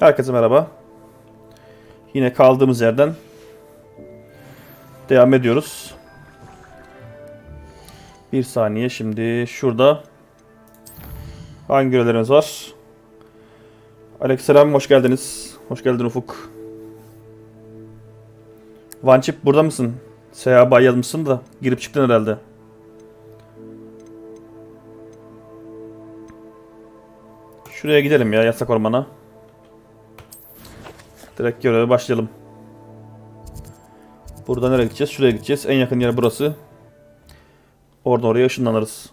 Herkese merhaba. Yine kaldığımız yerden devam ediyoruz. Bir saniye, şimdi şurada hangi görevlerimiz var? Aleykümselam, hoş geldiniz. Hoş geldin Ufuk. Vançip, burada mısın? Seyahat yazmışsın da girip çıktın herhalde. Şuraya gidelim ya, yasak ormana. Direkt göreve başlayalım. Burada nereye gideceğiz? Şuraya gideceğiz. En yakın yer burası. Oradan oraya ışınlanırız.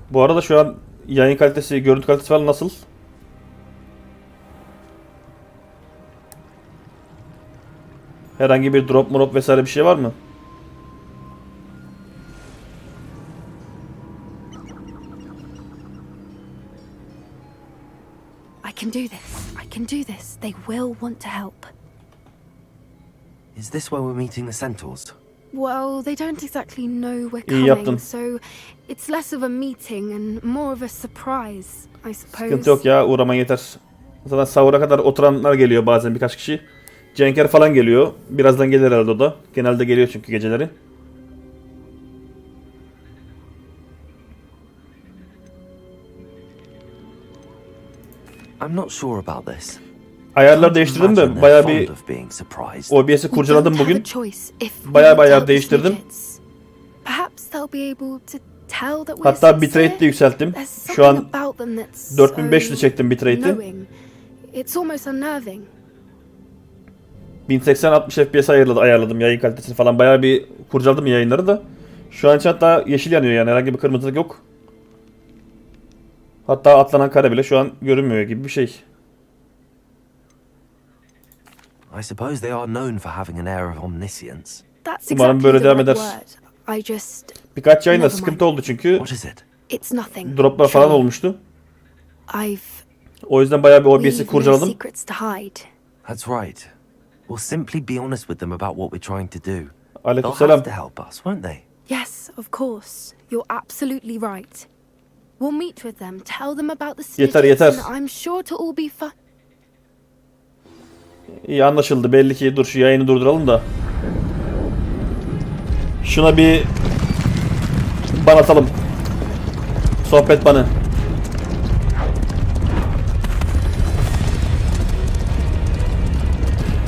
Bu arada şu an yayın kalitesi, görüntü kalitesi falan nasıl? Herhangi bir drop vesaire bir şey var mı? I can do this. I can do this. They will want to help. Is this where we're meeting the centaurs? Well, they don't exactly know we're İyi yaptın. coming, so it's less of a meeting and more of a surprise, I suppose. Sıkıntı yok ya, uğraman yeter. Zaten sahura kadar oturanlar geliyor bazen, birkaç kişi. Cenker falan geliyor. Birazdan gelir herhalde o da. Genelde geliyor çünkü geceleri. I'm not sure about this. Ayarlar değiştirdim de bayağı bir OBS'i kurcaladım bugün. Bayağı bir ayar değiştirdim. Hatta bitrate de yükselttim. Şu an 4500'e çektim bitrate'i. 1080-60 FPS ayarladım yayın kalitesini falan. Bayağı bir kurcaladım yayınları da. Şu an için hatta yeşil yanıyor, yani herhangi bir kırmızılık yok. Hatta atlanan kare bile şu an görünmüyor gibi bir şey. I suppose they are known for having an air of omniscience. Umarım böyle devam eder. Birkaç yayında sıkıntı oldu çünkü. Droplar falan olmuştu. O yüzden bayağı bir OBS'i kurcaladım. That's right. We'll simply be honest with them about what we're trying to do. Aleykümselam. They'll have to help us, won't they? Yes, of course. You're absolutely right. We'll meet with them, tell them about the snitches, Yeter. and I'm sure to all be fun. İyi, anlaşıldı belli ki. Dur şu yayını durduralım da. Şuna bir ban atalım. Sohbet banı.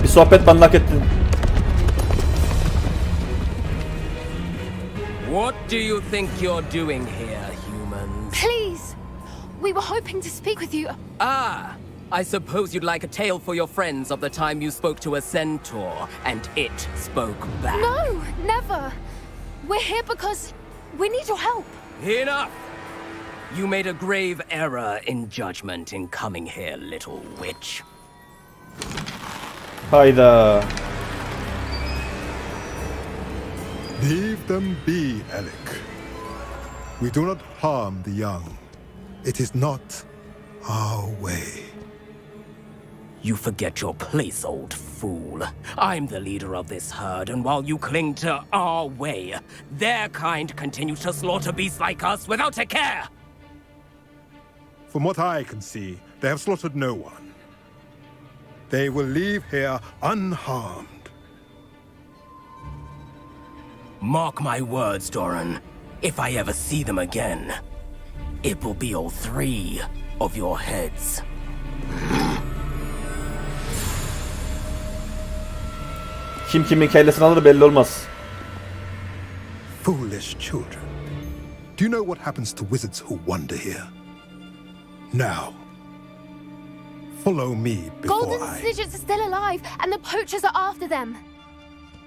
Bir sohbet banı hak ettin. What do you think you're doing here, humans? Please, we were hoping to speak with you. Ah, I suppose you'd like a tale for your friends of the time you spoke to a centaur and it spoke back. No, never. We're here because we need your help. Enough! You made a grave error in judgment in coming here, little witch. Hayda. Leave them be, Alec. We do not harm the young. It is not our way. You forget your place, old fool. I'm the leader of this herd, and while you cling to our way, their kind continue to slaughter beasts like us without a care! From what I can see, they have slaughtered no one. They will leave here unharmed. Mark my words, Doran. If I ever see them again, it will be all three of your heads. Kim kimin kellesini alır belli olmaz. Foolish children. Do you know what happens to wizards who wander here? Now, follow me before Golden I... Snidgets are still alive, and the poachers are after them.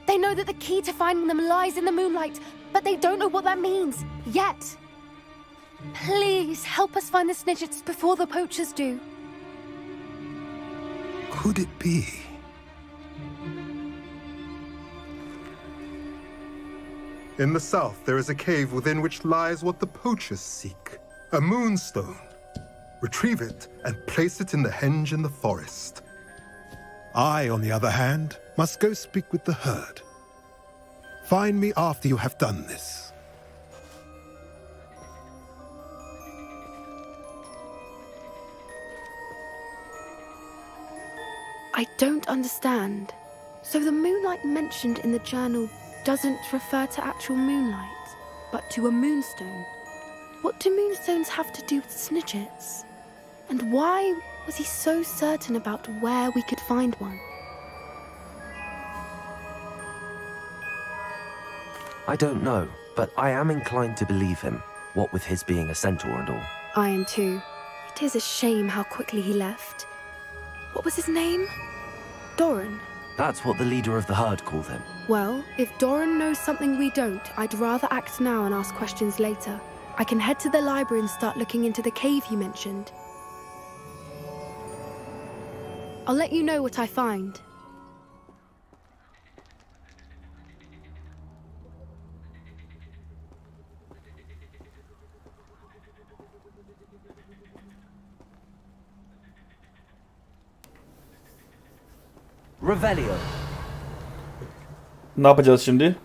They know that the key to finding them lies in the moonlight, but they don't know what that means, yet. Please, help us find the Snidgets before the poachers do. Could it be? In the south, there is a cave within which lies what the poachers seek. A moonstone. Retrieve it and place it in the henge in the forest. I, on the other hand, must go speak with the herd. Find me after you have done this. I don't understand. So the moonlight mentioned in the journal doesn't refer to actual moonlight, but to a moonstone. What do moonstones have to do with snidgets? And why was he so certain about where we could find one? I don't know, but I am inclined to believe him, what with his being a centaur and all. I am too. It is a shame how quickly he left. What was his name? Doran. That's what the leader of the herd called him. Well, if Doran knows something we don't, I'd rather act now and ask questions later. I can head to the library and start looking into the cave you mentioned. I'll let you know what I find. Revelio. Ne yapacağız şimdi?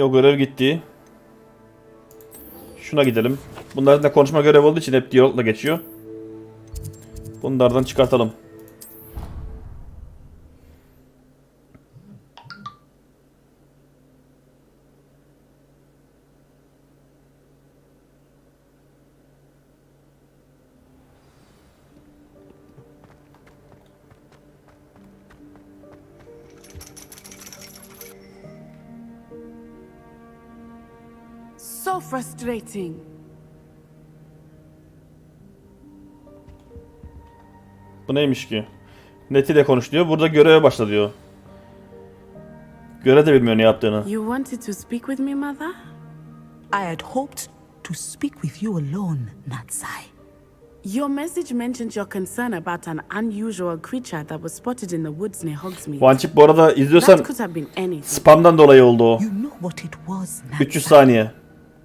O görev gitti. Şuna gidelim. Bunların da konuşma görevi olduğu için hep diyalogla geçiyor. Bunlardan çıkartalım. So frustrating. Bu neymiş ki? Net ile konuş diyor. Burada göreve başla diyor. Göre de bilmiyor ne yaptığını. You wanted to speak with me, Mother? I had hoped to speak with you alone, Natsai. Your message mentioned your concern about an unusual creature that was spotted in the woods near Hogsmeade. Vançip bu arada izliyorsan That could have been anything. spamdan dolayı oldu o. You know what it was, Natsai. 300 saniye.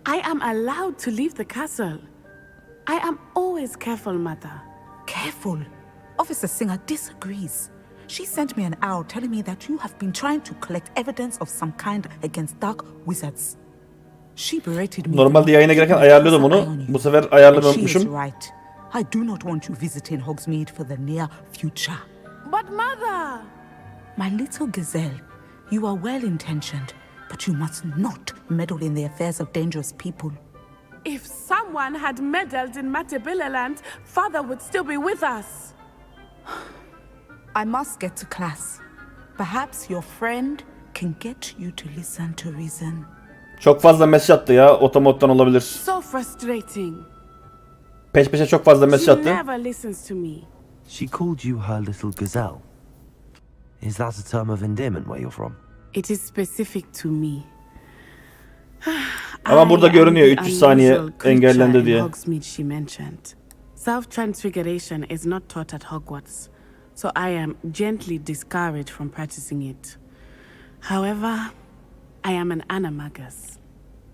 I am allowed to leave the castle. I am always careful, Mother. Careful. Officer Singer disagrees. She sent me an owl telling me that you have been trying to collect evidence of some kind against dark wizards. She berated me. Normalde yayına girerken ayarlıyordum onu. Bu sefer And ayarlamayı she is unutmuşum. right. I do not want you visiting Hogsmeade for the near future. But Mother! My little gazelle, you are well intentioned, but you must not meddle in the affairs of dangerous people. If someone had meddled in Matabeleland, Father would still be with us. I must get to class. Perhaps your friend can get you to listen to reason. Çok fazla mesaj attı ya. Otomottan olabilir. So frustrating. Peş peşe çok fazla mesaj She attı. never listens to me. She called you her little gazelle. Is that a term of endearment where you're from? It is specific to me. Ama burada I am görünüyor the 300 saniye unusual creature engellendi in diye. Hogsmeade she mentioned. Self-transfiguration is not taught at Hogwarts, so I am gently discouraged from practicing it. However, I am an animagus,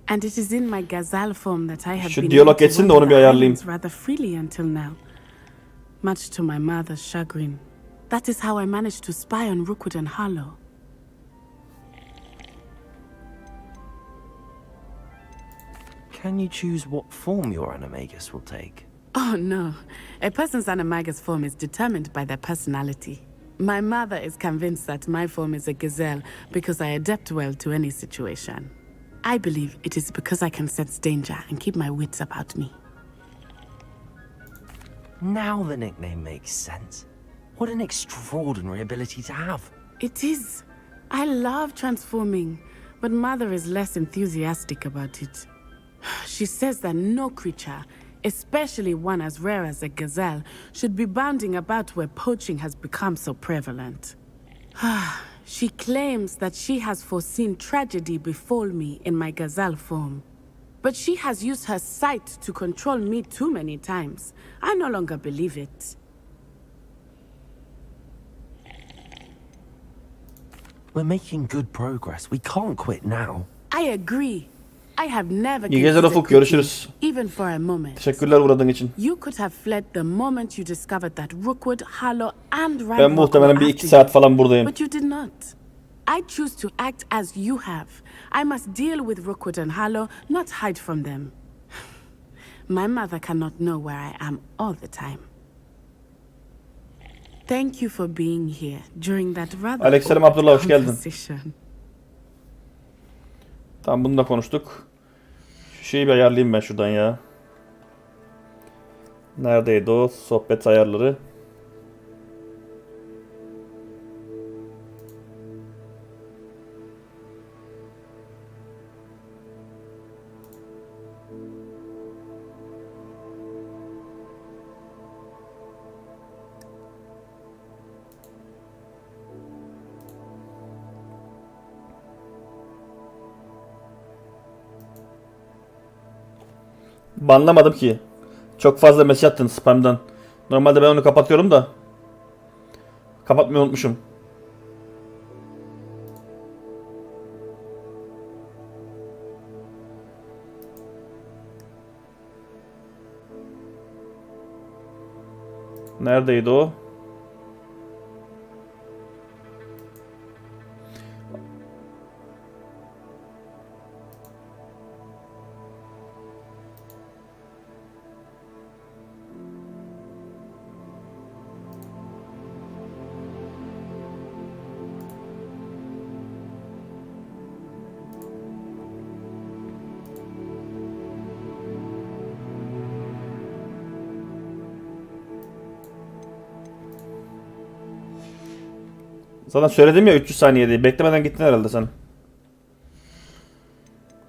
and it is in my gazelle form that I have Şu been diyalog able to geçsin de wander onu bir the ayarlayayım. islands rather freely until now, much to my mother's chagrin. That is how I managed to spy on Rookwood and Harlow. Can you choose what form your animagus will take? Oh no, a person's animagus form is determined by their personality. My mother is convinced that my form is a gazelle because I adapt well to any situation. I believe it is because I can sense danger and keep my wits about me. Now the nickname makes sense. What an extraordinary ability to have. It is. I love transforming, but Mother is less enthusiastic about it. She says that no creature, especially one as rare as a gazelle, should be bounding about where poaching has become so prevalent. She claims that she has foreseen tragedy befall me in my gazelle form. But she has used her sight to control me too many times. I no longer believe it. We're making good progress. We can't quit now. I agree. I have never İyi geceler considered Ufuk, görüşürüz. quitting, even for a moment. Teşekkürler uğradığın için. You could have fled the moment you discovered that Rookwood, Harlow, and Ben Randall muhtemelen were bir after 2 saat you. falan buradayım. But you did not. I choose to act as you have. I must deal with Rookwood and Harlow, not hide from them. My mother cannot know where I am all the time. Thank you for being here during that rather Aleykümselam awkward Abdullah, hoş geldin. conversation. Tamam, bunu da konuştuk. Şu şeyi bir ayarlayayım ben şuradan ya. Neredeydi o? Sohbet ayarları. Banlamadım ki. Çok fazla mesaj attın spam'dan. Normalde ben onu kapatıyorum da. Kapatmayı unutmuşum. Neredeydi o? Zaten söyledim ya 300 saniye diye. Beklemeden gittin herhalde sen.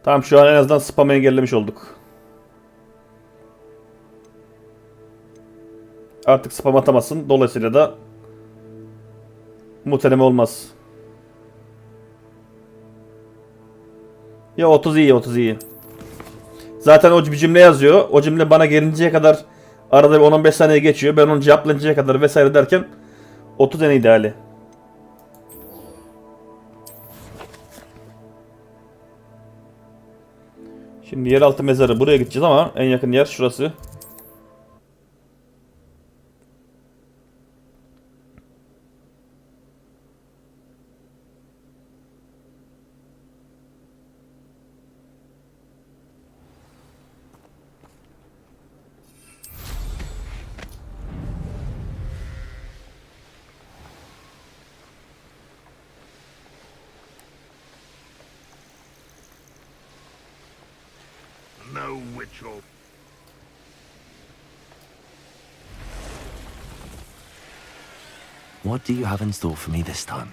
Tamam, şu an en azından spam'ı engellemiş olduk. Artık spam atamazsın. Dolayısıyla da muhteleme olmaz. Ya 30 iyi, 30 iyi. Zaten o bir cümle yazıyor. O cümle bana gelinceye kadar arada bir 10-15 saniye geçiyor. Ben onu cevaplayıncaya kadar vesaire derken 30 en ideali. Şimdi yeraltı mezarı, buraya gideceğiz ama en yakın yer şurası. Know which of What do you have in store for me this time?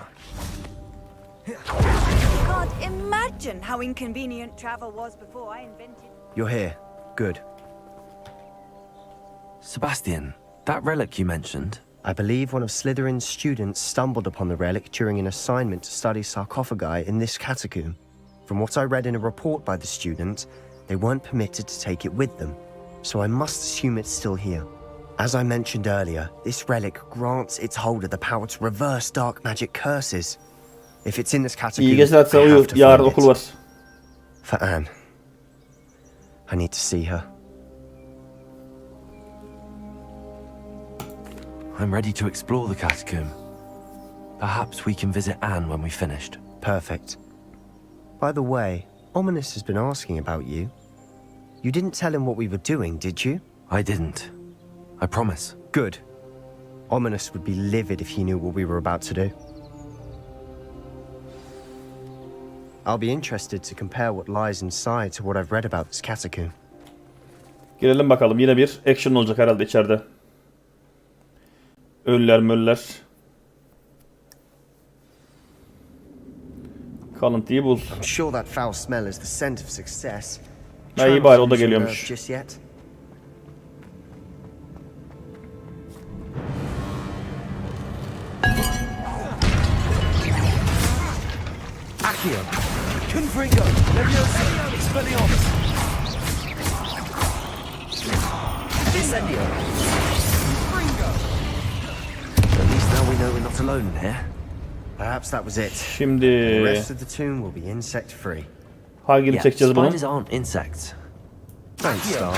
Can't imagine how inconvenient travel was before I invented. You're here. Good. Sebastian, that relic you mentioned, I believe one of Slytherin's students stumbled upon the relic during an assignment to study sarcophagi in this catacomb. From what I read in a report by the student, they weren't permitted to take it with them, so I must assume it's still here. As I mentioned earlier, this relic grants its holder the power to reverse dark magic curses. If it's in this catacomb, İyi geceler, sen I uyu. have to Yarın find okul it. var. For Anne. I need to see her. I'm ready to explore the catacomb. Perhaps we can visit Anne when we've finished. Perfect. By the way, Ominous has been asking about you. You didn't tell him what we were doing, did you? I didn't. I promise. Good. Ominous would be livid if he knew what we were about to do. I'll be interested to compare what lies inside to what I've read about this catacomb. Gelelim bakalım. Yine bir action olacak herhalde içeride. Ölüler möller. Kalıntıyı bul. I'm sure that foul smell is the scent of success. Ha, Try iyi not bari, to o da lose your geliyormuş. nerve just yet. Accio! Confringo! Leviosa! Expelliarmus! Incendio. At least now we know we're not alone in here. Perhaps that was it. Şimdi The rest of the tomb will be insect free. hangini Yeah, çekeceğiz bunu? spiders aren't insects. Don't start.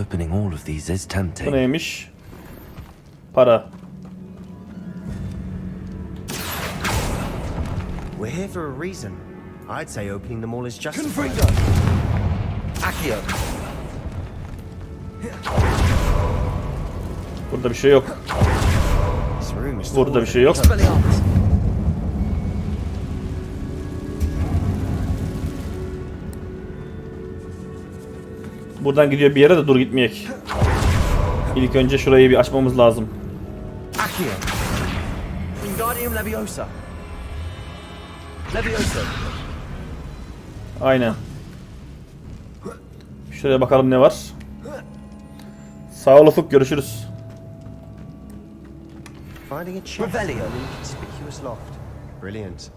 Opening all of these is Bu tempting. neymiş? Para. We're here for a reason. I'd say opening them all is justified. Confringo. Accio. Burada bir şey yok. This room is Burada bir şey yok. Expelliarmus. Buradan gidiyor bir yere de dur gitmeyek. İlk önce şurayı bir açmamız lazım. Accio. Wingardium Leviosa. Leviosa. Aynen. Şuraya bakalım ne var. Sağ ol Ufuk, görüşürüz. Finding a chest Revelio. in an inconspicuous loft. Brilliant.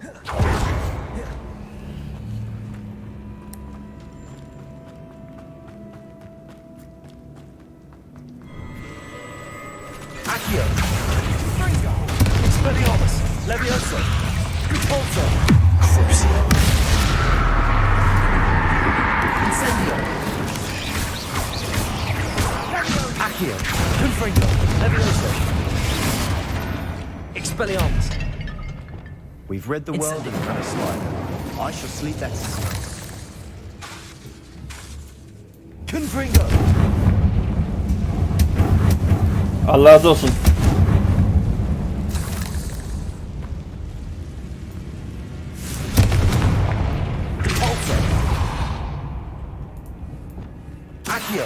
Accio. Expelliarmus. Leviosa. Repulsor. Crucio. Incendio. Accio. Confringo. Leviosa. Expelliarmus. We've read the world Incendio. of a spider. I shall sleep better tonight. Confringo. Allah razı olsun. Repulsor. Accio.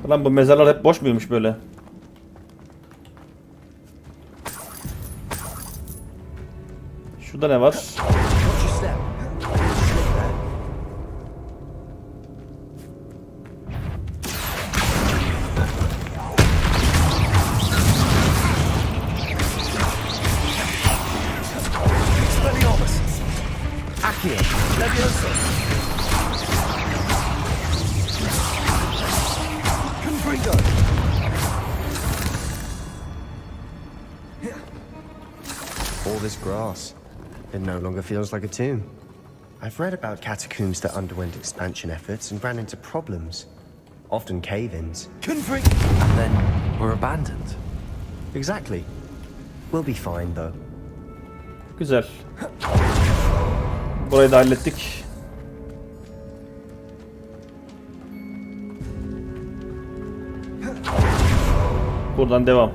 Lan bu mezarlar hep boş muymuş böyle? Şurada ne var? Watch your step. Slip there. Expelliarmus. Accio. Leviosa. Confringo. All this grass. It no longer feels like a tomb. I've read about catacombs that underwent expansion efforts and ran into problems. Often cave-ins. Confringo. And then were abandoned. Exactly. We'll be fine though. Güzel. Burayı da hallettik. Buradan devam.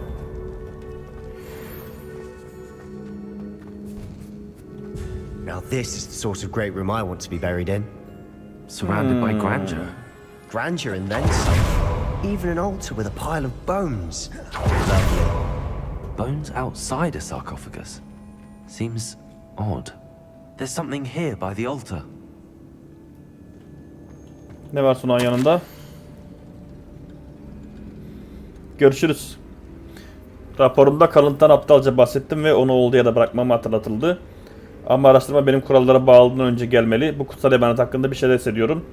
Now this is the sort of great room I want to be buried in. Surrounded by grandeur. Grandeur and then some. Even an altar with a pile of bones. Lovely. Bones outside a sarcophagus. Seems odd. There's something here by the altar. Ne var Sunağın yanında? Görüşürüz. Raporumda kalıntıdan aptalca bahsettim ve onu olduğu ya da bırakmamı hatırlatıldı. Ama araştırma benim kurallara bağlılığından önce gelmeli. Bu kutsal emanet hakkında bir şeyler hissediyorum.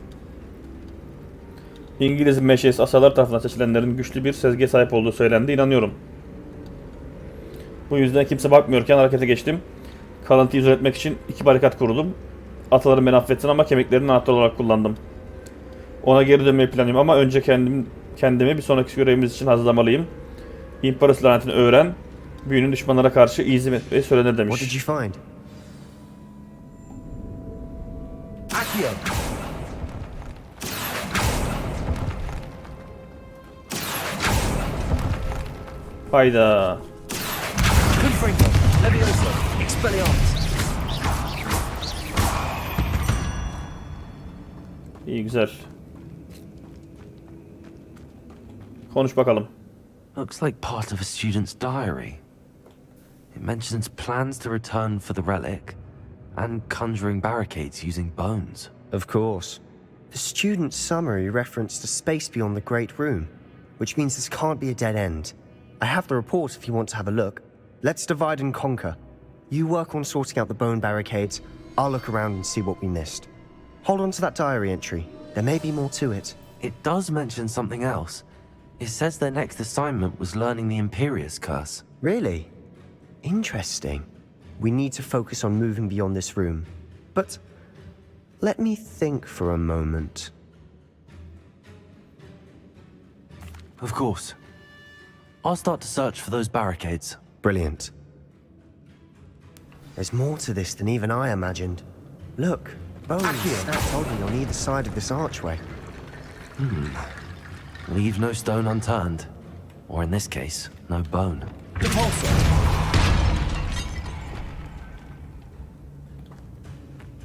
İngiliz meşes asalar tarafından seçilenlerin güçlü bir sezgiye sahip olduğu söylendi. İnanıyorum. Bu yüzden kimse bakmıyorken harekete geçtim. Kalıntıyı izole etmek için 2 barikat kurulum. Atalarım beni affetsin ama kemiklerini anahtar olarak kullandım. Ona geri dönmeyi planlıyorum ama önce kendimi bir sonraki görevimiz için hazırlamalıyım. İmparator lanetini öğren. Büyünün düşmanlara karşı izim etmeyi söylenir demiş. What did you find? Accio. Hayda. Confringo. Leviosa. Expelliarmus. İyi, güzel. Konuş bakalım. Looks like part of a student's diary. It mentions plans to return for the relic and conjuring barricades using bones. Of course. The student's summary referenced a space beyond the Great Room, which means this can't be a dead end. I have the report if you want to have a look. Let's divide and conquer. You work on sorting out the bone barricades. I'll look around and see what we missed. Hold on to that diary entry. There may be more to it. It does mention something else. It says their next assignment was learning the Imperius curse. Really? Interesting. We need to focus on moving beyond this room. But let me think for a moment. Of course. I'll start to search for those barricades. Brilliant. There's more to this than even I imagined. Look, bones snapped holding on either side of this archway. Leave no stone unturned. Or in this case, no bone.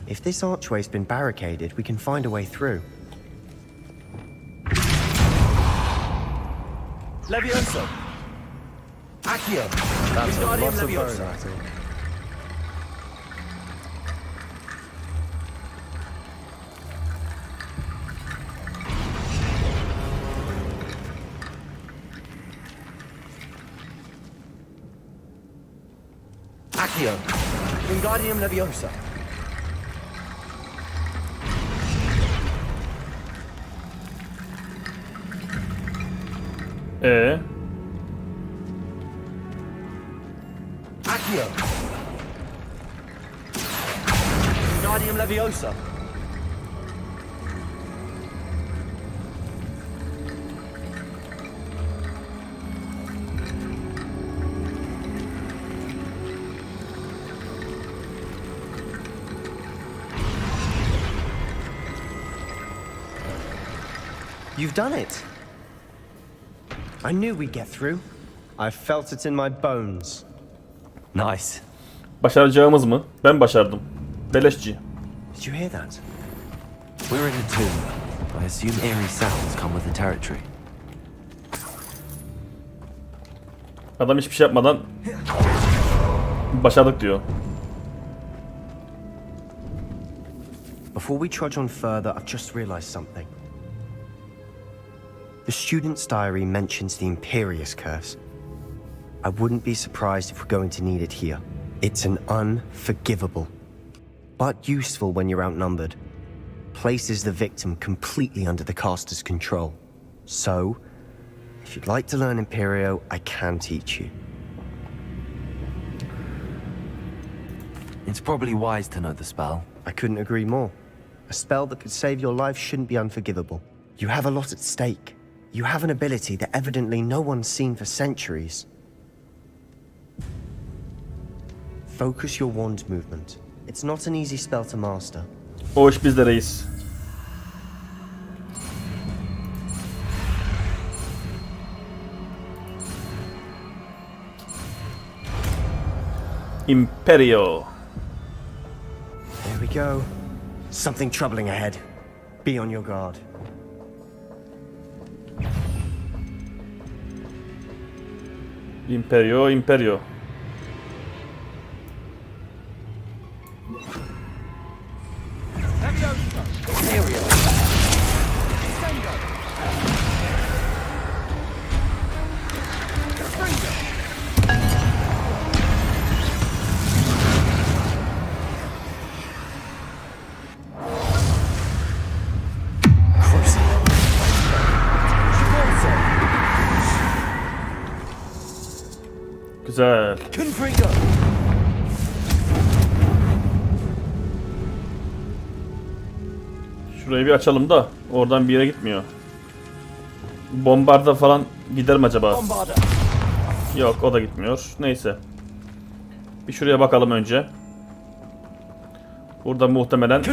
If this archway's been barricaded, we can find a way through. Levioso! Accio! That's a lot of Levioso. bone, I think. Accio! Wingardium Leviosa! Accio! Wingardium Leviosa! You've done it. I knew we'd get through. I felt it in my bones. Nice. Başaracağımız mı? Ben başardım. Beleşçi. Did you hear that? We're in a tomb. I assume eerie sounds come with the territory. Adam hiçbir şey yapmadan başardık diyor. Before we trudge on further, I've just realized something. The student's diary mentions the Imperius curse. I wouldn't be surprised if we're going to need it here. It's an unforgivable, but useful when you're outnumbered. Places the victim completely under the caster's control. So, if you'd like to learn Imperio, I can teach you. It's probably wise to know the spell. I couldn't agree more. A spell that could save your life shouldn't be unforgivable. You have a lot at stake. You have an ability that evidently no one's seen for centuries. Focus your wand movement. It's not an easy spell to master. O iş bizde reis. Imperio. There we go. Something troubling ahead. Be on your guard. Imperio, Imperio. Güzel. Şurayı bir açalım da oradan bir yere gitmiyor. Bombarda falan gider mi acaba? Yok, o da gitmiyor. Neyse. Bir şuraya bakalım önce. Burada muhtemelen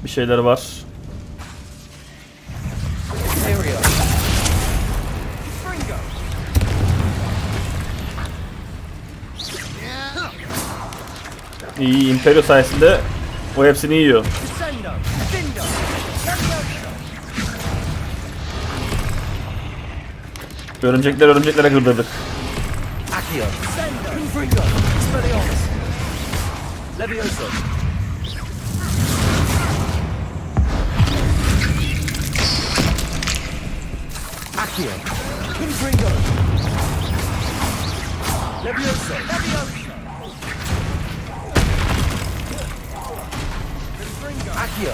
bir şeyler var. İyi, Imperio sayesinde o hepsini yiyor. Örümceklere kırdırdık. Accio.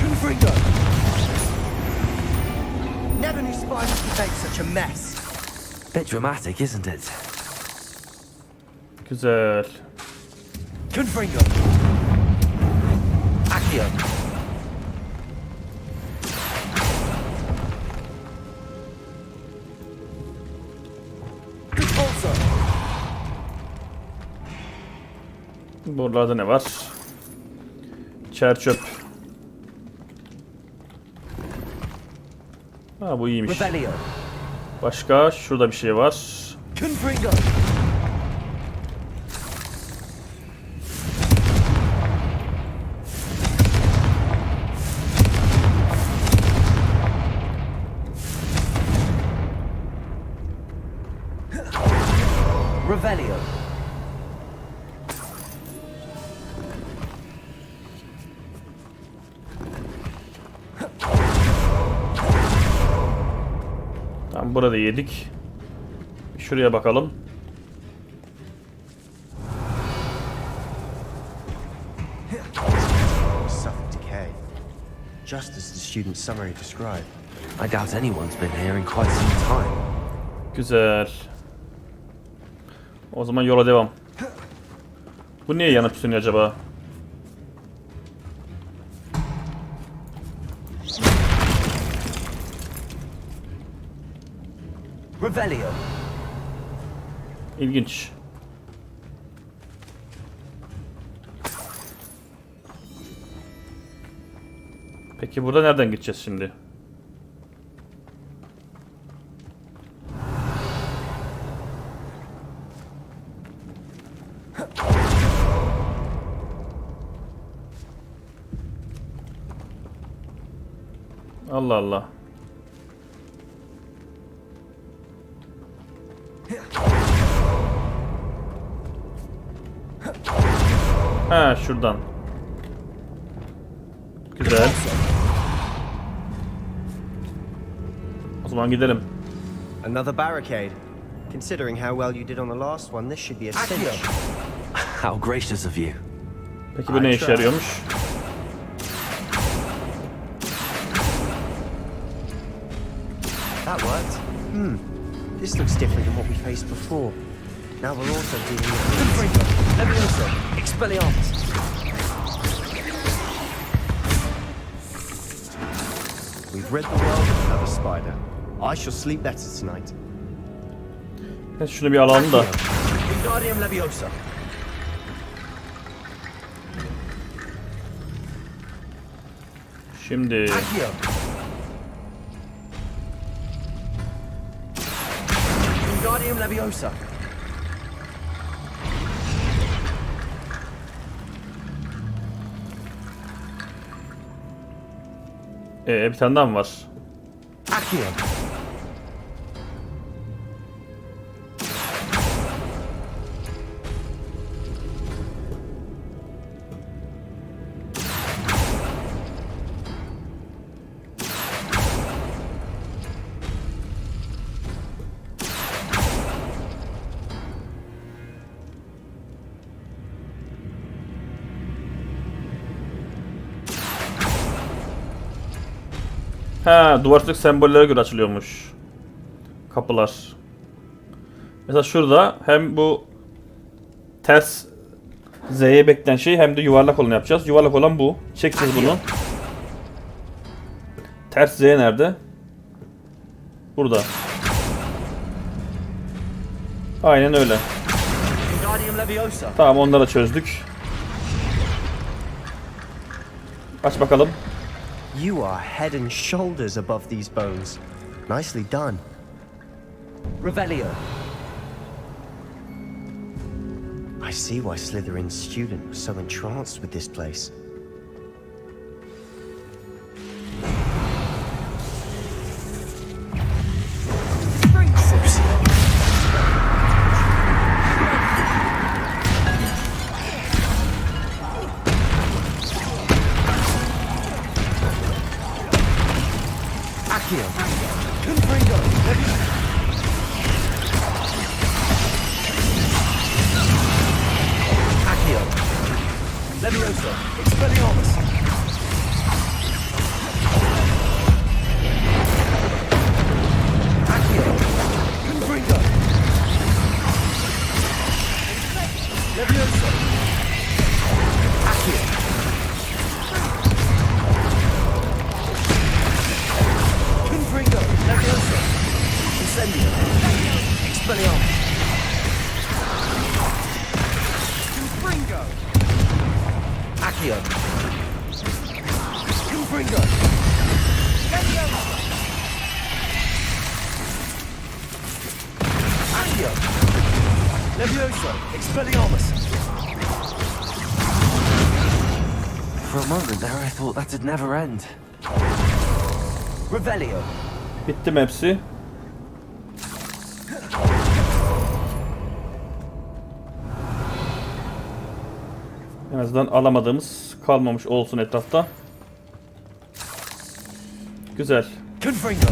Confringo. Never knew spiders could make such a mess. Bit dramatic, isn't it? Güzel. Confringo. Accio. Repulsor. Buralarda ne var? Çerçöp. Ha, bu iyiymiş. Revelio. Başka şurada bir şey var. Confringo. Revelio. Tamam, burada yedik. Şuraya bakalım. Suffered decay, just as the student's summary described. I doubt anyone's been here in quite some time. Güzel. O zaman yola devam. Bu niye yanıp sönüyor acaba? Revelio. İlginç. Peki burada nereden gideceğiz şimdi? Allah Allah. Ha, şuradan. Güzel. O zaman gidelim. Another barricade. Considering how well you did on the last one, this should be a cinch. How gracious of you. Peki bu ne işe yarıyormuş? That worked. This looks different than what we faced before. Now we're also dealing with Confringo. Levioso. Expelliarmus. We've rid the world of another spider. I shall sleep better tonight. Şunu bir alalım da. Wingardium Leviosa. Şimdi Accio. Wingardium Leviosa. bir tane daha mı var? Accio. Ha, duvarlık sembollere göre açılıyormuş kapılar. Mesela şurada hem bu ters Z'ye bekleyen şey hem de yuvarlak olanı yapacağız. Yuvarlak olan bu. Çekeceğiz bunu. Ters Z nerede? Burada. Aynen öyle. Wingardium Leviosa. Tamam, onları da çözdük. Aç bakalım. You are head and shoulders above these bones. Nicely done. Revelio. I see why Slytherin's student was so entranced with this place. Accio. Confringo. Accio. Leviosa. Expelliarmus. Incendio. Expelliarmus. Confringo. Accio. Confringo. Leviosa. Accio. Levioso. Expelliarmus. For a moment there, I thought that'd never end. Revelio. Bitti mi hepsi? En azından alamadığımız kalmamış olsun etrafta. Güzel. Confringo.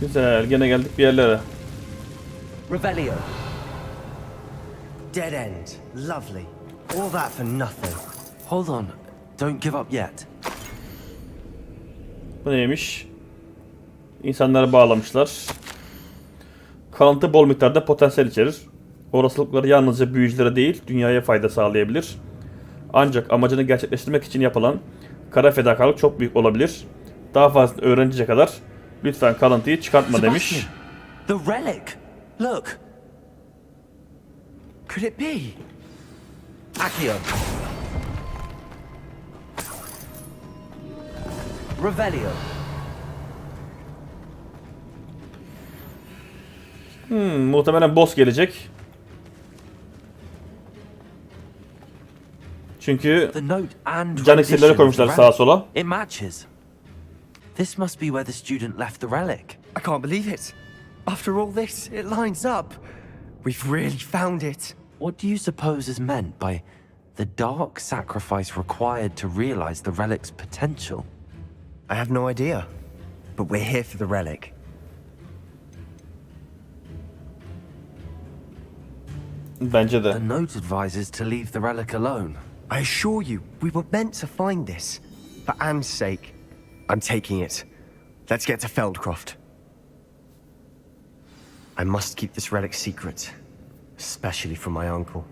Güzel. Gene geldik bir yerlere. Revelio. Dead end. Lovely. All that for nothing. Hold on, don't give up yet. Bu neymiş? İnsanları bağlamışlar. Kalıntı bol miktarda potansiyel içerir. Olasılıkları yalnızca büyücülere değil, dünyaya fayda sağlayabilir. Ancak amacını gerçekleştirmek için yapılan kara fedakarlık çok büyük olabilir. Daha fazla öğrenince kadar lütfen kalıntıyı çıkartma demiş. Sebastian, the relic. Look. Could it be? Accio. Revelio. Muhtemelen boss gelecek. Çünkü The note and can iksirleri rendition of koymuşlar the sağa relic. sola. It matches. This must be where the student left the relic. I can't believe it. After all this, it lines up. We've really found it. What do you suppose is meant by the dark sacrifice required to realize the relic's potential? I have no idea. But we're here for the relic. Bence de. The note advises to leave the relic alone. I assure you, we were meant to find this. For Anne's sake, I'm taking it. Let's get to Feldcroft. I must keep this relic secret. Especially from my uncle.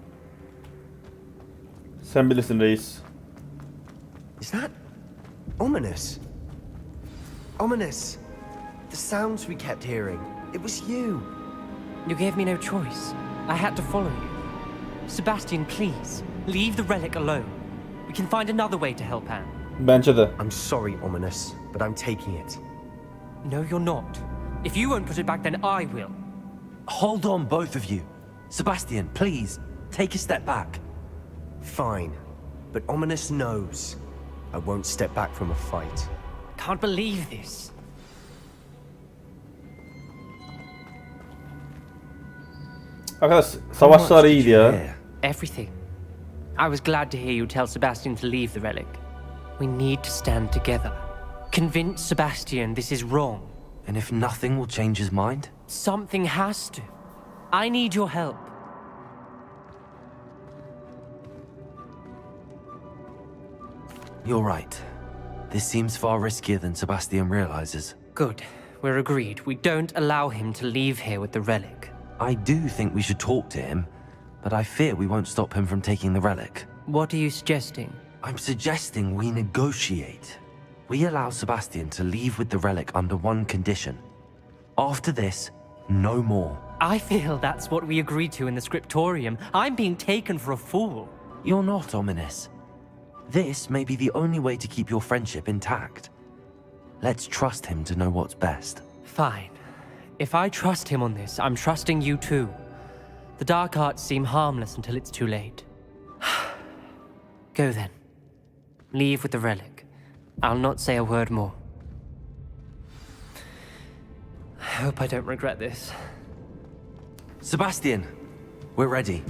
Sen bilirsin reis. Is that ominous? Ominous. The sounds we kept hearing. It was you. You gave me no choice. I had to follow you. Sebastian, please, leave the relic alone. We can find another way to help Anne. Bence de. I'm sorry, Ominous, but I'm taking it. No, you're not. If you won't put it back, then I will. Hold on, both of you. Sebastian, please, take a step back. Fine. But Ominous knows I won't step back from a fight. Can't believe this. Arkadaş savaşçılar What iyiydi did you ya. hear? Everything. I was glad to hear you tell Sebastian to leave the relic. We need to stand together. Convince Sebastian this is wrong. And if nothing will change his mind? Something has to. I need your help. You're right. This seems far riskier than Sebastian realizes. Good. We're agreed. We don't allow him to leave here with the relic. I do think we should talk to him, but I fear we won't stop him from taking the relic. What are you suggesting? I'm suggesting we negotiate. We allow Sebastian to leave with the relic under one condition. After this, no more. I feel that's what we agreed to in the scriptorium. I'm being taken for a fool. You're not, Ominous. This may be the only way to keep your friendship intact. Let's trust him to know what's best. Fine. If I trust him on this, I'm trusting you too. The dark arts seem harmless until it's too late. Go then. Leave with the relic. I'll not say a word more. I hope I don't regret this. Sebastian, we're ready.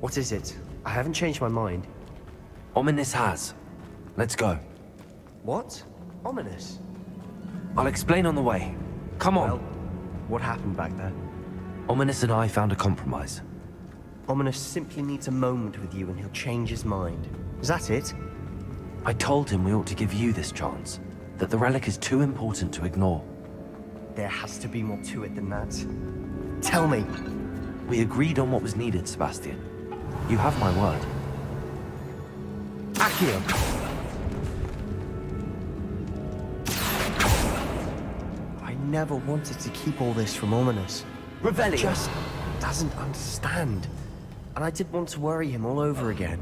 What is it? I haven't changed my mind. Ominous has. Let's go. What? Ominous? I'll explain on the way. Come on. Well, what happened back there? Ominous and I found a compromise. Ominous simply needs a moment with you and he'll change his mind. Is that it? I told him we ought to give you this chance, that the relic is too important to ignore. There has to be more to it than that. Tell me. We agreed on what was needed, Sebastian. You have my word. Accio. never wanted to keep all this from Ominous. Revelio. He just doesn't understand. And I didn't want to worry him all over again.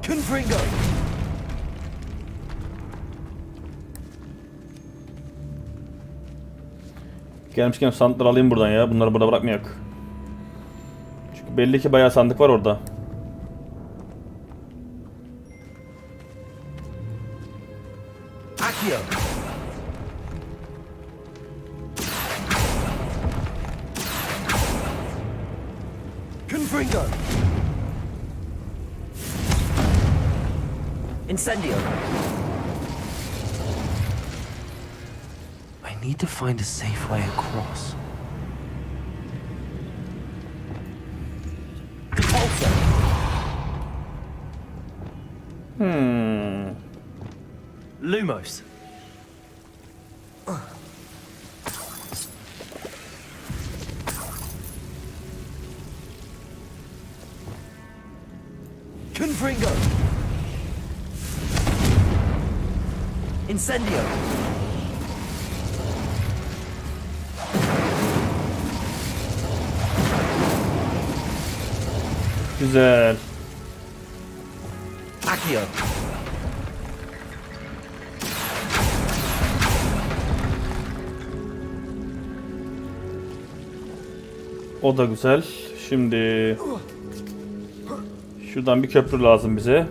Confringo. Gelmişken sandıkları alayım buradan ya. Bunları burada bırakmayak. Çünkü belli ki bayağı sandık var orada. Accio. Confringo. Incendio. I need to find a safe way across. Repulsor. Lumos. Confringo. Incendio. Güzel. Accio. O da güzel. Şimdi şuradan bir köprü lazım bize.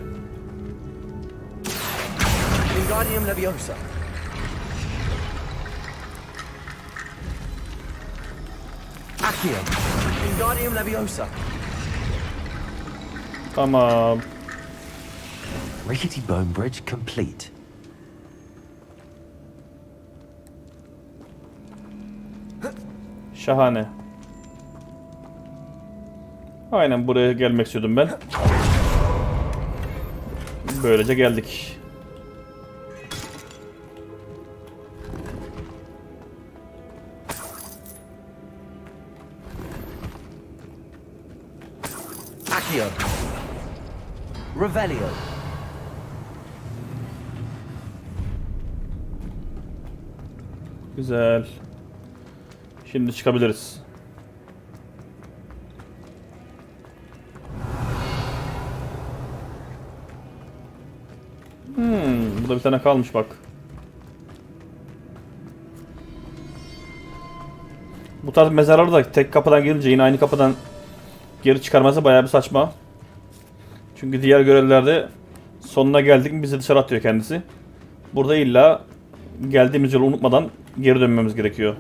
Wingardium Leviosa. Accio. Wingardium Leviosa. Tamam. Rickety bone bridge complete. Şahane. Aynen buraya gelmek istiyordum ben. Böylece geldik. Accio. Revelio. Güzel. Şimdi çıkabiliriz. Burada bir tane kalmış bak. Bu tarz mezarları da tek kapıdan girince yine aynı kapıdan geri çıkarması bayağı bir saçma. Çünkü diğer görevlerde sonuna geldik mi bizi dışarı atıyor kendisi. Burada illa geldiğimiz yolu unutmadan geri dönmemiz gerekiyor.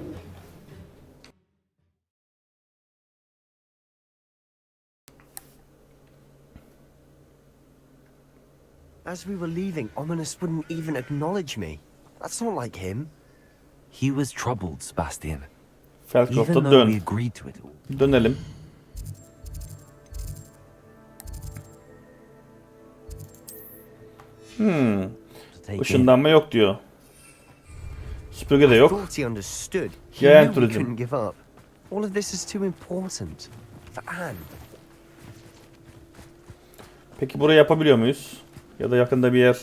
As we were leaving, Ominous wouldn't even acknowledge me. That's not like him. He was troubled, Sebastian. Even Falkroft'a though we dön. agreed to it all. Dönelim. Işınlanma yok diyor. Süpürge de I yok. thought he understood. He Yeah, knew we tourism. couldn't give up. All of this is too important. For Anne. Peki burayı yapabiliyor muyuz? Ya da yakında bir yer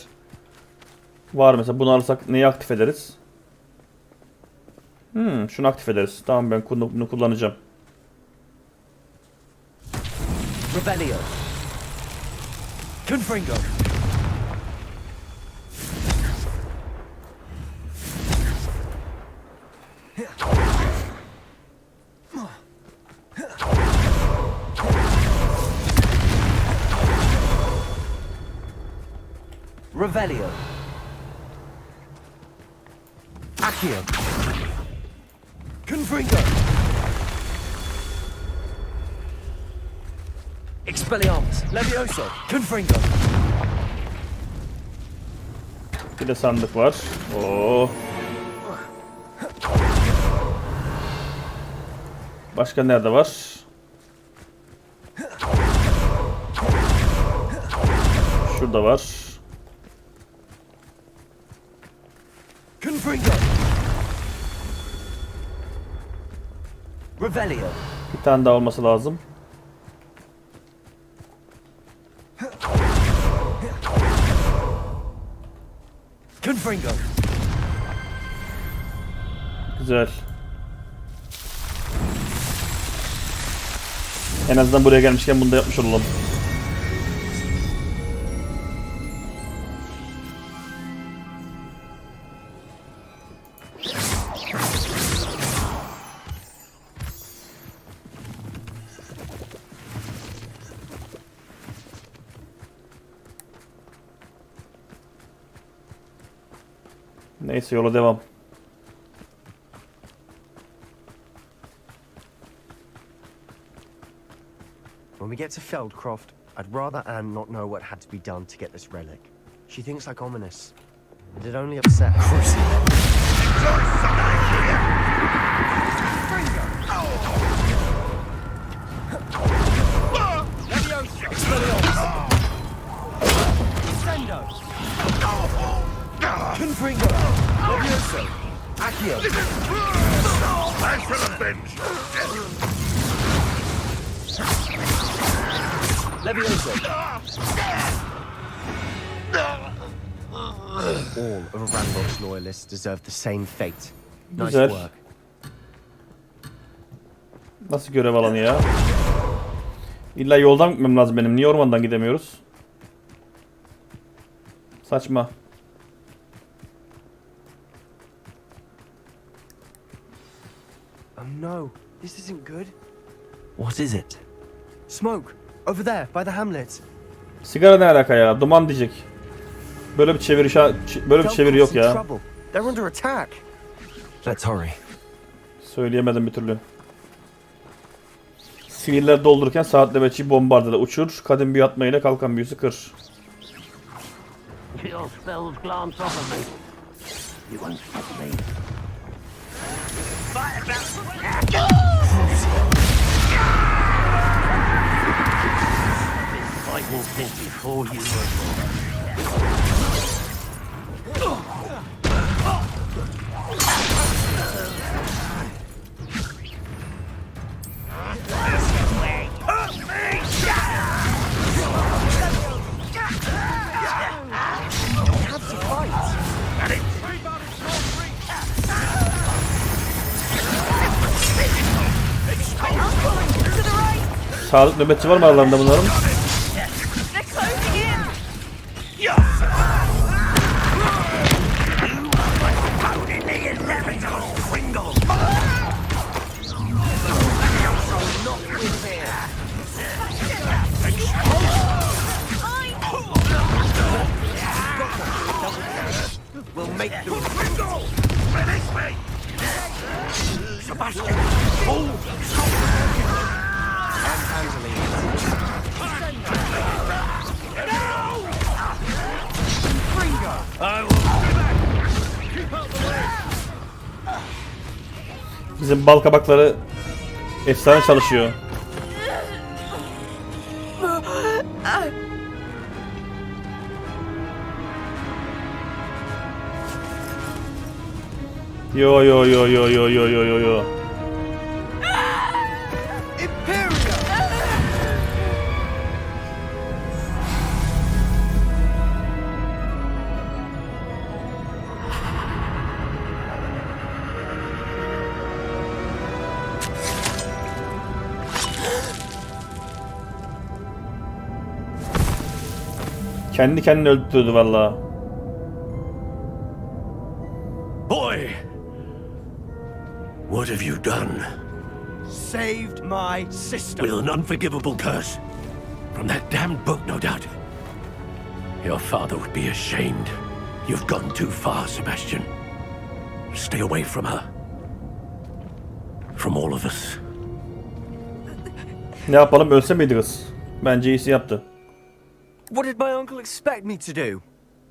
var mesela. Bunu alırsak neyi aktif ederiz? Şunu aktif ederiz. Tamam, ben bunu kullanacağım. Revelio. Confringo. Revelio. Accio. Confringo. Expelliarmus. Levioso. Confringo. Bir de sandık var. Oo. Başka nerede var? Şurada var. Confringo. Revelio. Bir tane daha olması lazım. Confringo. Güzel. En azından buraya gelmişken bunu da yapmış olalım. Neyse yola devam. When we get to Feldcroft, I'd rather Anne not know what had to be done to get this relic. She thinks like ominous, and it only upset her. All of Randolph's loyalists deserve the same fate. Nice Güzel. work. Nasıl görev alanı ya? İlla yoldan gitmem lazım benim. Niye ormandan gidemiyoruz? Saçma. Oh no, this isn't good. What is it? Smoke, over there, by the hamlet. Sigara ne alaka ya? Duman diyecek. Böyle bir çeviri yok ya. Trouble. They're under attack. Let's hurry. Söyleyemedim bir türlü. Siviller doldururken saat nöbetçi bombardıla uçur. Kadim büyü atma ile kalkan büyüsü kır. Sağlık nöbetçi var mı aralarında bunların? Bizim bal kabakları efsane çalışıyor. Yo yo yo yo yo yo yo yo yo. Kendi kendini öldürdü vallahi. Boy, what have you done? Saved my sister. With an unforgivable curse. From that damned book, no doubt. Your father would be ashamed. You've gone too far, Sebastian. Stay away from her. From all of us. Ne yapalım, ölse miydi kız? Bence iyisi yaptı. What did my uncle expect me to do?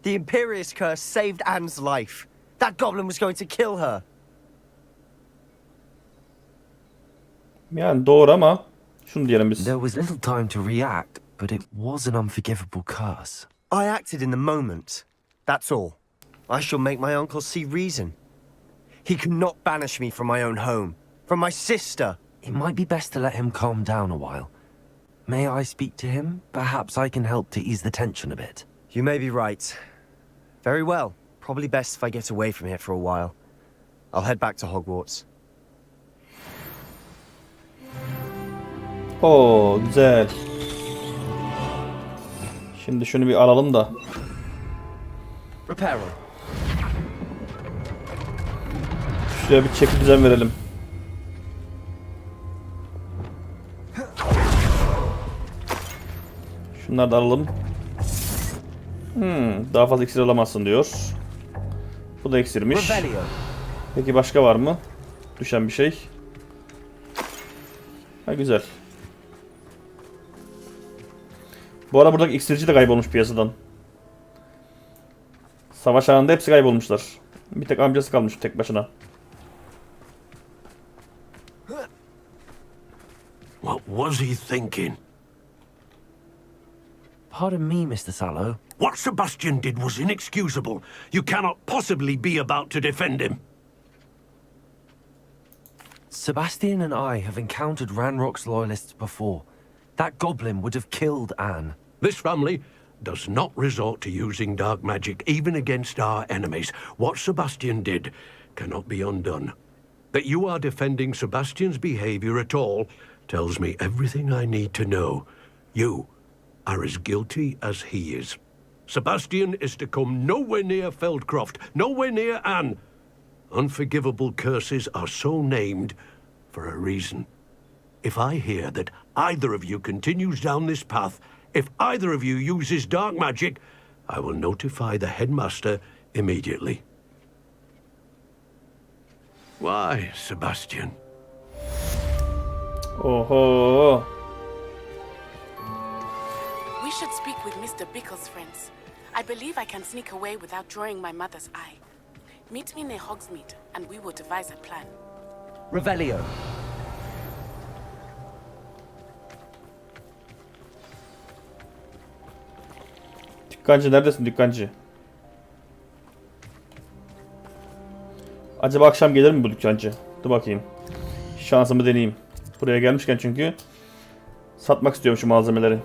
The Imperious curse saved Anne's life. That goblin was going to kill her. Yani doğru ama şunu diyelim biz. There was little time to react, but it was an unforgivable curse. I acted in the moment. That's all. I shall make my uncle see reason. He cannot banish me from my own home, from my sister. It might be best to let him calm down a while. May I speak to him? Perhaps I can help to ease the tension a bit. You may be right. Very well. Probably best if I get away from here for a while. I'll head back to Hogwarts. Oo, güzel. Şimdi şunu bir alalım da. Repair. Şuraya bir çeki düzen verelim. Şunları da alalım. Daha fazla iksir alamazsın diyor. Bu da iksirmiş. Revelio. Peki başka var mı? Düşen bir şey. Ha, güzel. Bu arada buradaki iksirci de kaybolmuş piyasadan. Savaş anında hepsi kaybolmuşlar. Bir tek amcası kalmış tek başına. What was he thinking? Pardon me, Mr. Sallow. What Sebastian did was inexcusable. You cannot possibly be about to defend him. Sebastian and I have encountered Ranrock's loyalists before. That goblin would have killed Anne. This family does not resort to using dark magic even against our enemies. What Sebastian did cannot be undone. That you are defending Sebastian's behavior at all tells me everything I need to know. You are as guilty as he is. Sebastian is to come nowhere near Feldcroft, nowhere near Anne. Unforgivable curses are so named for a reason. If I hear that either of you continues down this path, if either of you uses dark magic, I will notify the headmaster immediately. Why, Sebastian? Oho. We should speak with Mr. Bickle's friends. I believe I can sneak away without drawing my mother's eye. Meet me near Hogsmeade, and we will devise a plan. Revelio. Dükkancı neredesin dükkancı? Acaba akşam gelir mi bu dükkancı? Dur bakayım. Şansımı deneyeyim. Buraya gelmişken çünkü satmak istiyorum şu malzemeleri.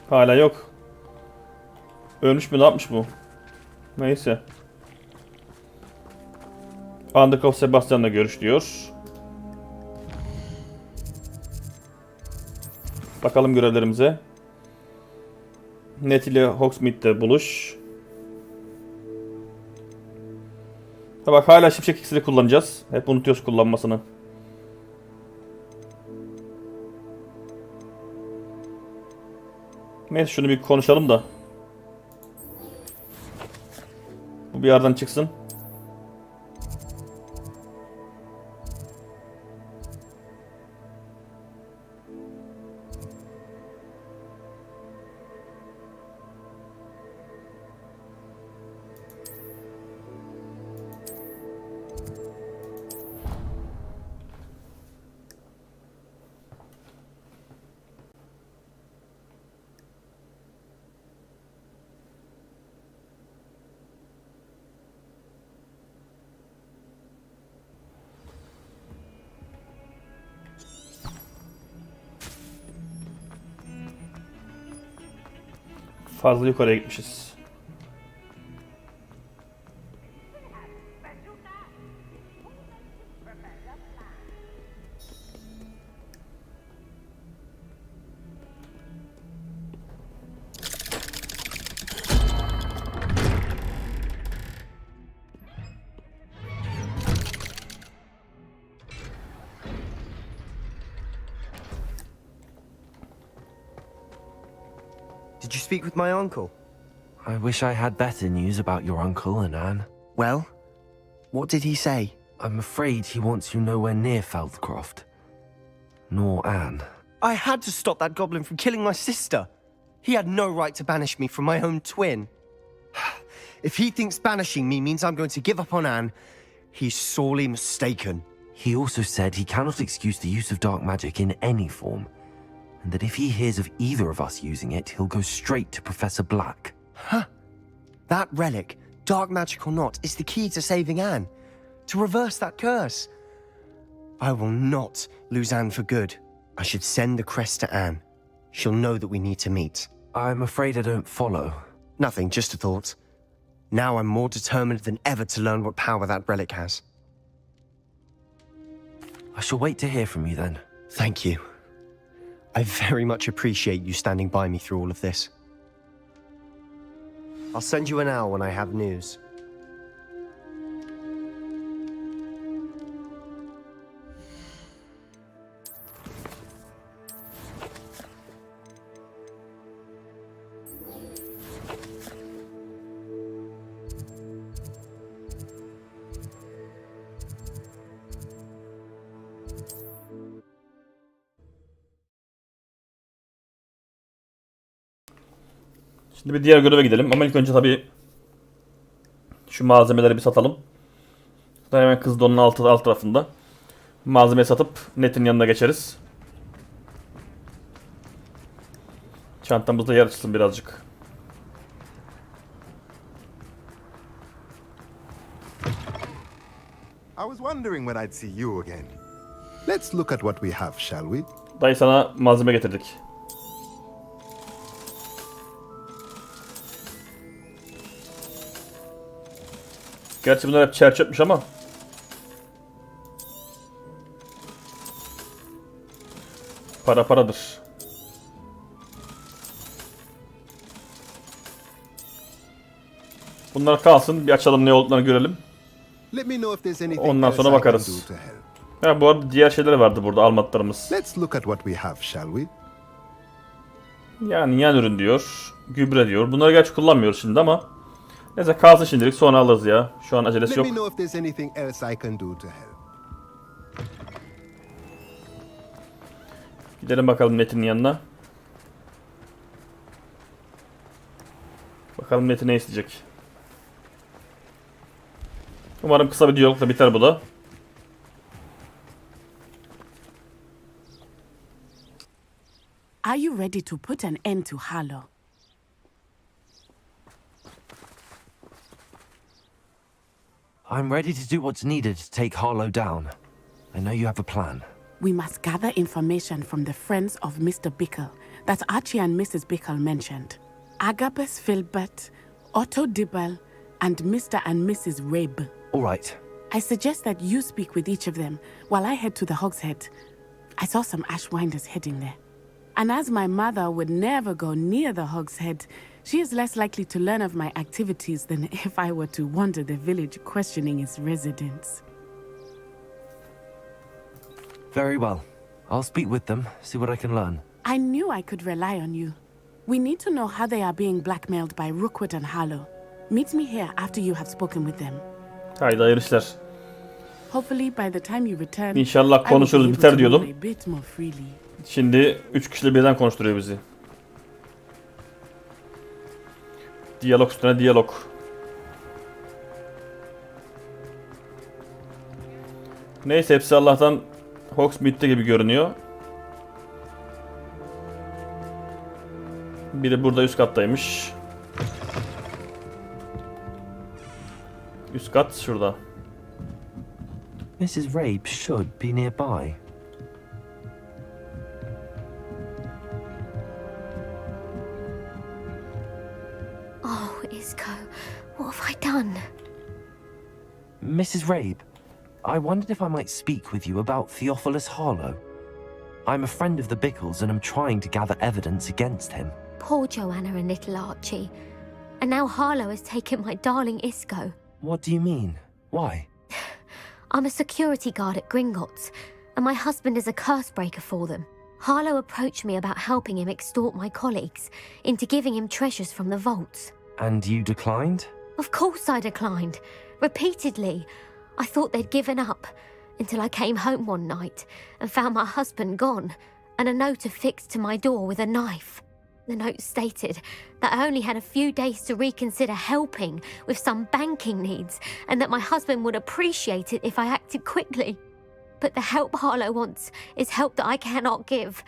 Hala yok. Ölmüş mü, ne yapmış bu? Neyse. Undercover Sebastian'la görüş diyor. Bakalım görevlerimize. Net ile Hogsmeade'de buluş. Ha bak, hala şimşek iksiri kullanacağız. Hep unutuyoruz kullanmasını. Neyse, şunu bir konuşalım da. Bu bir yerden çıksın. Fazla yukarıya gitmişiz. Did you speak with my uncle? I wish I had better news about your uncle and Anne. Well, what did he say? I'm afraid he wants you nowhere near Feldcroft. Nor Anne. I had to stop that goblin from killing my sister. He had no right to banish me from my own twin. If he thinks banishing me means I'm going to give up on Anne, he's sorely mistaken. He also said he cannot excuse the use of dark magic in any form, and that if he hears of either of us using it, he'll go straight to Professor Black. Huh. That relic, dark magic or not, is the key to saving Anne. To reverse that curse. I will not lose Anne for good. I should send the crest to Anne. She'll know that we need to meet. I'm afraid I don't follow. Nothing, just a thought. Now I'm more determined than ever to learn what power that relic has. I shall wait to hear from you then. Thank you. I very much appreciate you standing by me through all of this. I'll send you an owl when I have news. Şimdi bir diğer göreve gidelim ama ilk önce tabii şu malzemeleri bir satalım. Sonra hemen Kızıldon'un alt tarafında malzemeyi satıp Net'in yanına geçeriz. Çantamızda yer açılsın birazcık. I was wondering when I'd see you again. Let's look at what we have, shall we? Dayı sana malzeme getirdik. Gerçi bunlar hep çer çöpmüş ama. Para paradır. Bunlar kalsın, bir açalım ne olduklarını görelim. Let me know if there's anything Ondan else sonra I can bakarız. do to help. Ha, bu arada diğer şeyler vardı burada almadıklarımız. Let's look at what we have, shall we? Yani yan ürün diyor, gübre diyor. Bunları gerçi kullanmıyoruz şimdi ama neyse kalsın şimdilik, sonra alırız ya. Şu an acelesi Let yok. me know if there's anything else I can do to help. Gidelim bakalım Net'in yanına. Bakalım Net'i ne isteyecek. Umarım kısa bir diyalogla biter bu da. Are you ready to put an end to Harlow? I'm ready to do what's needed to take Harlow down. I know you have a plan. We must gather information from the friends of Mr. Bickle that Archie and Mrs. Bickle mentioned. Agabus Filbert, Otto Dibble, and Mr. and Mrs. Rabe. All right. I suggest that you speak with each of them while I head to the Hogshead. I saw some Ashwinders heading there. And as my mother would never go near the Hogshead, she is less likely to learn of my activities than if I were to wander the village questioning its residents. Very well. I'll speak with them, see what I can learn. I knew I could rely on you. We need to know how they are being blackmailed by Rookwood and Harlow. Meet me here after you have spoken with them. Haydi hayırlı işler. Hopefully by the time you return, İnşallah konuşuruz biter diyordum. Şimdi 3 kişiyle birden konuşturuyor bizi. Diyalog üstüne diyalog. Neyse hepsi Allah'tan Hogsmeade'de gibi görünüyor. Biri burada üst kattaymış. Üst kat şurada. Mrs. Rabe should be nearby. Oh, Isco, what have I done? Mrs. Rabe, I wondered if I might speak with you about Theophilus Harlow. I'm a friend of the Bickles and I'm trying to gather evidence against him. Poor Joanna and little Archie. And now Harlow has taken my darling Isco. What do you mean? Why? I'm a security guard at Gringotts, and my husband is a curse breaker for them. Harlow approached me about helping him extort my colleagues into giving him treasures from the vaults. And you declined? Of course I declined. Repeatedly. I thought they'd given up, until I came home one night and found my husband gone, and a note affixed to my door with a knife. The note stated that I only had a few days to reconsider helping with some banking needs, and that my husband would appreciate it if I acted quickly. But the help Harlow wants is help that I cannot give,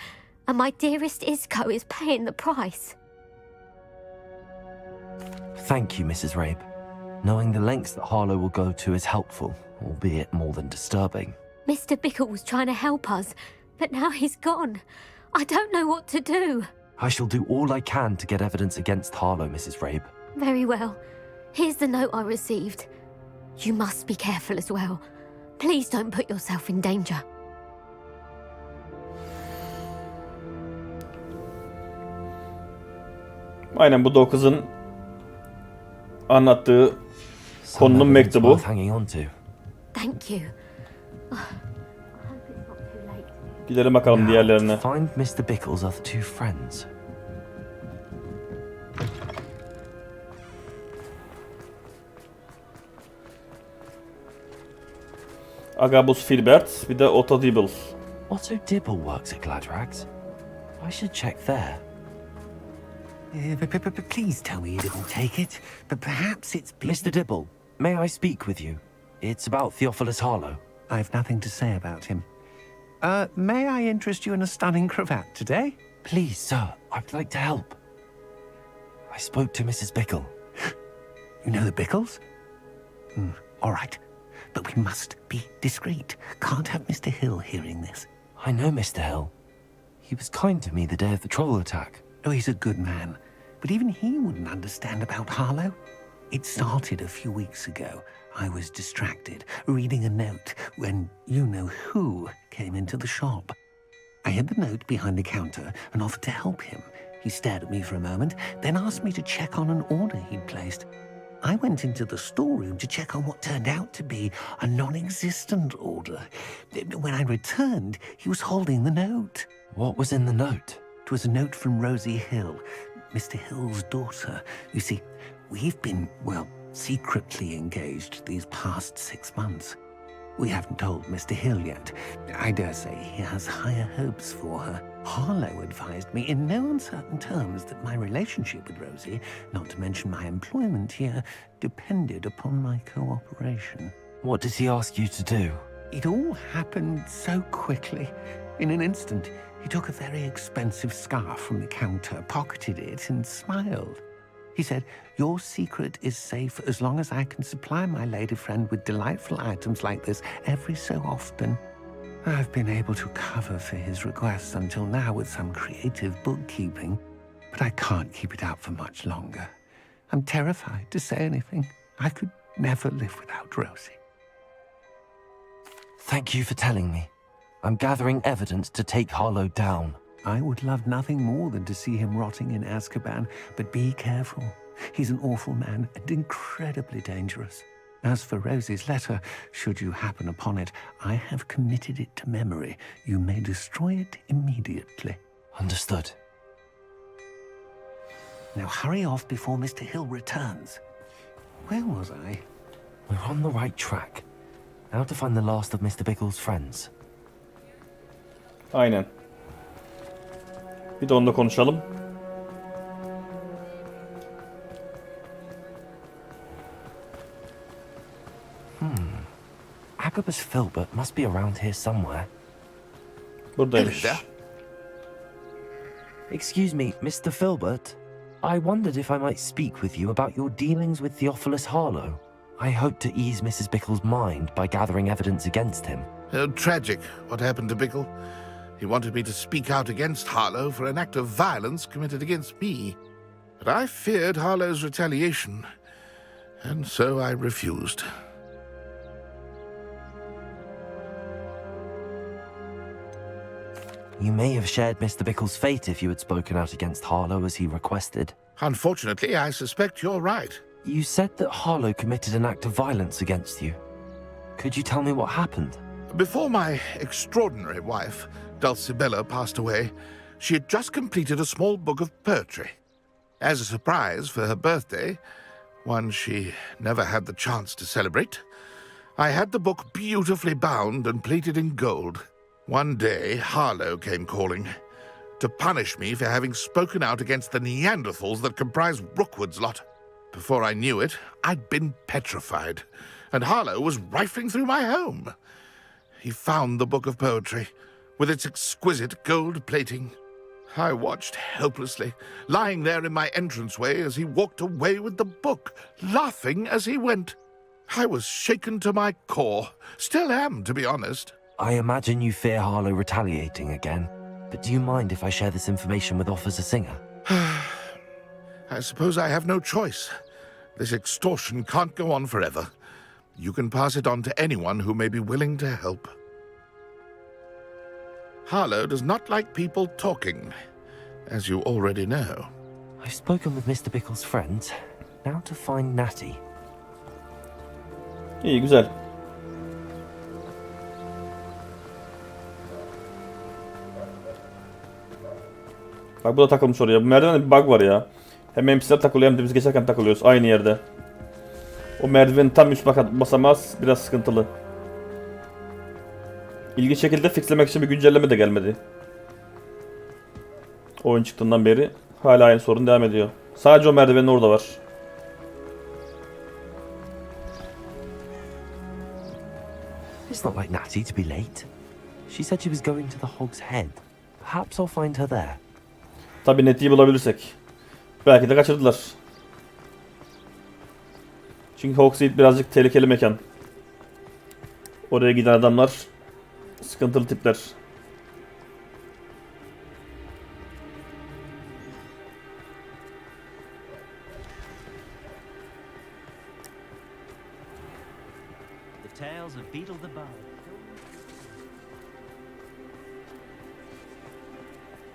and my dearest Isco is paying the price. Thank you, Mrs. Rabe. Knowing the lengths that Harlow will go to is helpful, albeit more than disturbing. Mr. Bickle was trying to help us, but now he's gone. I don't know what to do. I shall do all I can to get evidence against Harlow, Mrs. Rabe. Very well. Here's the note I received. You must be careful as well. Please don't put yourself in danger. Aynen bu da o kızın anlattığı konunun mektubu. Worth hanging on to. Thank you. I hope it's not too late. Gidelim bakalım diğerlerine. Find Mr. Bickle's other two friends. Agabus Filbert, bir de Otto Dibble. Otto Dibble works at Gladrags. I should check there. Please tell me you didn't take it. But perhaps it's... Mr. Dibble, may I speak with you? It's about Theophilus Harlow. I've nothing to say about him. May I interest you in a stunning cravat today? Please, sir, I'd like to help. I spoke to Mrs. Bickle. You know the Bickles? All right. But we must be discreet. Can't have Mr. Hill hearing this. I know Mr. Hill. He was kind to me the day of the troll attack. Oh, he's a good man. But even he wouldn't understand about Harlow. It started a few weeks ago. I was distracted, reading a note, when you-know-who came into the shop. I hid the note behind the counter and offered to help him. He stared at me for a moment, then asked me to check on an order he'd placed. I went into the storeroom to check on what turned out to be a non-existent order. When I returned, he was holding the note. What was in the note? It was a note from Rosie Hill, Mr. Hill's daughter. You see, we've been, well, secretly engaged these past 6 months. We haven't told Mr. Hill yet. I dare say he has higher hopes for her. Harlow advised me in no uncertain terms that my relationship with Rosie, not to mention my employment here, depended upon my cooperation. What did he ask you to do? It all happened so quickly. In an instant, he took a very expensive scarf from the counter, pocketed it, and smiled. He said, "Your secret is safe as long as I can supply my lady friend with delightful items like this every so often." I've been able to cover for his requests until now with some creative bookkeeping, but I can't keep it out for much longer. I'm terrified to say anything. I could never live without Rosie. Thank you for telling me. I'm gathering evidence to take Harlow down. I would love nothing more than to see him rotting in Azkaban, but be careful. He's an awful man and incredibly dangerous. As for Rosie's letter, should you happen upon it, I have committed it to memory. You may destroy it immediately. Understood. Now hurry off before Mr. Hill returns. Where was I? We're on the right track. Now to find the last of Mr. Bickle's friends. Aynen. Bir de onunla konuşalım. Agabus Filbert must be around here somewhere. Buradaymış. Excuse me, Mr. Filbert. I wondered if I might speak with you about your dealings with Theophilus Harlow. I hope to ease Mrs. Bickle's mind by gathering evidence against him. Tragic, what happened to Bickle. He wanted me to speak out against Harlow for an act of violence committed against me. But I feared Harlow's retaliation, and so I refused. You may have shared Mr. Bickle's fate if you had spoken out against Harlow as he requested. Unfortunately, I suspect you're right. You said that Harlow committed an act of violence against you. Could you tell me what happened? Before my extraordinary wife, Dulcibella, passed away, she had just completed a small book of poetry. As a surprise for her birthday, one she never had the chance to celebrate, I had the book beautifully bound and plated in gold. One day, Harlow came calling to punish me for having spoken out against the Neanderthals that comprise Rookwood's lot. Before I knew it, I'd been petrified, and Harlow was rifling through my home. He found the book of poetry, with its exquisite gold plating. I watched helplessly, lying there in my entranceway as he walked away with the book, laughing as he went. I was shaken to my core. Still am, to be honest. I imagine you fear Harlow retaliating again. But do you mind if I share this information with Officer Singer? I suppose I have no choice. This extortion can't go on forever. You can pass it on to anyone who may be willing to help. Harlow does not like people talking, as you already know. I've spoken with Mr. Bickle's friends. Now to find Natty. İyi, güzel. Bak bu da takılmış oraya. Bu merdivende bir bug var ya. Hem NPC'ler takılıyor hem de biz geçerken takılıyoruz aynı yerde. O merdivenin tam üst basamağı biraz sıkıntılı. İlginç şekilde fixlemek için bir güncelleme de gelmedi. Oyun çıktığından beri hala aynı sorun devam ediyor. Sadece o merdivenin orada var. It's not like Natty to be late. She said she was going to the Hog's Head. Perhaps I'll find her there. Tabii Netti'yi bulabilirsek. Belki de kaçırdılar. Çünkü Hogshead birazcık tehlikeli mekan. Oraya giden adamlar sıkıntılı tipler. The tales of Beetle the Bard.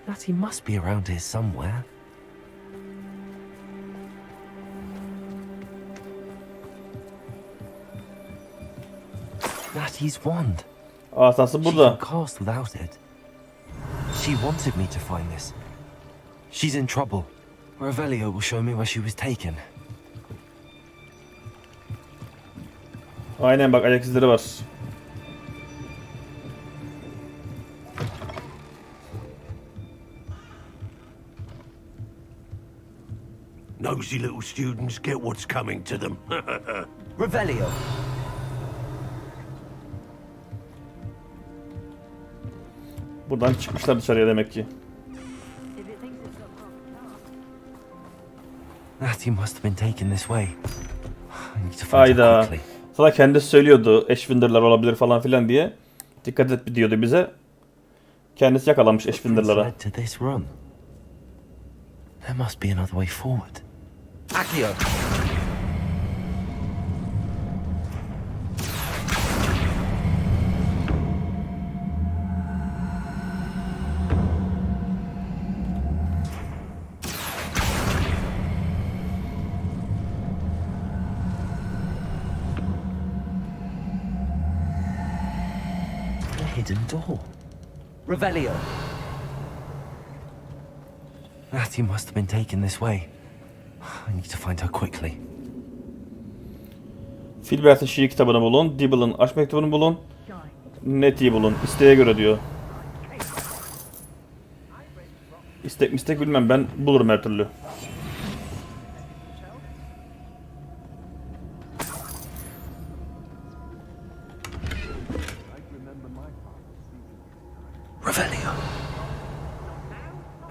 Natty must be around here somewhere. Natty's wand. Asası burada. She cast without it. She wanted me to find this. She's in trouble. Revelio will show me where she was taken. Aynen bak, ayak izleri var. Nosy little students get what's coming to them. Revelio. Buradan çıkmışlar dışarıya demek ki. Natty must have been taken this way. I need to find her Hayda. quickly. Sana kendisi söylüyordu Ashwinder'lar olabilir falan filan diye. Dikkat et diyordu bize. Kendisi yakalamış Ashwinder'lara. Led to this room. There must be another way forward. Accio. A hidden door. Revelio. Natty must have been taken this way. I need to find her quickly. Filbert'in şiir kitabını bulun. Dibble'ın aşk mektubunu bulun. Netti'yi bulun. İsteğe göre diyor. İstek bilmem, ben bulurum her türlü. Revelio.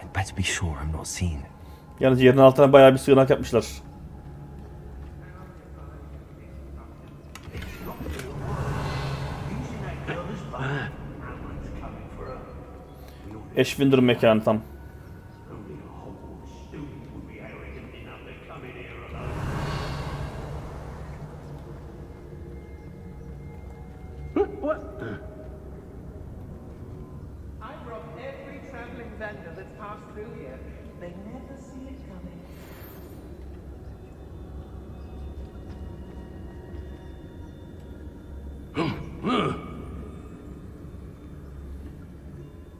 I'd better be sure I'm not seen. Yalnız yerin altına bayağı bir sığınak yapmışlar. Ashwinder mekanı tam.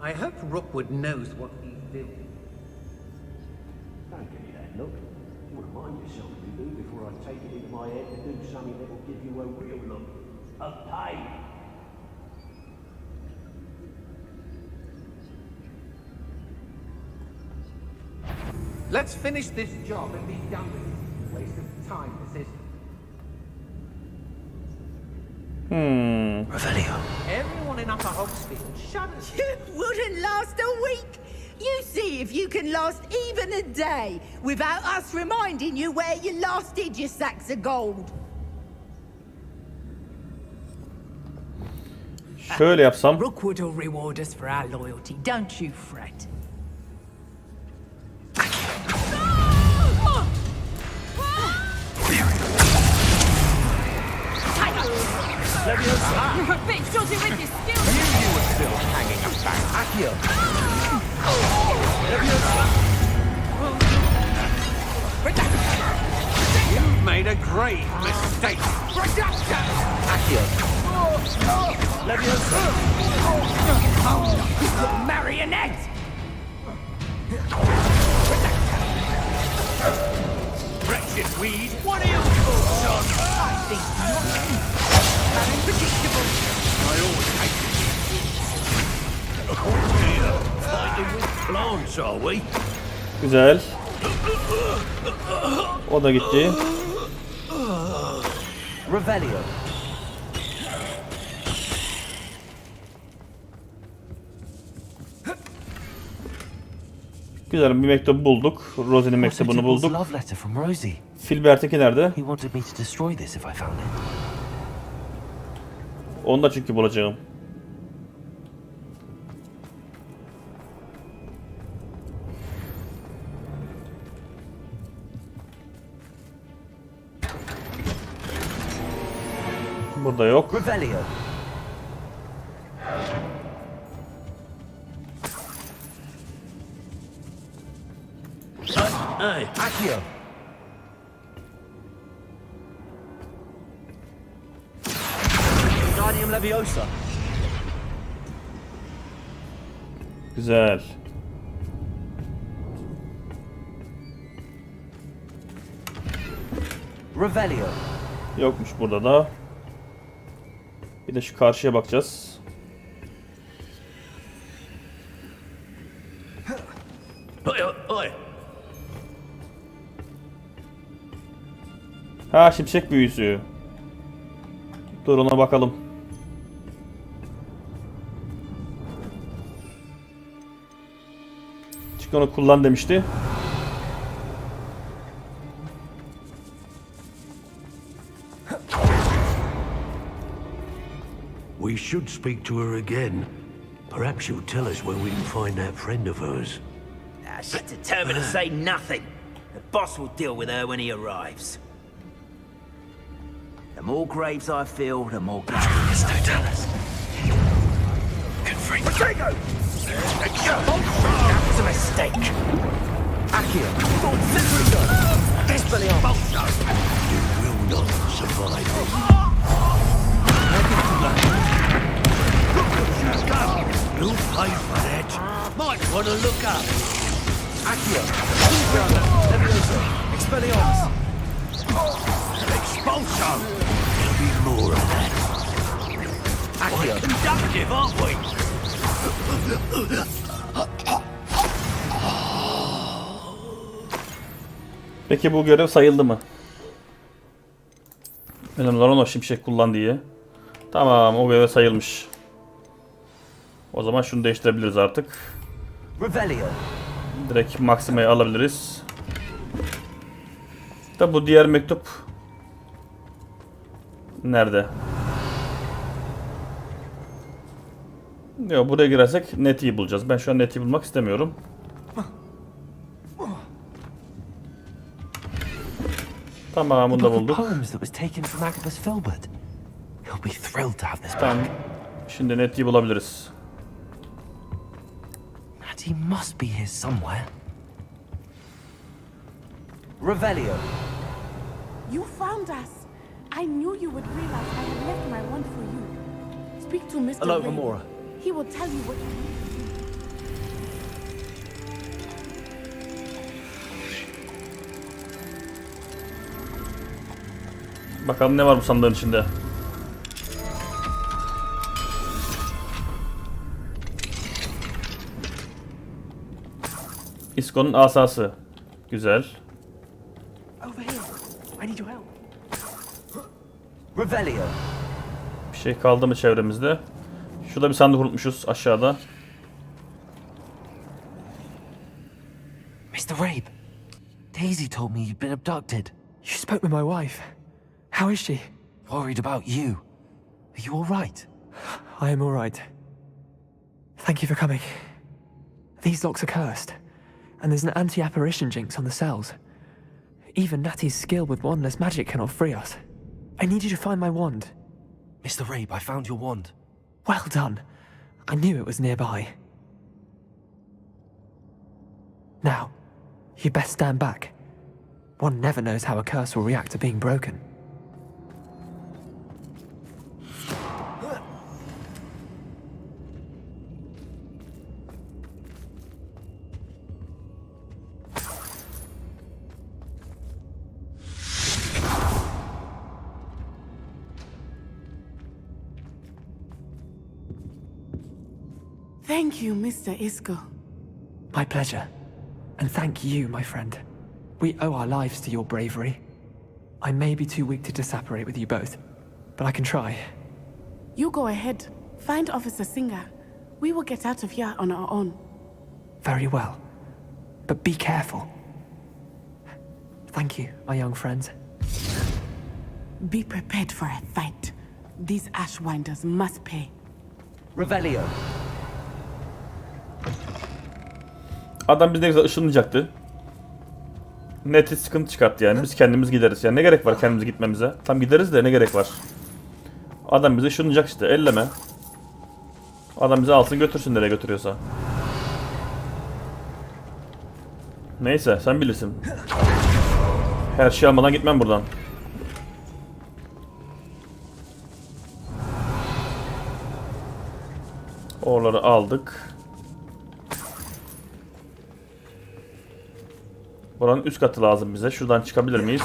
I hope Rookwood knows what he's doing. Don't give me that look. You want to mind yourself, you do, before I take it into my head to do something that will give you a real look of pain. Let's finish this job and be done with it. Waste of time, this is. Revelio. Everyone in Upper Hogsfield shudders. You wouldn't last a week. You see if you can last even a day without us reminding you where you last did your sacks of gold. Şöyle yapsam. Rookwood will reward us for our loyalty, don't you fret. You're a bit dodgy with your skills. You were still hanging about. Accio. You've made a great mistake. Accio. Marionette! Wretched weed. What are your thoughts on? I think not. Unpredictable. I always hate it. Oh dear. Fighting with plants, are we? Güzel. O da gitti. Revelio. Güzel bir mektup bulduk. Rosie'nin mektubunu bulduk. Love letter from Rosie. Filbert'teki nerede? He wanted me to destroy this if I found it. Onu da çünkü bulacağım. Burada yok. Revelio. Hey. Accio. Guardium Leviosa. Güzel. Revelio. Yokmuş burada da. Bir de şu karşıya bakacağız. Ha, şimşek büyüsü. Dur ona bakalım. Çünkü onu kullan demişti. We should speak to her again. Perhaps she'll tell us where we can find that friend of hers. She's determined to say nothing. The boss will deal with her when he arrives. The more graves I fill, the more graves I tell us. Potato! That was a mistake. Accio. You will not survive. You'll pay for that. Might want to look up. Accio. Leviosa. Expelliarmus. Expulso. There'll be more of that. Accio. Conductive, aren't we? Peki bu görev sayıldı mı? Önemli olan o şimşek kullan diye. Tamam, o görev sayılmış. O zaman şunu değiştirebiliriz artık. Revelio. Direkt Maxima'yı alabiliriz. Tabi bu diğer mektup nerede? Yok, buraya girersek Netty'yi bulacağız. Ben şu an Netty'yi bulmak istemiyorum. Tamam, bunu da bulduk. Tamam. Şimdi Netty'yi bulabiliriz. Nettie must be here somewhere. Revelio. You found us. I knew you would realize I had left my wand for you. Speak to Mr. Hello, Ray. Gamora. He will tell you what you need. Bakalım ne var bu sandığın içinde. İsko'nun asası. Güzel. Revelio. Bir şey kaldı mı çevremizde? Şurada bir sandık unutmuşuz aşağıda. Mr. Rabe, Daisy told me you'd been abducted. You spoke with my wife. How is she? Worried about you. Are you all right? I am all right. Thank you for coming. These locks are cursed, and there's an anti-apparition jinx on the cells. Even Natty's skill with wandless magic cannot free us. I need you to find my wand. Mr. Rabe, I found your wand. Well done. I knew it was nearby. Now, you best stand back. One never knows how a curse will react to being broken. Thank you, Mr. Isco. My pleasure. And thank you, my friend. We owe our lives to your bravery. I may be too weak to disapparate with you both, but I can try. You go ahead. Find Officer Singer. We will get out of here on our own. Very well. But be careful. Thank you, my young friends. Be prepared for a fight. These Ashwinders must pay. Revelio. Adam bizi ne güzel ışınlayacaktı. Neti sıkıntı çıkarttı yani. Biz kendimiz gideriz. Yani ne gerek var kendimiz gitmemize? Tam gideriz de ne gerek var? Adam bizi ışınlayacak işte. Elleme. Adam bizi alsın götürsün nereye götürüyorsa. Neyse sen bilirsin. Her şey almadan gitmem buradan. Oraları aldık. Buranın üst katı lazım bize. Şuradan çıkabilir miyiz?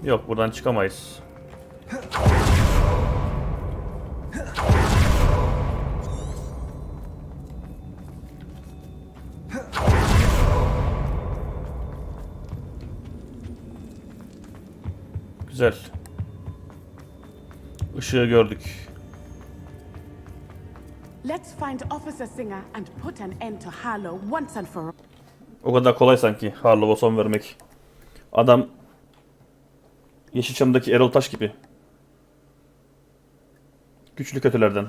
Yok, buradan çıkamayız. Güzel. Işığı gördük. Let's find Officer Singer and put an end to Harlow once and for all. O kadar kolay sanki Harlow'a son vermek. Adam Yeşilçam'daki Erol Taş gibi. Güçlü kötülerden.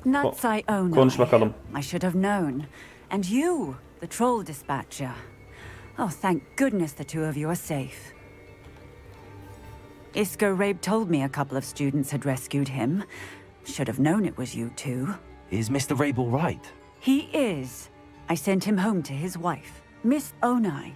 Natsai Ono. Konuş bakalım. I should have known. And you, the troll dispatcher. Oh, thank goodness the two of you are safe. Isco Rabe told me a couple of students had rescued him. Should have known it was you two. Is Mr. Rabe all right? He is. I sent him home to his wife, Miss Onai.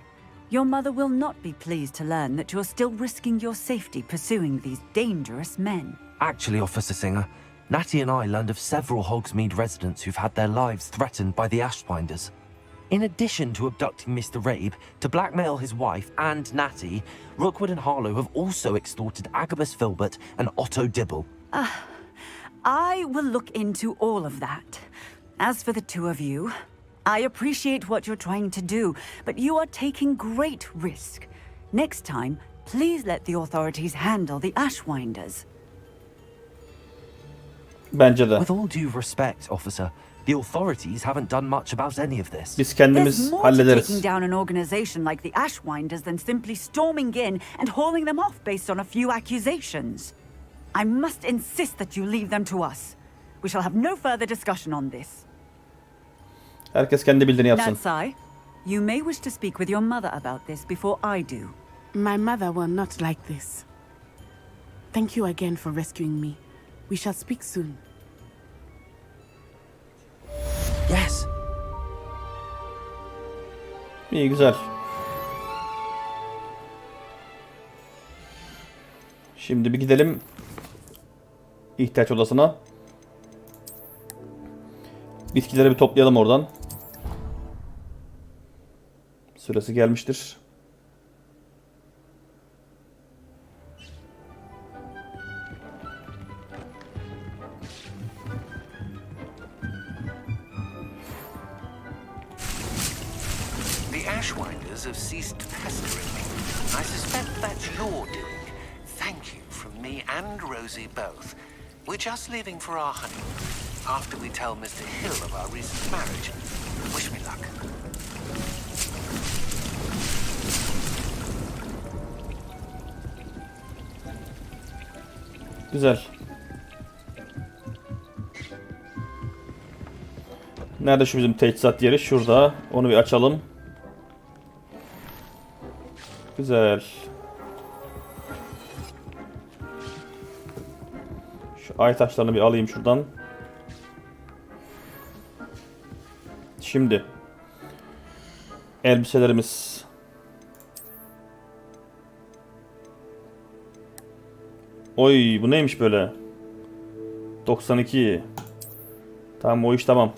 Your mother will not be pleased to learn that you're still risking your safety pursuing these dangerous men. Actually, Officer Singer, Natty and I learned of several Hogsmeade residents who've had their lives threatened by the Ashwinders. In addition to abducting Mr. Rabe to blackmail his wife and Natty, Rookwood and Harlow have also extorted Agabus Filbert and Otto Dibble. I will look into all of that. As for the two of you, I appreciate what you're trying to do, but you are taking great risk. Next time, please let the authorities handle the Ashwinders. Bence de. With all due respect, officer, the authorities haven't done much about any of this. Biz kendimiz There's more hallederiz. to taking down an organization like the Ashwinders than simply storming in and hauling them off based on a few accusations. I must insist that you leave them to us. We shall have no further discussion on this. Herkes kendi bildiğini yapsın. Natsai, you may wish to speak with your mother about this before I do. My mother will not like this. Thank you again for rescuing me. We shall speak soon. Yes. İyi, güzel. Şimdi bir gidelim ihtiyaç odasına. Bitkileri bir toplayalım oradan. Sırası gelmiştir. The Ashwinders have ceased pestering me. I suspect that's your doing. Thank you from me and Rosie both. We're just leaving for our honeymoon after we tell Mr. Hill of our recent marriage. Wish me luck. Güzel. Nerede şu bizim teçhizat yeri? Şurada. Onu bir açalım. Güzel. Şu ay taşlarını bir alayım şuradan. Şimdi. Elbiselerimiz. Oy, bu neymiş böyle? 92. Tamam, o iş tamam.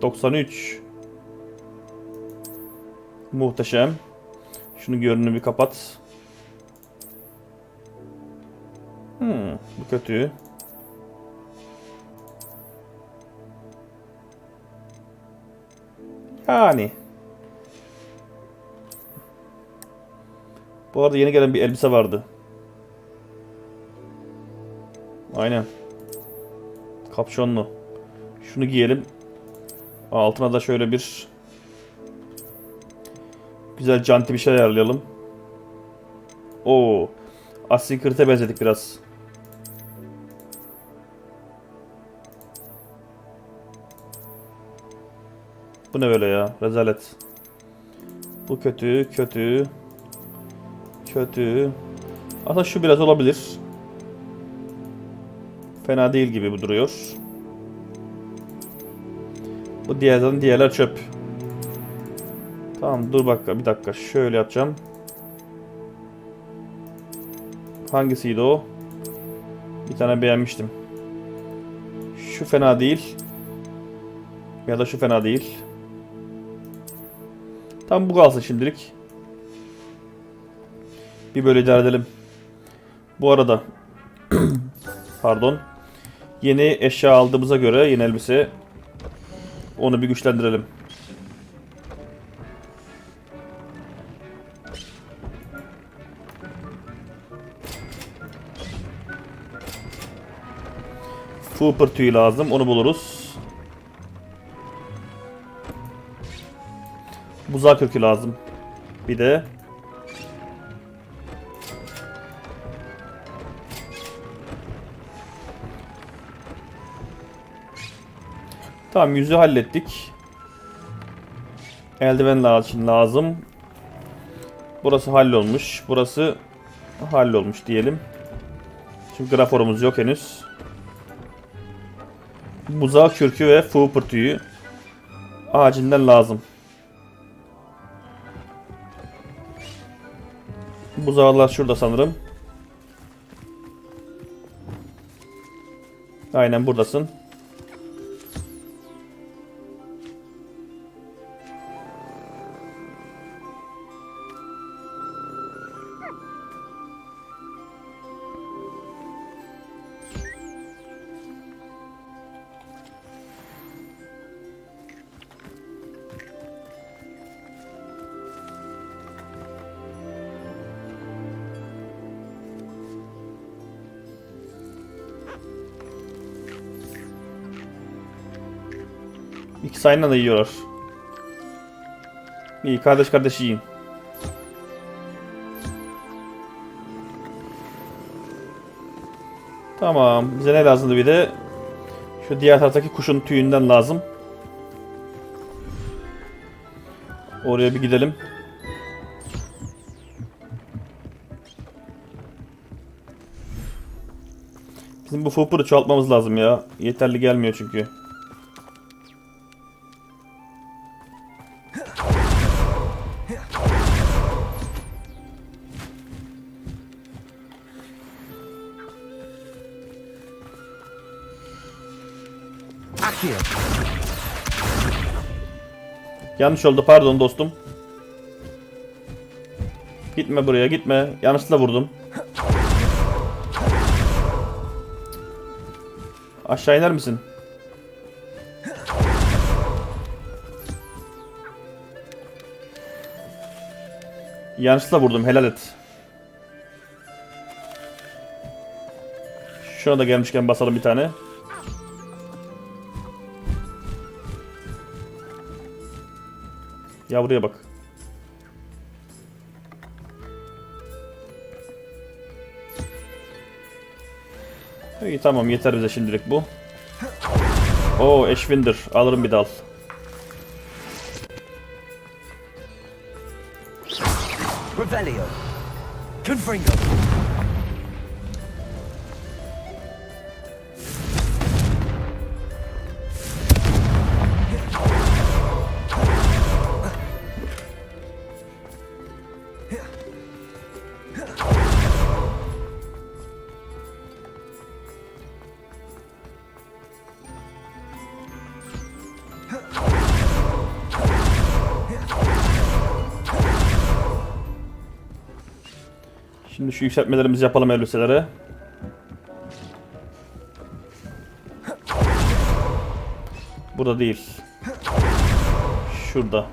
93. Muhteşem. Şunu görünümü bir kapat. Bu kötü. Yani. Bu arada yeni gelen bir elbise vardı. Aynen. Kapşonlu. Şunu giyelim. Altına da şöyle bir güzel canti bir şey ayarlayalım. Oo. Assassin's Creed'e benzedik biraz. Bu ne böyle ya? Rezalet. Bu kötü, kötü. Kötü. Aslında şu biraz olabilir. Fena değil gibi bu duruyor. Bu diğerler çöp. Tamam, dur bak bir dakika. Şöyle yapacağım. Hangisiydi o? Bir tane beğenmiştim. Şu fena değil. Ya da şu fena değil. Tam bu kalsın şimdilik. Bir böyle idare edelim. Bu arada pardon. Yeni eşya aldığımıza göre yeni elbise. Onu bir güçlendirelim. Fooper tüyü lazım. Onu buluruz. Buzağı kökü lazım. Bir de tamam, yüzü hallettik. Eldiven lazım. Burası hallolmuş. Burası hallolmuş diyelim. Çünkü graforumuz yok henüz. Buzağı kürkü ve fooper tüyü acilen lazım. Buzağlar şurada sanırım. Aynen buradasın. İkisi aynı anda yiyorlar. İyi, kardeş yiyin. Tamam. Bize ne lazımdı bir de? Şu diğer taraftaki kuşun tüyünden lazım. Oraya bir gidelim. Bizim bu fooper'ı çoğaltmamız lazım ya. Yeterli gelmiyor çünkü. Yanlış oldu, pardon dostum. Gitme buraya, gitme. Yanlışlıkla vurdum. Aşağı iner misin? Yanlışlıkla vurdum, helal et. Şuna da gelmişken basalım bir tane. Yavruya bak. İyi tamam, yeter bize şimdilik bu. Oo, eşvindir. Alırım bir dal. Revelio. Confringo. Şimdi şu yükseltmelerimizi yapalım elbiselere. Burada değil. Şurada.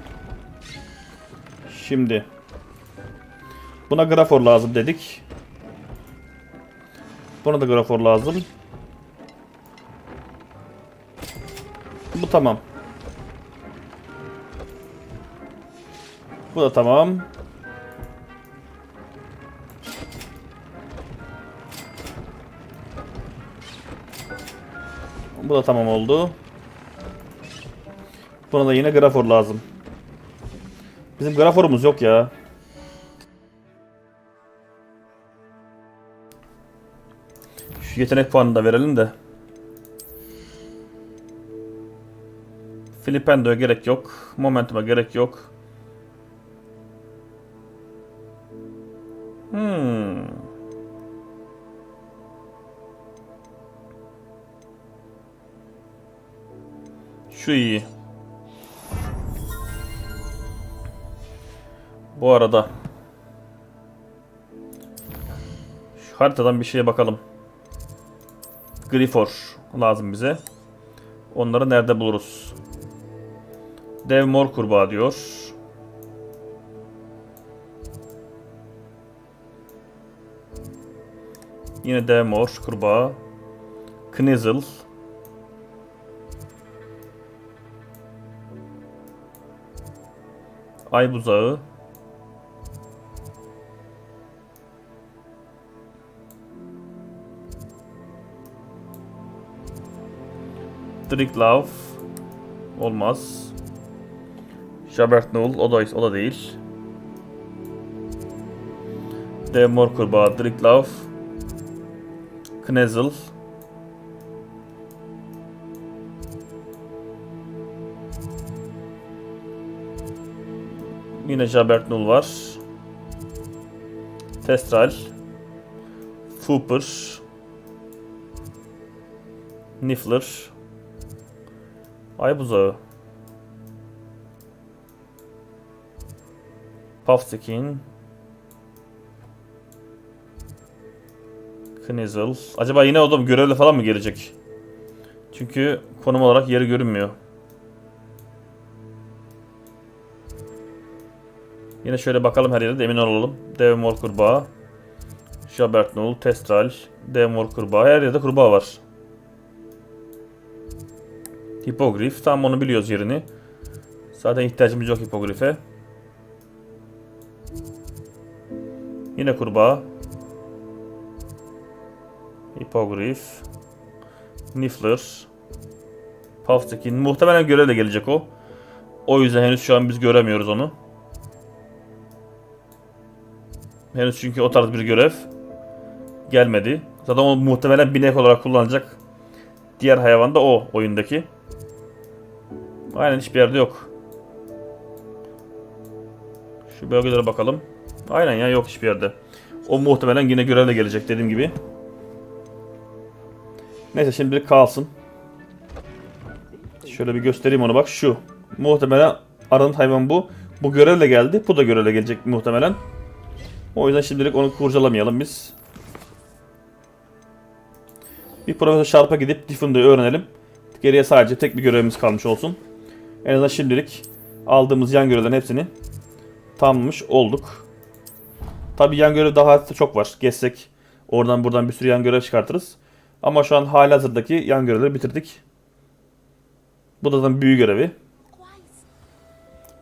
Şimdi. Buna grafor lazım dedik. Buna da grafor lazım. Bu tamam. Bu da tamam. Bu da tamam oldu. Buna da yine grafor lazım. Bizim graforumuz yok ya. Şu yetenek puanını da verelim de. Filipendo'ya gerek yok. Momentum'a gerek yok. Şu iyi. Bu arada şu haritadan bir şeye bakalım. Grifor lazım bize. Onları nerede buluruz? Dev mor kurbağa diyor. Yine dev mor kurbağa. Knizzle. Ay buzağı. Dricklav. Olmaz. Jabertnull. O da değil. Dev mor kurbağa. Dricklav. Knezzle. Yine Jabertnull var. Testral. Fooper. Niffler. Ay buzağı. Puffskin. Knizzle. Acaba yine o da görevle falan mı gelecek? Çünkü konum olarak yeri görünmüyor. Yine şöyle bakalım her yere de emin olalım. Dev mor kurbağa. Jabertnull, Testral, dev mor kurbağa. Her yerde kurbağa var. Hipogrif. Tam onu biliyoruz yerini. Zaten ihtiyacımız yok hipogrife. Yine kurbağa. Hipogrif. Niffler. Puffskin. Muhtemelen görevle gelecek o. O yüzden henüz şu an biz göremiyoruz onu. Henüz çünkü o tarz bir görev gelmedi. Zaten o muhtemelen binek olarak kullanacak. Diğer hayvan da o oyundaki. Aynen, hiçbir yerde yok. Şu bölgelere bakalım. Aynen ya, yok hiçbir yerde. O muhtemelen yine görevle gelecek dediğim gibi. Neyse şimdilik kalsın. Şöyle bir göstereyim onu, bak şu. Muhtemelen aranın hayvan bu. Bu görevle geldi. Bu da görevle gelecek muhtemelen. O yüzden şimdilik onu kurcalamayalım biz. Bir Profesör Sharp'a gidip Diff'inda'yı öğrenelim. Geriye sadece tek bir görevimiz kalmış olsun. En azından şimdilik aldığımız yan görevlerin hepsini tamamlamış olduk. Tabi yan görev daha çok var. Gezsek oradan buradan bir sürü yan görev çıkartırız. Ama şu an halihazırdaki yan görevleri bitirdik. Bu da zaten büyü görevi.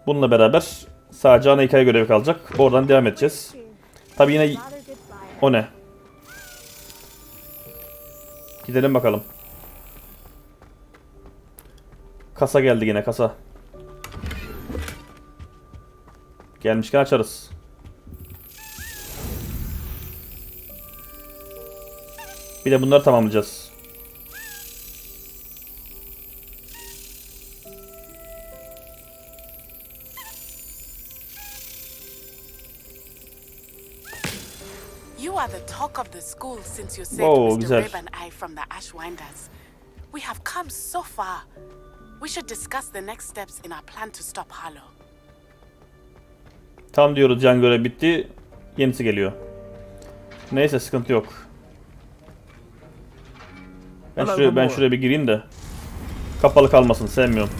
Bununla beraber sadece ana hikaye görevi kalacak. Oradan devam edeceğiz. Tabi yine... O ne? Gidelim bakalım. Kasa geldi yine, kasa. Gelmişken açarız. Bir de bunları tamamlayacağız. You are the talk of the school since you saved Whoa, Mr. güzel. Rib and I from the Ashwinders. We have come so far. We should discuss the next steps in our plan to stop Harlow. Tam diyoruz, can görev bitti. Yenisi geliyor. Neyse, sıkıntı yok. Ben şuraya bir gireyim de kapalı kalmasın, sevmiyorum.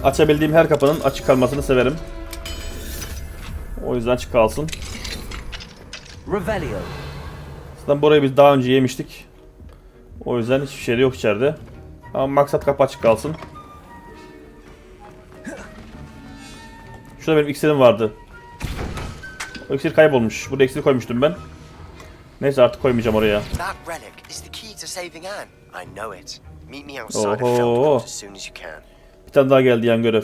Açabildiğim her kapının açık kalmasını severim. O yüzden açık kalsın. Revelio. Zaten burayı biz daha önce yemiştik. O yüzden hiçbir şey yok içeride. Ama maksat kapı açık kalsın. Şurada benim iksirim vardı. O iksir kaybolmuş. Burada iksir koymuştum ben. Neyse, artık koymayacağım oraya. That relic is the key to saving Anne. I know it. Meet me outside of Felder's as soon as you can. Bir tane daha geldi yan görev.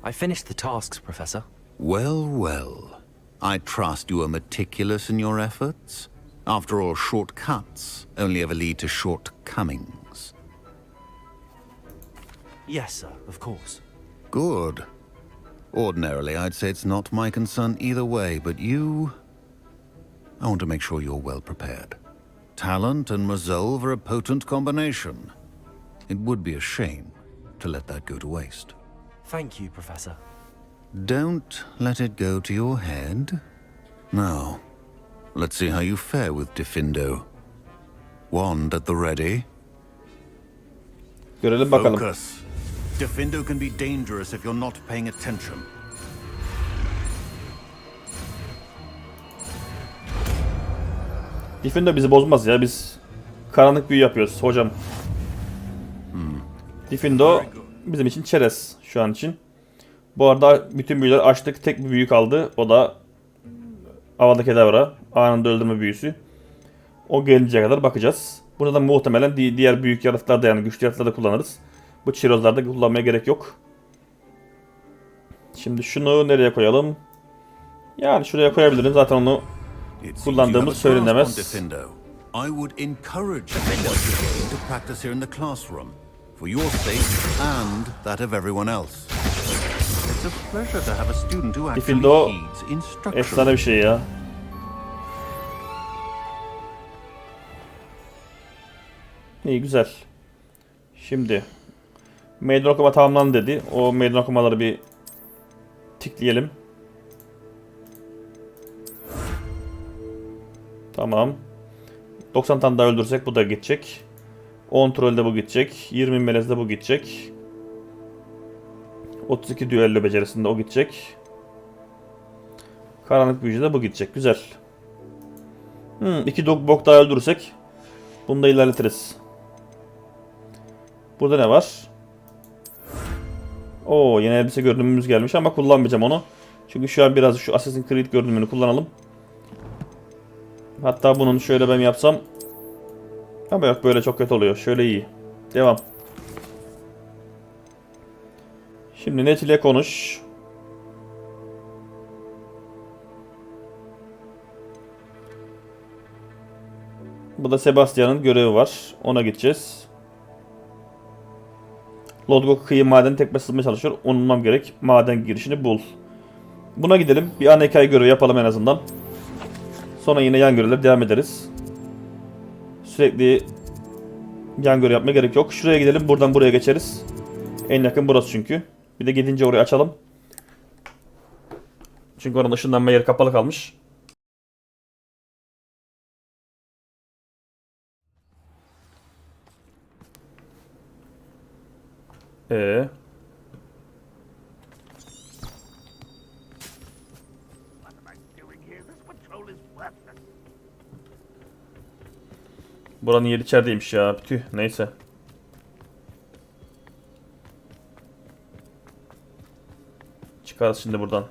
I finished the tasks, Professor. Well, well. I trust you are meticulous in your efforts. After all, shortcuts only ever lead to shortcomings. Yes, sir, of course. Good. Ordinarily, I'd say it's not my concern either way, but you... I want to make sure you're well prepared. Talent and resolve are a potent combination. It would be a shame to let that go to waste. Thank you, Professor. Don't let it go to your head. Now, let's see how you fare with Diffindo. Wand at the ready. Görelim bakalım. Focus. Diffindo can be dangerous if you're not paying attention. Diffindo bizi bozmaz ya, biz karanlık büyü yapıyoruz hocam. Diffindo bizim için çerez şu an için. Bu arada bütün büyüleri açtık, tek bir büyü kaldı, o da Avada Kedavra, anında öldürme büyüsü. O gelinceye kadar bakacağız. Burada da muhtemelen diğer büyük yaratıklarda, yani güçlü yaratıklarda kullanırız. Bu çirozlarda kullanmaya gerek yok. Şimdi şunu nereye koyalım? Yani şuraya koyabilirim, zaten onu kullandığımız söylenemez. I would encourage you to practice here in the classroom for your sake and that of everyone else. It's a pleasure to have a student who actually Diffindo heeds instruction. efsane bir şey ya. İyi, güzel. Şimdi meydan okuma tamamlandı dedi. O meydan okumaları bir tikleyelim. Tamam. 90 tane daha öldürsek bu da gidecek. 10 trollde bu gidecek. 20 melezde bu gidecek. 32 düello becerisinde o gidecek. Karanlık büyücüde bu gidecek. Güzel. 2 bok daha öldürürsek bunu da ilerletiriz. Burada ne var? Oo, yeni elbise görünümümüz gelmiş ama kullanmayacağım onu. Çünkü şu an biraz şu Assassin's Creed görünümünü kullanalım. Hatta bunun şöyle ben yapsam. Ama yok, böyle çok kötü oluyor. Şöyle iyi. Devam. Şimdi Net ile konuş. Bu da Sebastian'ın görevi var. Ona gideceğiz. Lodgok kıyı madeni tek başına çalışıyor. Onu bulmam gerek. Maden girişini bul. Buna gidelim. Bir ana hikaye görevi yapalım en azından. Sonra yine yan görevler devam ederiz. Sürekli yan görev yapmaya gerek yok. Şuraya gidelim. Buradan buraya geçeriz. En yakın burası çünkü. Bir de gidince orayı açalım. Çünkü oranın ışınlanma yeri kapalı kalmış. Buranın yeri içerideymiş ya. Tüh, neyse. Çıkarız şimdi buradan.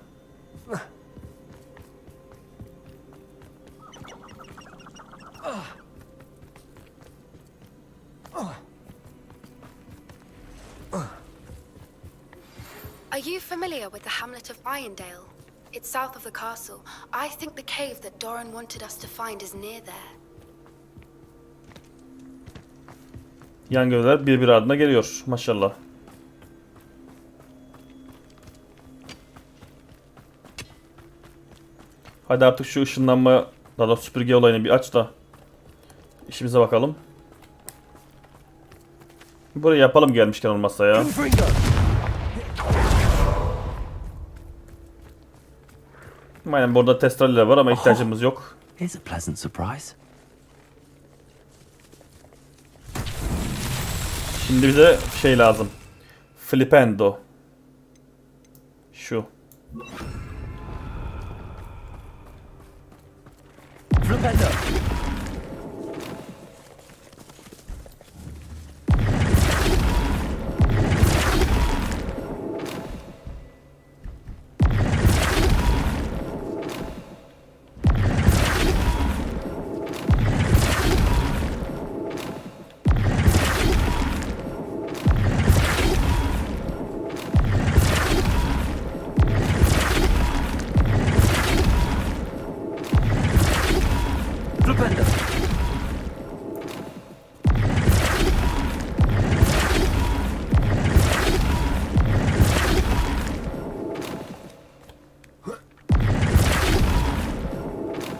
Are you familiar with the hamlet of Irondale? It's south of the castle. I think the cave that Doran wanted us to find is near there. Yan görevler bir ardına geliyor. Maşallah. Hadi artık şu ışınlanma, daha da süpürge olayını bir aç da işimize bakalım. Burayı yapalım gelmişken olmazsa ya. Aynen burada testereler var ama ihtiyacımız yok. Here's a pleasant surprise. Şimdi bize şey lazım. Flipendo. Şu. Flipendo.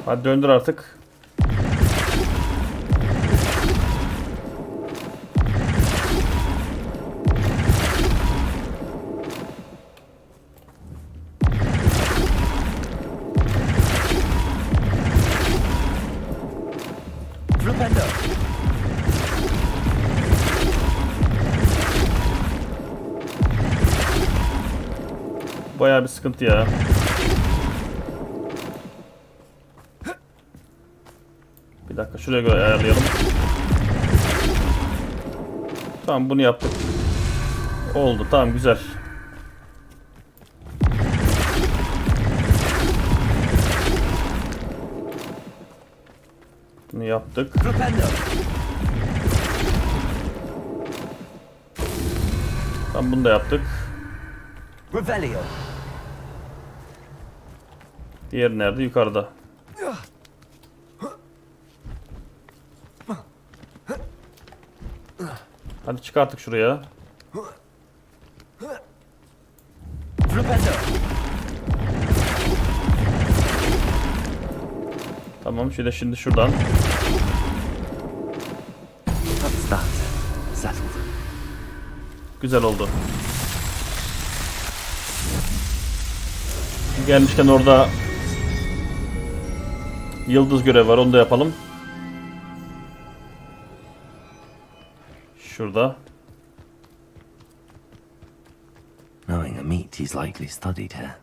Hadi döndür artık. Bayağı bir sıkıntı ya. Bir dakika şuraya göre ayarlayalım. Tamam bunu yaptık. Oldu tamam güzel. Bunu yaptık. Tamam bunu da yaptık. Diğer nerede? Yukarıda. Hadi çık artık şuraya. Tamam şöyle şimdi şuradan. Güzel oldu. Gelmişken orada yıldız görev var, onu da yapalım. Şurada. Knowing the meat, he's likely studied here.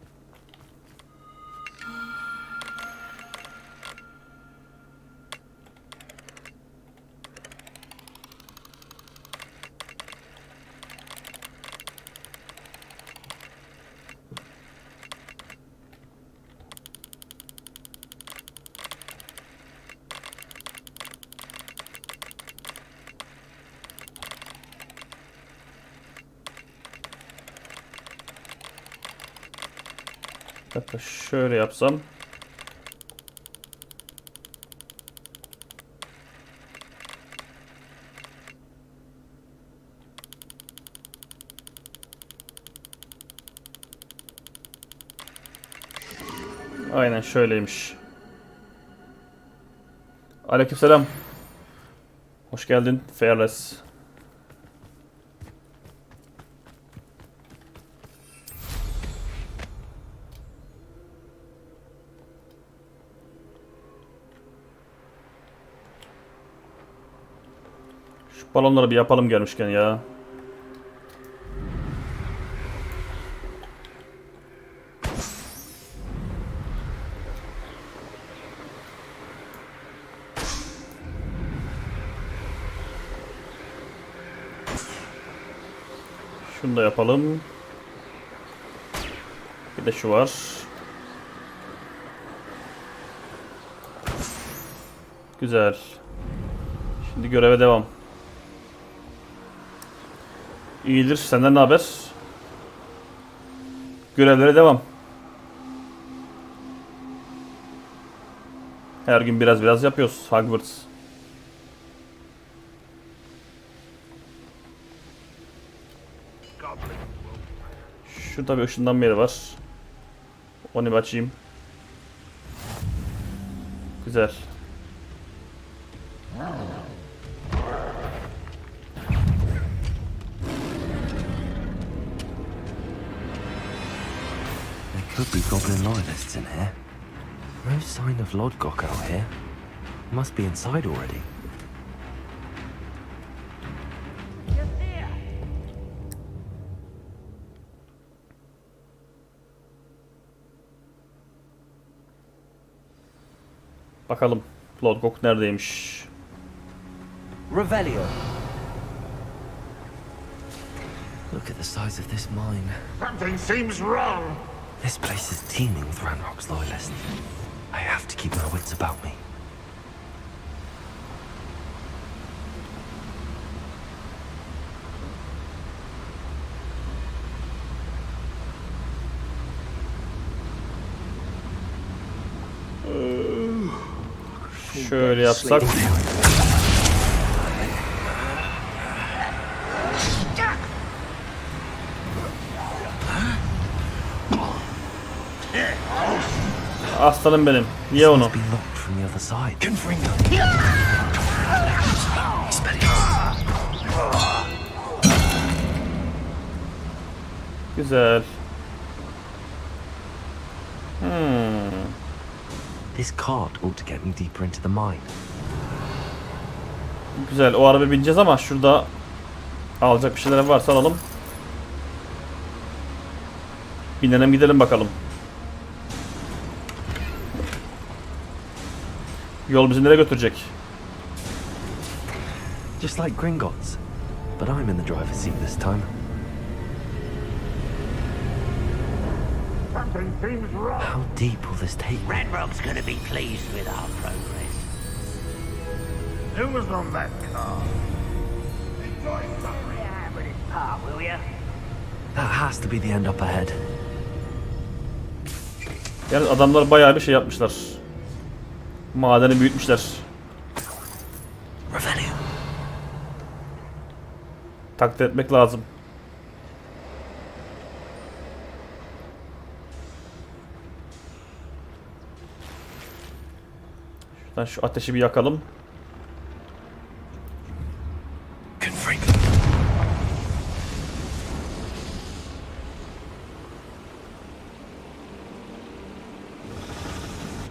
Hatta şöyle yapsam. Aynen şöyleymiş. Aleykümselam. Hoş geldin Fearless. Şu balonları bir yapalım gelmişken ya. Şunu da yapalım. Bir de şu var. Güzel. Şimdi göreve devam. İyidir. Senden ne haber? Görevlere devam. Her gün biraz yapıyoruz. Hogwarts. Şurada bir ışından beri var. Onu bir açayım. Güzel. There could be goblin loyalists in here. No sign of Lodgok out here. Must be inside already. Bakalım Lodgok neredeymiş? Revelio. Look at the size of this mine. Something seems wrong. This place is teeming with Ranrock's loyalists. I have to keep my wits about me. Şöyle yapsak. Aslanım benim. Ye onu. Güzel. This cart ought to get me deeper into the mine. Güzel. O araba bineceğiz ama şurada alacak bir şeyler varsa alalım. Binelim gidelim bakalım. Yol bizi nereye götürecek? Just like Gringotts, but I'm in the driver's seat this time. Something seems wrong. How deep will this take me? Ranrock's gonna be pleased with our progress. Who was on that car? Enjoy some rehab with his pa, will ya? That has to be the end up ahead. Yani adamlar bayağı bir şey yapmışlar. Madeni büyütmüşler. Revelio. Takdir etmek lazım. Şuradan şu ateşi bir yakalım.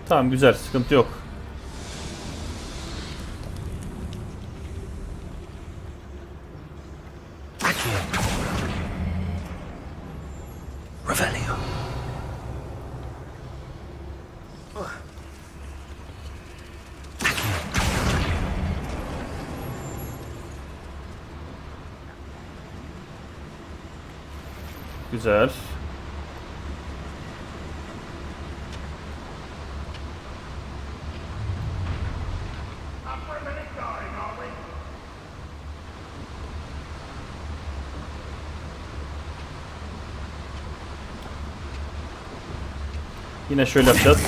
Tamam, güzel, sıkıntı yok. Revelio. Güzel. Yine şöyle yapacağız.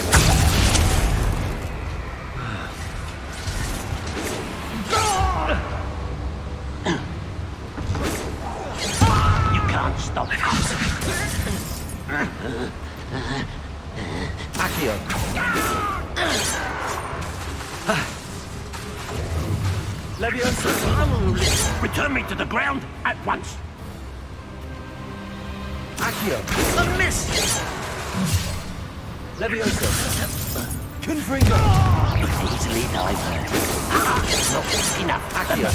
You can't stop us. Accio. Leviosa. Return me to the ground at once. Accio. A miss. Leviosa. Confringo. Easily diverted. Not enough. Accio.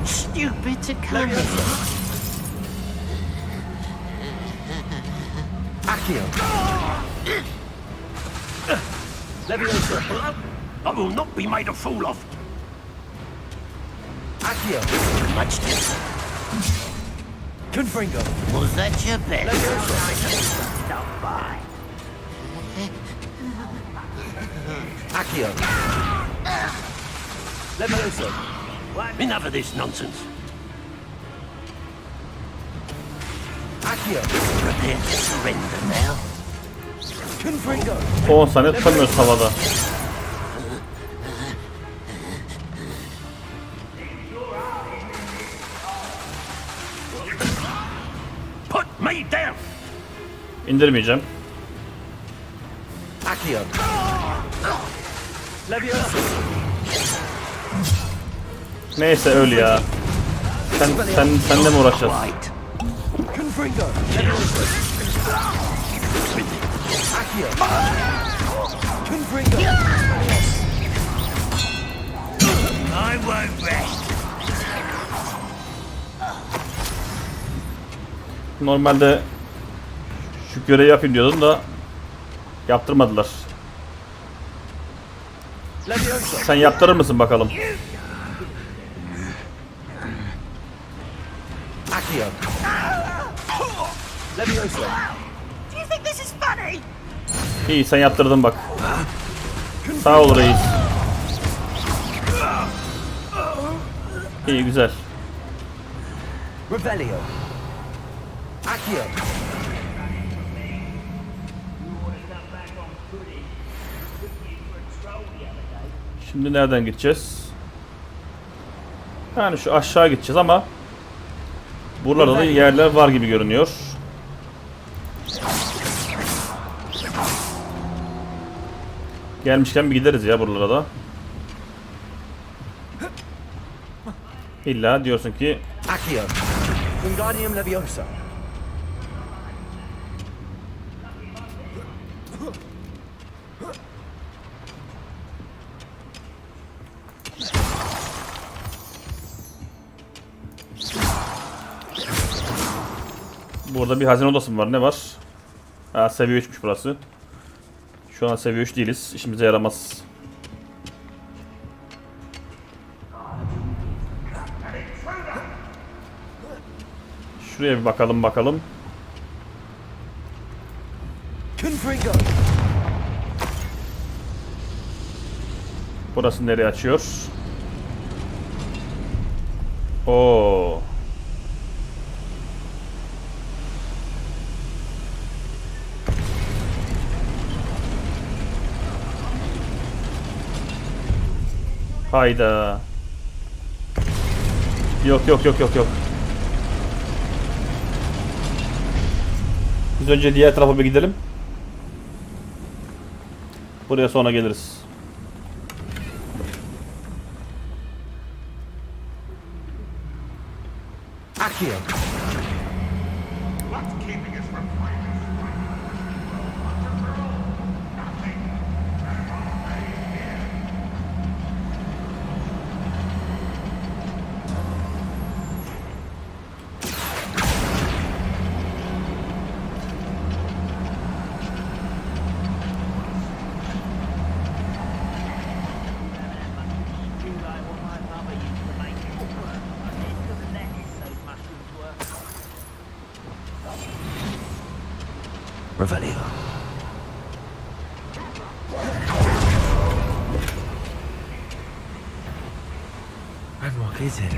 Stupid to come. Accio. Leviosa. I will not be made a fool of. Accio. Much different. Confringo. Was that your best? Stop by. Accio. Leviosa. Enough of this nonsense. Accio. Prepare to surrender now. Confringo. 10 saniye tutamıyoruz havada. Put me down. İndirmeyeceğim. Accio. Leviosa. Neyse öl ya. Senle mi uğraşacağız? Confringo. Accio. Confringo. I won't rest. Normalde şu görevi yapayım diyordum da yaptırmadılar. Leviosa. Sen yaptırır mısın bakalım? Accio. Leviosa. Do you think this is funny? İyi sen yaptırdın bak. Sağ ol reis. İyi güzel. Revelio. Accio. Şimdi nereden gideceğiz? Yani şu aşağı gideceğiz ama buralarda da yerler var gibi görünüyor. Gelmişken bir gideriz ya buralara da. İlla diyorsun ki Accio. Wingardium Leviosa. burada bir hazine odası mı var? Ne var? Ha, seviye 3'müş burası. Şu an seviye 3 değiliz. İşimize yaramaz. Şuraya bir bakalım. Burası nereye açıyor? Oo. Hayda. Yok. Biz önce diğer tarafa bir gidelim. Buraya sonra geliriz. Accio. Revelio. And what is it?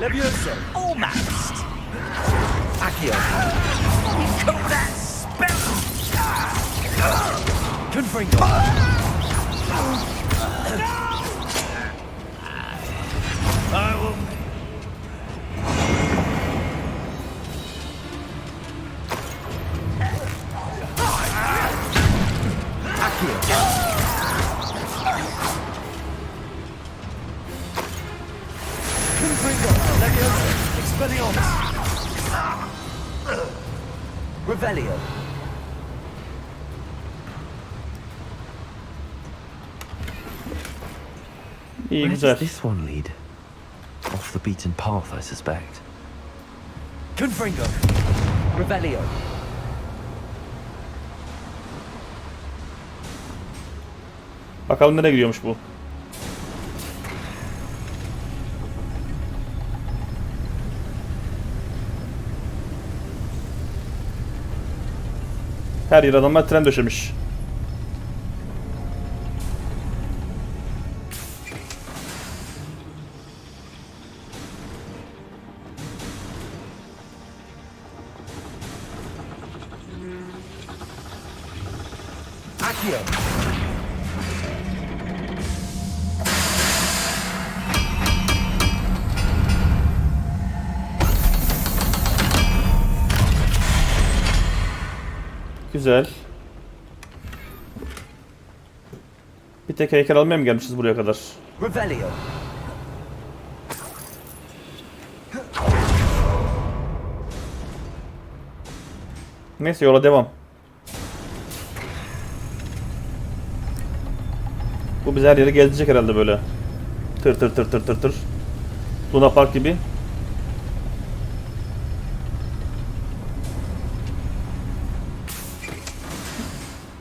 Levioso. Almost. Accio. Call that spell. Confringo. I will. Revelio. İyi, Where güzel. does this one lead? Off the beaten path, I suspect. Confringo. Revelio. Bakalım nereye gidiyormuş bu. Her yer adamlar tren döşemiş. Accio. Güzel. Bir tek heykel almaya mı gelmişiz buraya kadar? Revelio. Neyse, yola devam. Bu bizi her yere gezecek herhalde böyle. Tır tır tır tır tır tır. Luna Park gibi.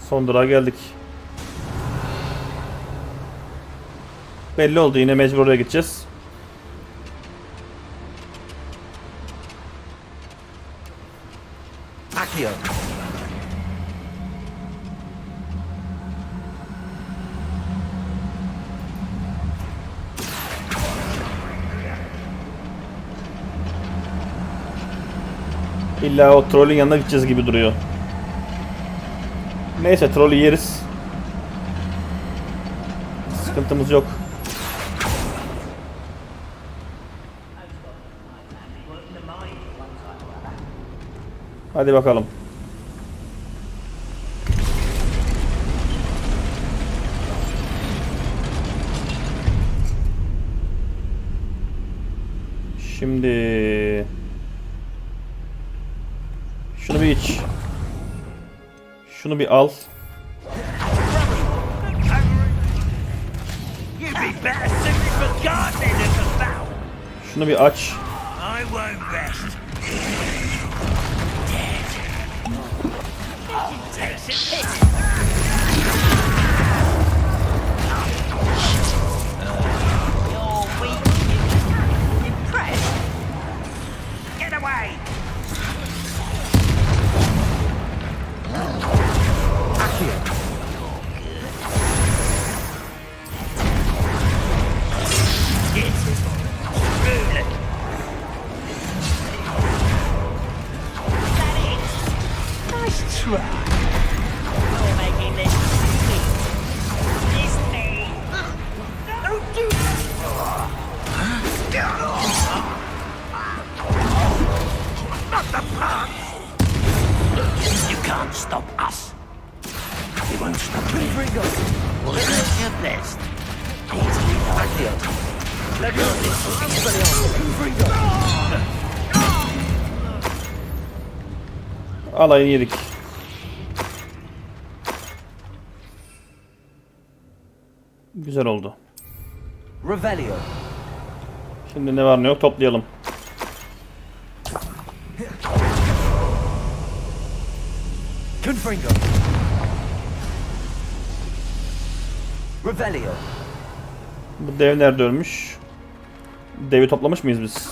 Son durağa geldik. Belli oldu, yine mecbur oraya gideceğiz. Accio. İlla o trollün yanına gideceğiz gibi duruyor. Neyse, trolü yeriz. Sıkıntımız yok. Hadi bakalım. Şimdi şunu bir iç. Şunu bir al. Şunu bir aç. Alayını yedik. Güzel oldu. Revelio. Şimdi ne var ne yok toplayalım. Confringo. Revelio. Bu dev nerede ölmüş? Devi toplamış mıyız biz?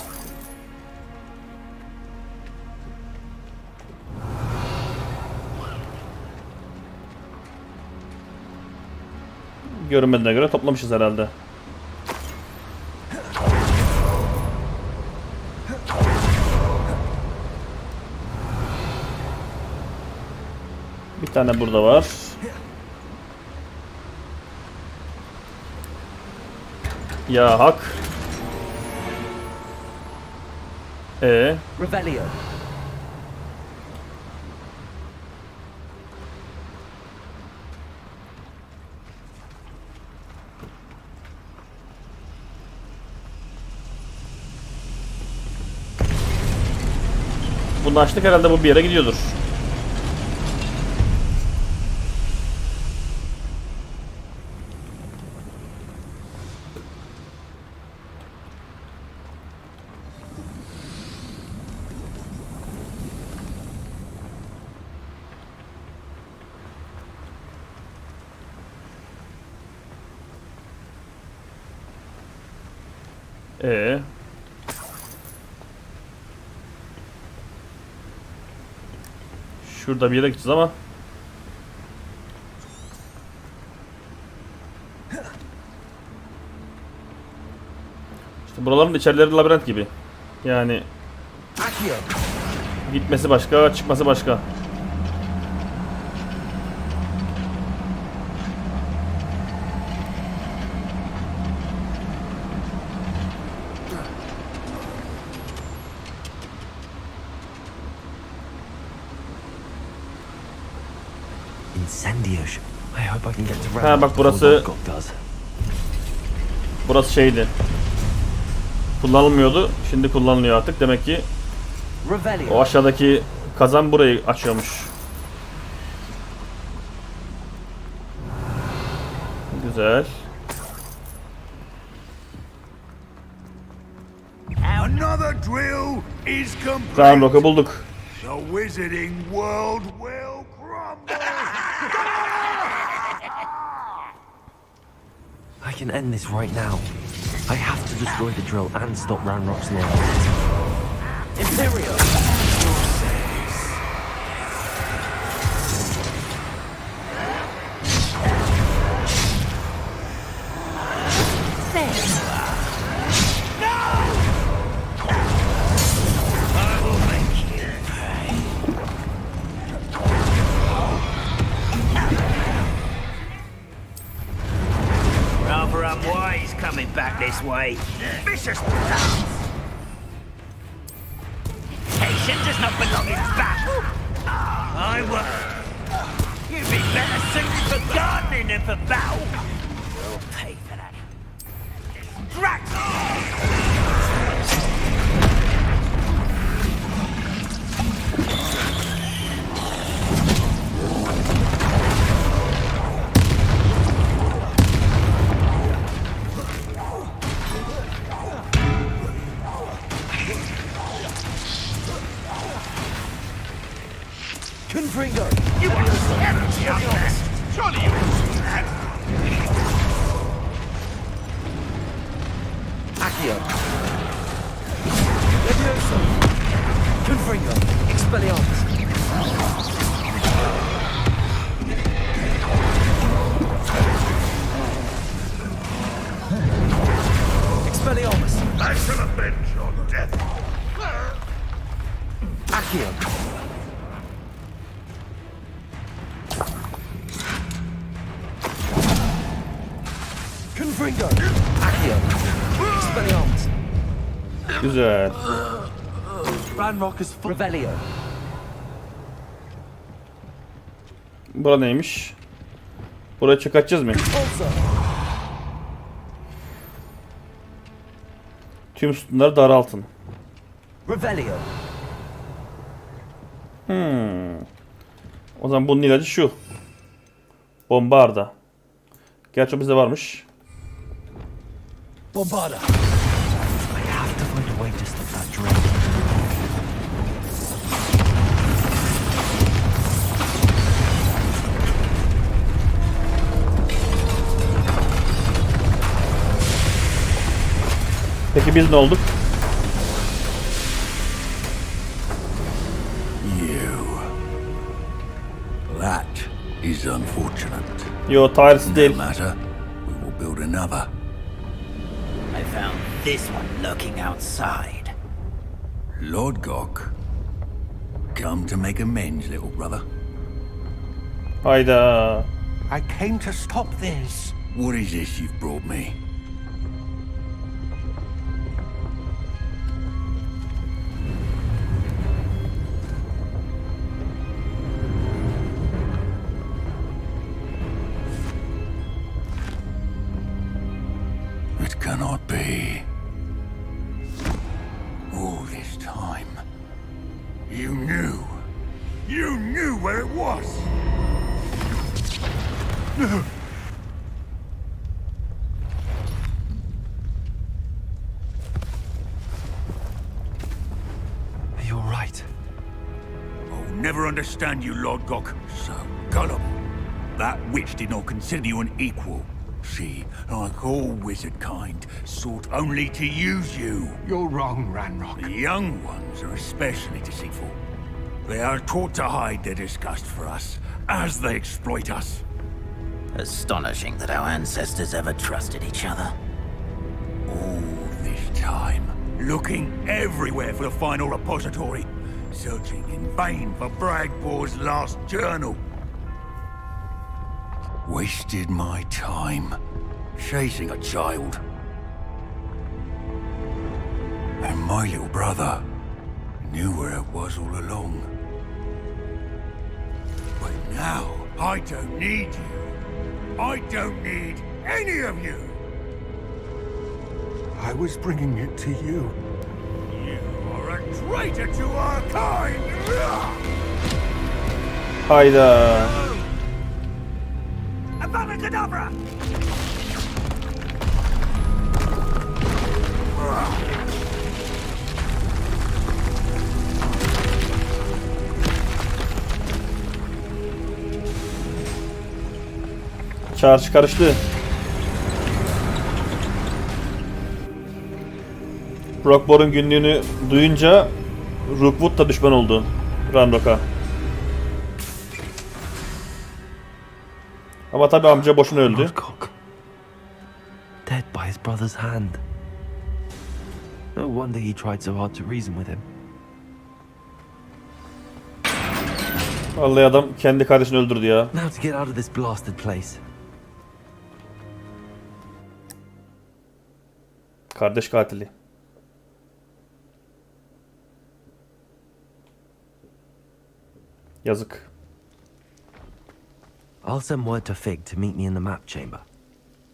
Görünmediğine göre toplamışız herhalde. Bir tane burada var. Ya hak. Revelio. Bunu açtık, herhalde bu bir yere gidiyordur. Şurada bir yere gideceğiz ama. İşte buraların içerileri labirent gibi. Yani gitmesi başka, çıkması başka. Ha bak burası. Burası şeydi. Kullanılmıyordu. Şimdi kullanılıyor artık. Demek ki o aşağıdaki kazan burayı açıyormuş. Güzel. Another drill is complete. Tamam, Rock'u bulduk. The wizarding world will crumble. I can end this right now. I have to destroy the drill and stop Ranrock's lair. Imperial! Back this way. Vicious pals. Patience does not belong in battle. I will. You'd be better suited for gardening than for battle. We'll pay for that. Drax! Confringo! You want to empty out there? Surely you can see that. Accio! Levioso! Confringo! Expelliarmus! Expelliarmus! I shall avenge your death. Accio! Confringo! Accio! Expelliarmus! Güzel. Ranrock is full. Revelio! Bura neymiş? Buraya çıkartacağız mı? Tüm sütunları daraltın. Revelio! O zaman bunun ilacı şu. Bombarda. Gerçi o bizde varmış. Bombarda! I have to find a way to stop that drill. Peki biz ne olduk? That is unfortunate. Yo, tarihsiz değil. No matter, we will build another. I found this one lurking outside. Lord Gok, come to make amends, little brother. Hayda. I came to stop this. What is this you've brought me? It cannot be. All this time, you knew. You knew where it was. You're right. I'll never understand you, Lord Gok. So gullible. That witch did not consider you an equal. She, like all wizard kind, sought only to use you. You're wrong, Ranrock. The young ones are especially deceitful. They are taught to hide their disgust for us, as they exploit us. Astonishing that our ancestors ever trusted each other. All this time, looking everywhere for the final repository, searching in vain for Bragbor's last journal. Wasted my time, chasing a child. And my little brother knew where it was all along. But now, I don't need you. I don't need any of you. I was bringing it to you. You are a traitor to our kind! Hayda. Abracadabra! Çarşı karıştı. Rockbor'un günlüğünü duyunca Rookwood da düşman oldu Ranrock'a. Ama tabi amca boşuna öldü. Dead by his brother's hand. No wonder he tried so hard to reason with him. Vallahi adam kendi kardeşini öldürdü ya. Now to get out of this blasted place. Kardeş katili. Yazık. I'll send word to Fig to meet me in the map chamber.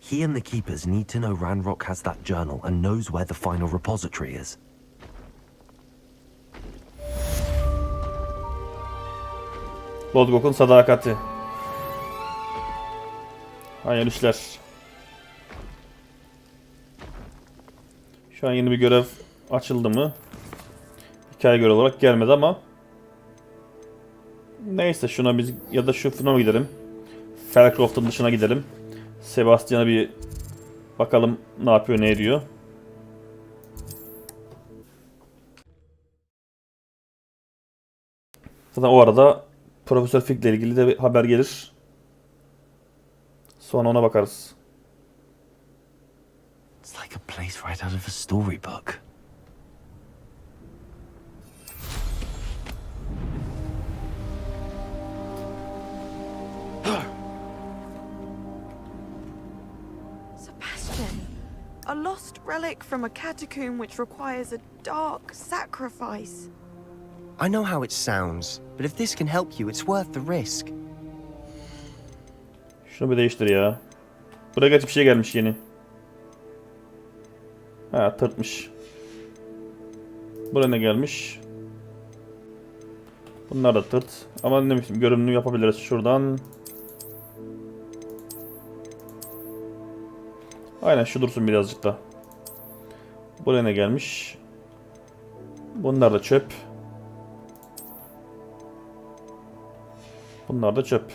He and the keepers need to know Ranrock has that journal and knows where the final repository is. Lodgok'un sadakati. Hayırlı işler. Şu an yeni bir görev açıldı mı? Hikaye görevi olarak gelmedi ama neyse şuna biz ya da şuna mı gidelim? Faircroft'un dışına gidelim. Sebastian'a bir bakalım ne yapıyor, ne ediyor. Zaten o arada Profesör Fig'le ilgili de bir haber gelir. Sonra ona bakarız. It's like a place right out of a storybook. Sebastian, a lost relic from a catacomb which requires a dark sacrifice. I know how it sounds, but if this can help you, it's worth the risk. Şunu bir değiştir ya. Buraya geç bir şey gelmiş yeni. Ha, tırtmış. Buraya ne gelmiş? Bunlar da tırt. Ama ne bileyim, görünümlü yapabiliriz şuradan. Aynen şu dursun birazcık da. Buraya ne gelmiş? Bunlar da çöp. Bunlar da çöp.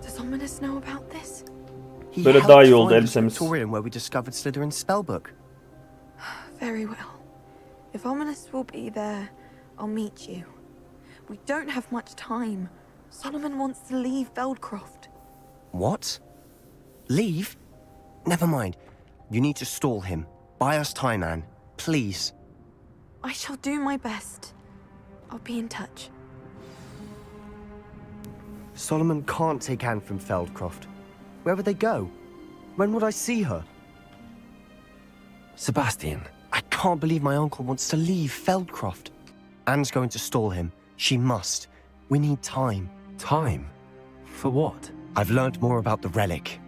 Does Ominous know about this? Böyle daha iyi oldu elbisemiz. Where we discovered Slytherin's spellbook. Very well. If Ominous will be there, I'll meet you. We don't have much time. Solomon wants to leave Veldcroft. What? Leave? Never mind. You need to stall him. Buy us time, Anne. Please. I shall do my best. I'll be in touch. Solomon can't take Anne from Feldcroft. Where would they go? When would I see her? Sebastian. I can't believe my uncle wants to leave Feldcroft. Anne's going to stall him. She must. We need time. Time? For what? I've learned more about the relic.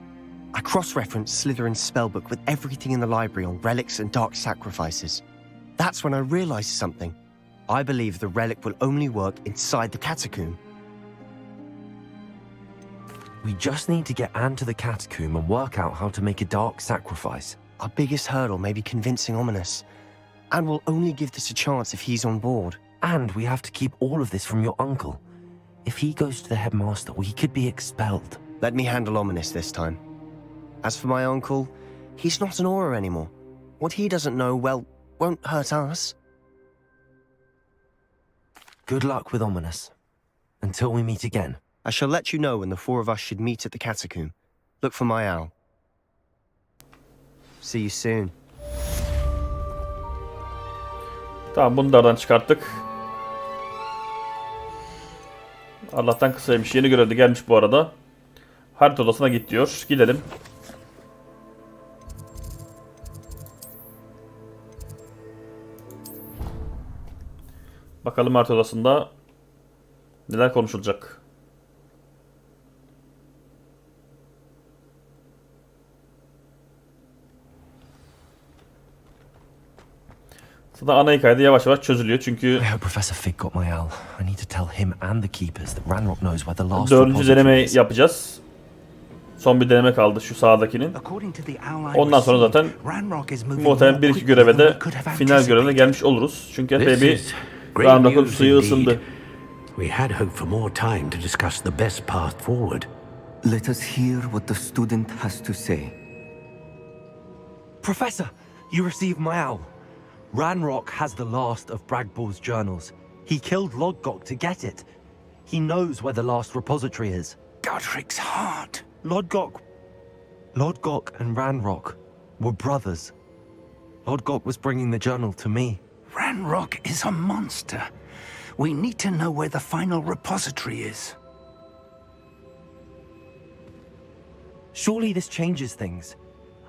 I cross-referenced Slytherin's spellbook with everything in the library on relics and dark sacrifices. That's when I realized something. I believe the relic will only work inside the catacomb. We just need to get Anne to the catacomb and work out how to make a dark sacrifice. Our biggest hurdle may be convincing Ominous. Anne will only give this a chance if he's on board. And we have to keep all of this from your uncle. If he goes to the headmaster, we could be expelled. Let me handle Ominous this time. As for my uncle, he's not an Auror anymore. What he doesn't know, well, won't hurt us. Good luck with Ominous. Until we meet again. I shall let you know when the four of us should meet at the catacomb. Look for my owl. See you soon. Tamam, bunu da aradan çıkarttık. Allah'tan kısaymış. Yeni görevde gelmiş bu arada. Harita odasına git diyor. Gidelim. Bakalım harita odasında neler konuşulacak. Zaten ana hikayede yavaş yavaş çözülüyor çünkü I hope Professor Fig got my owl. I need to tell him and the keepers that Ranrock knows where the last 4. deneme yapacağız. Son bir deneme kaldı şu sağdakinin. Ondan sonra zaten muhtemelen 1-2 göreve de final görevine gelmiş oluruz. Çünkü epey bir Ranrock'un suyu ısındı. We had hoped for more time to discuss the best path forward. Let us hear what the student has to say. Professor, you received my owl. Ranrock has the last of Bragbor's journals. He killed Lodgok to get it. He knows where the last repository is. Godric's heart. Lodgok and Ranrock were brothers. Lodgok was bringing the journal to me. Ranrock is a monster. We need to know where the final repository is. Surely this changes things.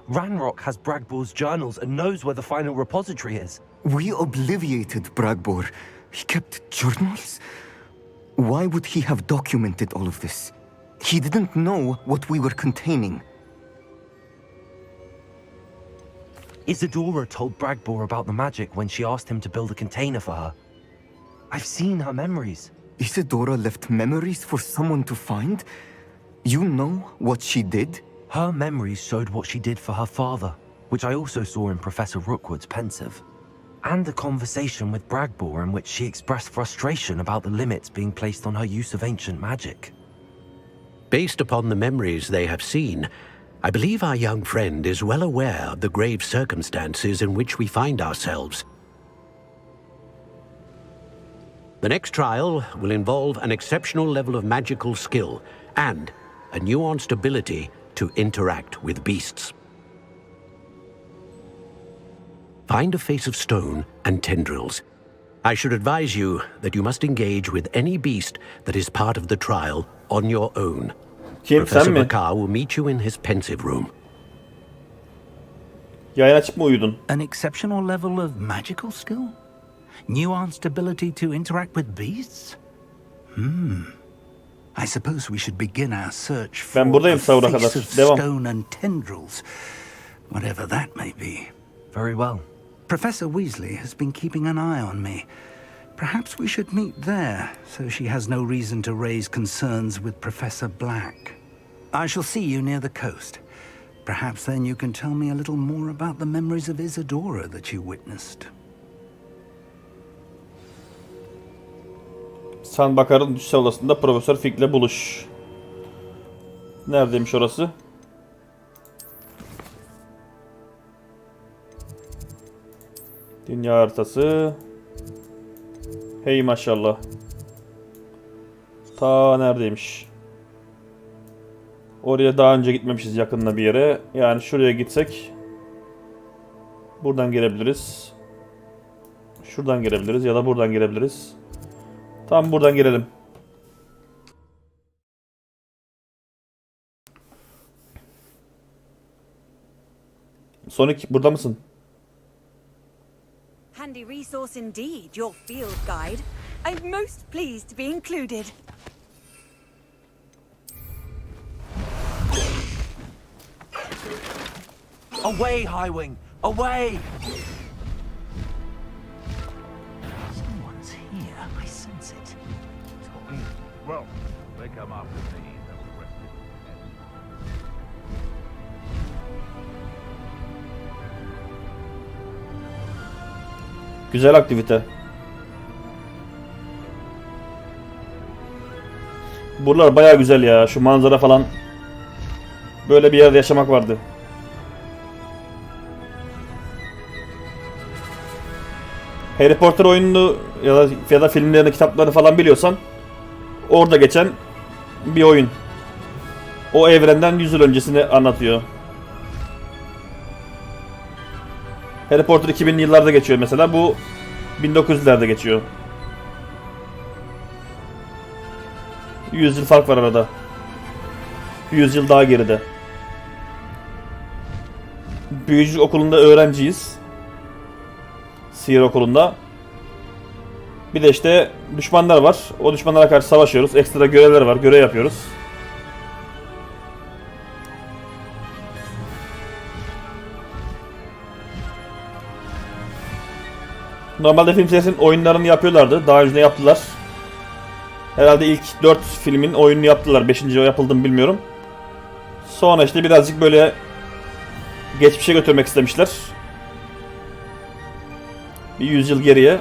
Ranrock has Bragbor's journals and knows where the final repository is. We obliviated Bragbor. He kept journals? Why would he have documented all of this? He didn't know what we were containing. Isadora told Bragbor about the magic when she asked him to build a container for her. I've seen her memories. Isadora left memories for someone to find? You know what she did? Her memories showed what she did for her father, which I also saw in Professor Rookwood's pensive. And the conversation with Bragbor in which she expressed frustration about the limits being placed on her use of ancient magic. Based upon the memories they have seen, I believe our young friend is well aware of the grave circumstances in which we find ourselves. The next trial will involve an exceptional level of magical skill and a nuanced ability to interact with beasts. Find a face of stone and tendrils. I should advise you that you must engage with any beast that is part of the trial on your own. Professor Bakar will meet you in his pensive room. Yayın açıp mı uyudun? An exceptional level of magical skill? Nuanced ability to interact with beasts? I suppose we should begin our search for Ben buradayım sahura a kadar. face of Devam. stone and tendrils, whatever that may be. Very well. Professor Weasley has been keeping an eye on me. Perhaps we should meet there, so she has no reason to raise concerns with Professor Black. I shall see you near the coast. Perhaps then you can tell me a little more about the memories of Isadora that you witnessed. San Bakar'ın düşsel odasında Profesör Fig'le buluş. Neredeymiş orası? Dünya haritası. Hey maşallah. Ta neredeymiş? Oraya daha önce gitmemişiz yakında bir yere. Yani şuraya gitsek buradan gelebiliriz. Şuradan gelebiliriz ya da buradan gelebiliriz. Tam buradan gelelim. Sonic burada mısın? Handy resource indeed, your field guide. I'm most pleased to be included. Away, Highwing! Away! Someone's here. I sense it. Well, they come after me. They'll rest it. Güzel aktivite. Buralar baya güzel ya. Şu manzara falan. Böyle bir yerde yaşamak vardı. Harry Potter oyununu ya da filmlerini, kitaplarını falan biliyorsan orada geçen bir oyun. O evrenden 100 yıl öncesini anlatıyor. Harry Potter 2000'li yıllarda geçiyor mesela. Bu 1900'lerde geçiyor. 100 yıl fark var arada. 100 yıl daha geride. Büyücü okulunda öğrenciyiz. Sihir okulunda. Bir de işte düşmanlar var. O düşmanlara karşı savaşıyoruz. Ekstra görevler var. Görev yapıyoruz. Normalde film serisinin oyunlarını yapıyorlardı. Daha önce yaptılar. Herhalde ilk 4 filmin oyununu yaptılar. 5. o yapıldı mı bilmiyorum. Sonra işte birazcık böyle geçmişe götürmek istemişler. Bir 100 yıl geriye.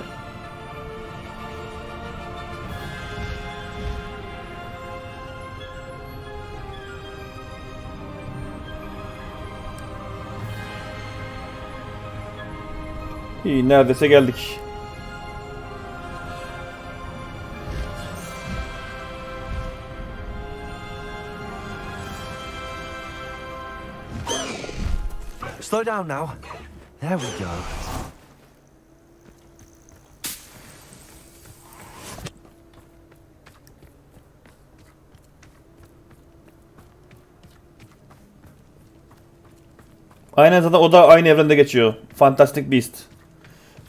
İyi, neredeyse geldik. Slow down now. There we go. Aynen, zaten o da aynı evrende geçiyor. Fantastic Beast.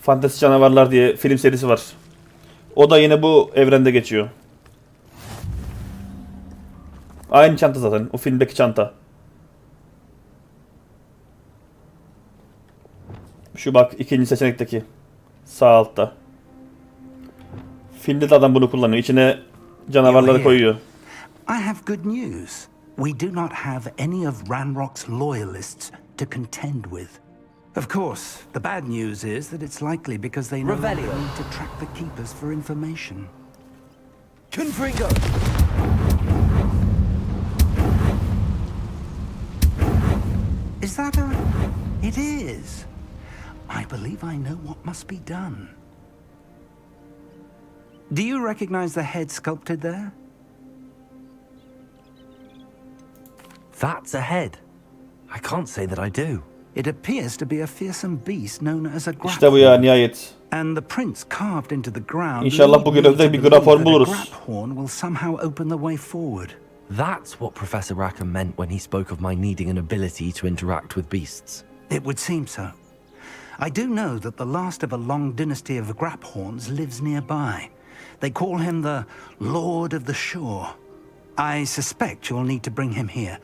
Fantastik Canavarlar diye film serisi var. O da yine bu evrende geçiyor. Aynı çanta zaten. O filmdeki çanta. Şu bak, ikinci seçenekteki. Sağ altta. Filmde de adam bunu kullanıyor. İçine canavarları koyuyor. I have good news. We do not have any of Ranrock's loyalists to contend with. Of course, the bad news is that it's likely because they no longer need to track the keepers for information. Confringo! Is that a... It is. I believe I know what must be done. Do you recognize the head sculpted there? That's a head. I can't say that I do. It appears to be a fearsome beast known as a graph. İşte bu ya, nihayet. And the prints carved into the ground. İnşallah bu görevde bir grafon buluruz. Horn will somehow open the way forward. That's what Professor Rackham meant when he spoke of my needing an ability to interact with beasts. It would seem so. I do know that the last of a long dynasty of Graphorns lives nearby. They call him the Lord of the Shore. I suspect you'll need to bring him here.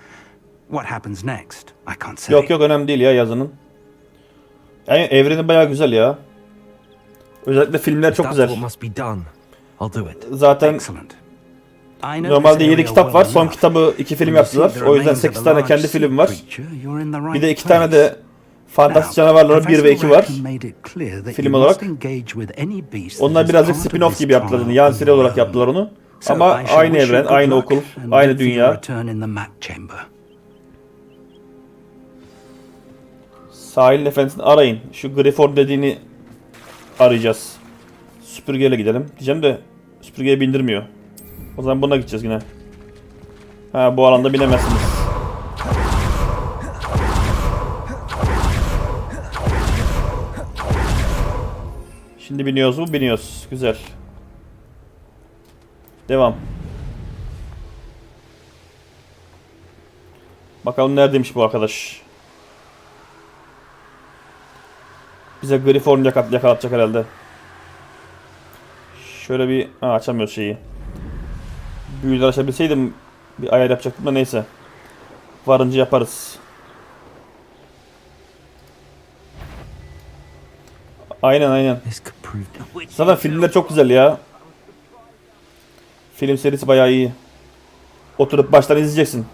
What happens next, I can't say. Yok yok, önemli değil ya yazının. Yani evreni bayağı güzel ya. Özellikle filmler çok güzel. Zaten normalde 7 kitap var. Son kitabı 2 film yaptılar. O yüzden 8 tane kendi film var. Bir de 2 tane de Fantastik Canavarlar 1 ve 2 var. Film olarak. Onlar birazcık spin-off gibi yaptılar. Yan seri olarak yaptılar onu. Ama aynı evren, aynı okul, aynı dünya. Sahil efendisini arayın. Şu Griffon dediğini arayacağız. Süpürgeyle gidelim. Diyeceğim de süpürgeye bindirmiyor. O zaman buna gideceğiz yine. Ha, bu alanda binemezsiniz. Şimdi biniyoruz mu? Biniyoruz. Güzel. Devam. Bakalım neredeymiş bu arkadaş. Bize Griffon yakalatacak herhalde. Şöyle bir... açamıyoruz şeyi. Büyüleri açabilseydim bir ayar yapacaktım da neyse. Varınca yaparız. Aynen. Zaten filmler çok güzel ya. Film serisi bayağı iyi. Oturup baştan izleyeceksin.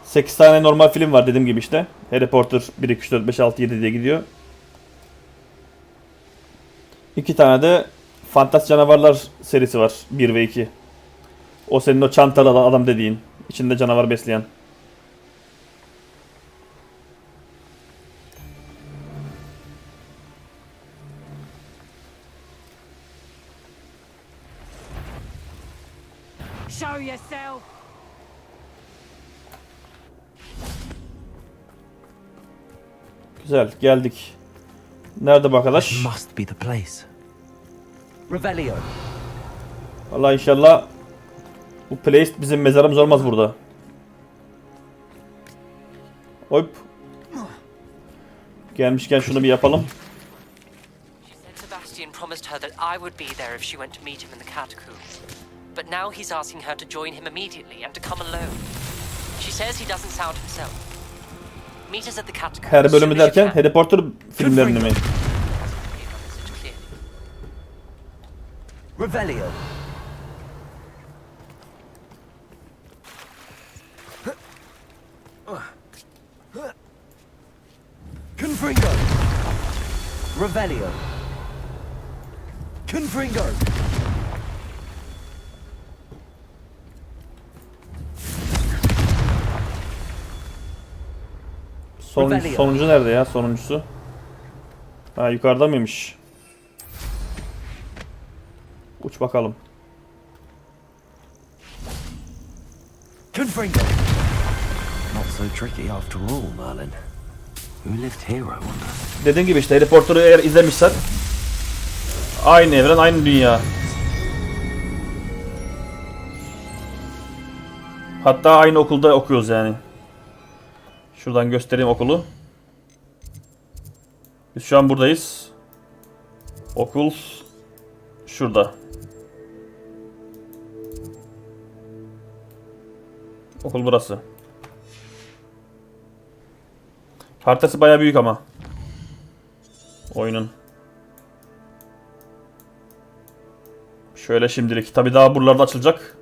8 tane normal film var dediğim gibi işte. Harry Potter 1, 2, 3, 4, 5, 6, 7 diye gidiyor. 2 tane de Fantastik Canavarlar serisi var. 1 ve 2. O senin o çantalı adam dediğin. İçinde canavar besleyen. Show yourself. Güzel, geldik. Nerede bu arkadaş? Must be the place. Revelio. Vallahi inşallah bu place bizim mezarımız olmaz burada. Hop. Gelmişken şunu bir yapalım. Sebastian promised her that I would be there if she went to meet him in the catacombs. But now he's asking her to join him immediately and to come alone. She says he doesn't sound himself. Meet us at the catacombs. Her bölümü derken Harry Potter filmlerini mi? Revelio. Confringo. Revelio. Confringo. Sonuncu nerede ya? Sonuncusu. Ha, yukarıda mıymış? Uç bakalım. Confringo. Not so tricky after all, Merlin. Who lived here, I wonder? Dediğim gibi işte Harry Potter'ı eğer izlemişsen aynı evren, aynı dünya. Hatta aynı okulda okuyoruz yani. Şuradan göstereyim okulu. Biz şu an buradayız. Okul şurada. Okul burası. Haritası bayağı büyük ama. Oyunun. Şöyle şimdilik. Tabii daha buralarda açılacak.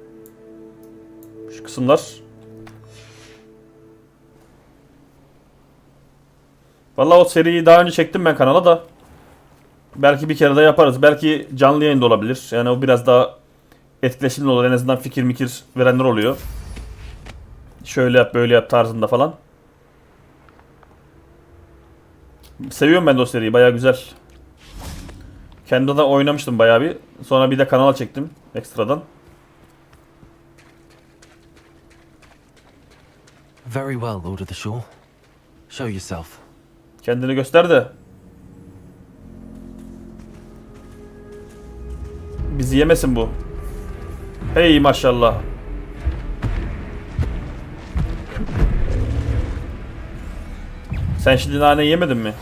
Şu kısımlar. Vallahi o seriyi daha önce çektim ben kanala da. Belki bir kere de yaparız. Belki canlı yayında olabilir. Yani o biraz daha etkileşimli olur. En azından fikir mikir verenler oluyor. Şöyle yap, böyle yap tarzında falan. Seviyorum ben de o seriyi. Bayağı güzel. Kendi de oynamıştım bayağı bir. Sonra bir de kanala çektim ekstradan. Very well, Lord of the Shore. Show yourself. Kendini göster de. Bizi yemesin bu. Hey maşallah. Sen şimdi nane yemedin mi?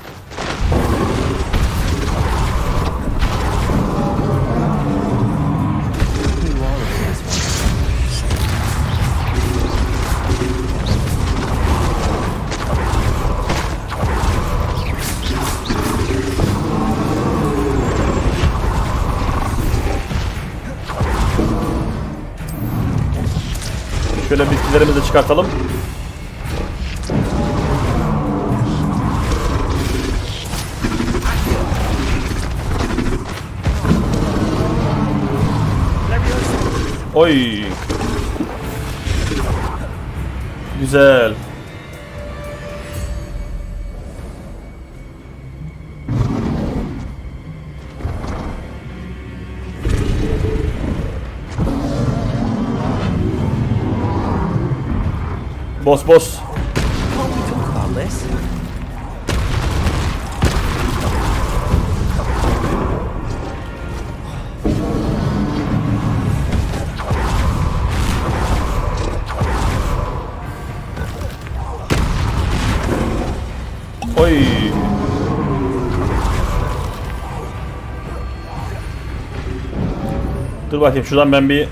Şöyle bitkilerimizi de çıkartalım. Oy. Güzel. Boss. Can't we talk about this? Oy. Dur bakayım şuradan ben bir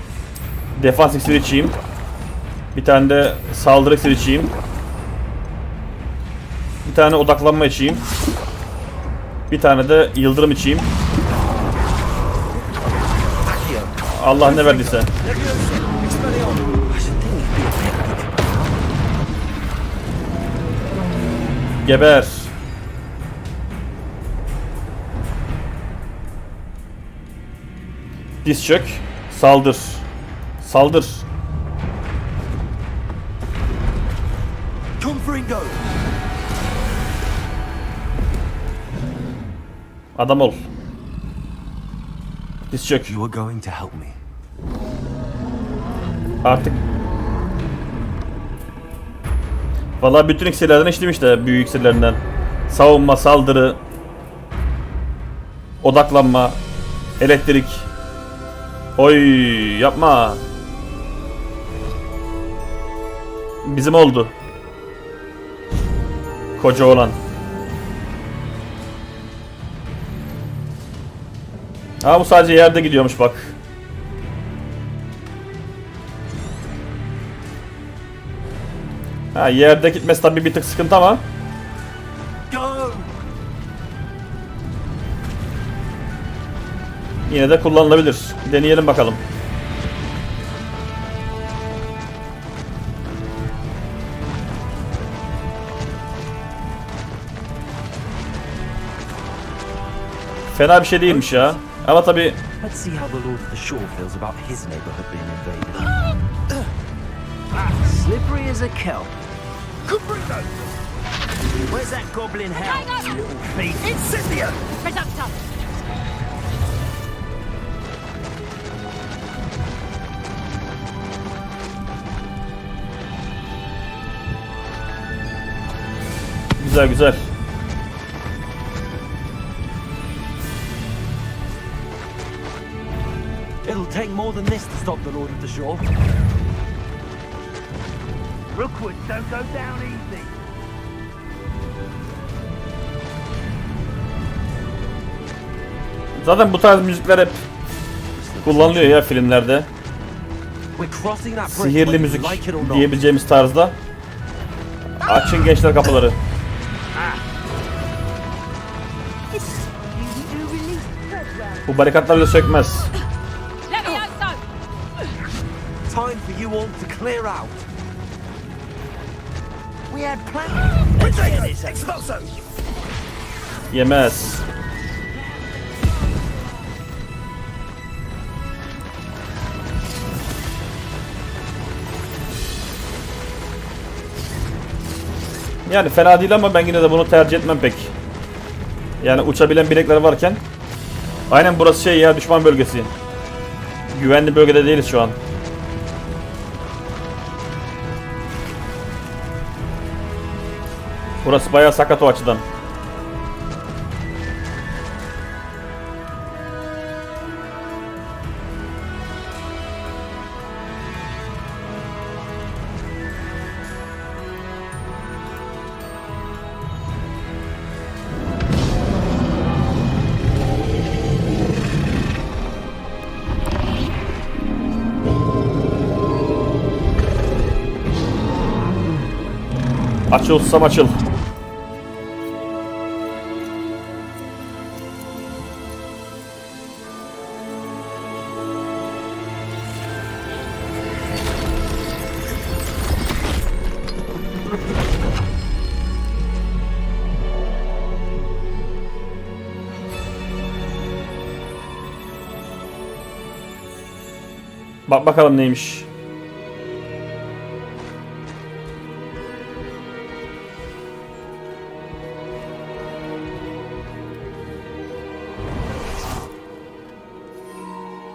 defans iksiri içeyim. Bir tane de saldırı iksiri içeyim. Bir tane odaklanma içeyim. Bir tane de yıldırım içeyim. Allah ne verdiyse. Geber. Diz çök. Saldır. Saldır. Adam ol. Diz çök. You are going to help me. Artık. Vallahi bütün iksirlerden içtim işte, büyük iksirlerinden. Savunma, saldırı, odaklanma, elektrik. Oy, yapma. Bizim oldu. Koca olan. Ha, bu sadece yerde gidiyormuş bak. Ha, yerde gitmesi tabii bir tık sıkıntı ama. Yine de kullanılabilir. Deneyelim bakalım. Fena bir şey değilmiş ya. Ama tabii. Let's see how the Lord of the Shore feels about his neighborhood being invaded. Slippery as a kelp. Where's that goblin hell, you little thief? Incendio! Reductor! Güzel güzel. It'll take more than this to stop the Lord of the Shore. Rookwoods don't go down easy. Zaten bu tarz müzikler hep kullanılıyor ya filmlerde. Sihirli müzik diyebileceğimiz tarzda. Açın gençler kapıları. Bu barikatlarla sökmez. Time for you all to clear out. We had plans. Yemez. Yani fena değil ama ben yine de bunu tercih etmem pek. Yani uçabilen binekler varken. Aynen, burası şey ya, düşman bölgesi. Güvenli bölgede değiliz şu an. Burası bayağı sakat o açıdan. Açıl susam açıl. Bak bakalım neymiş.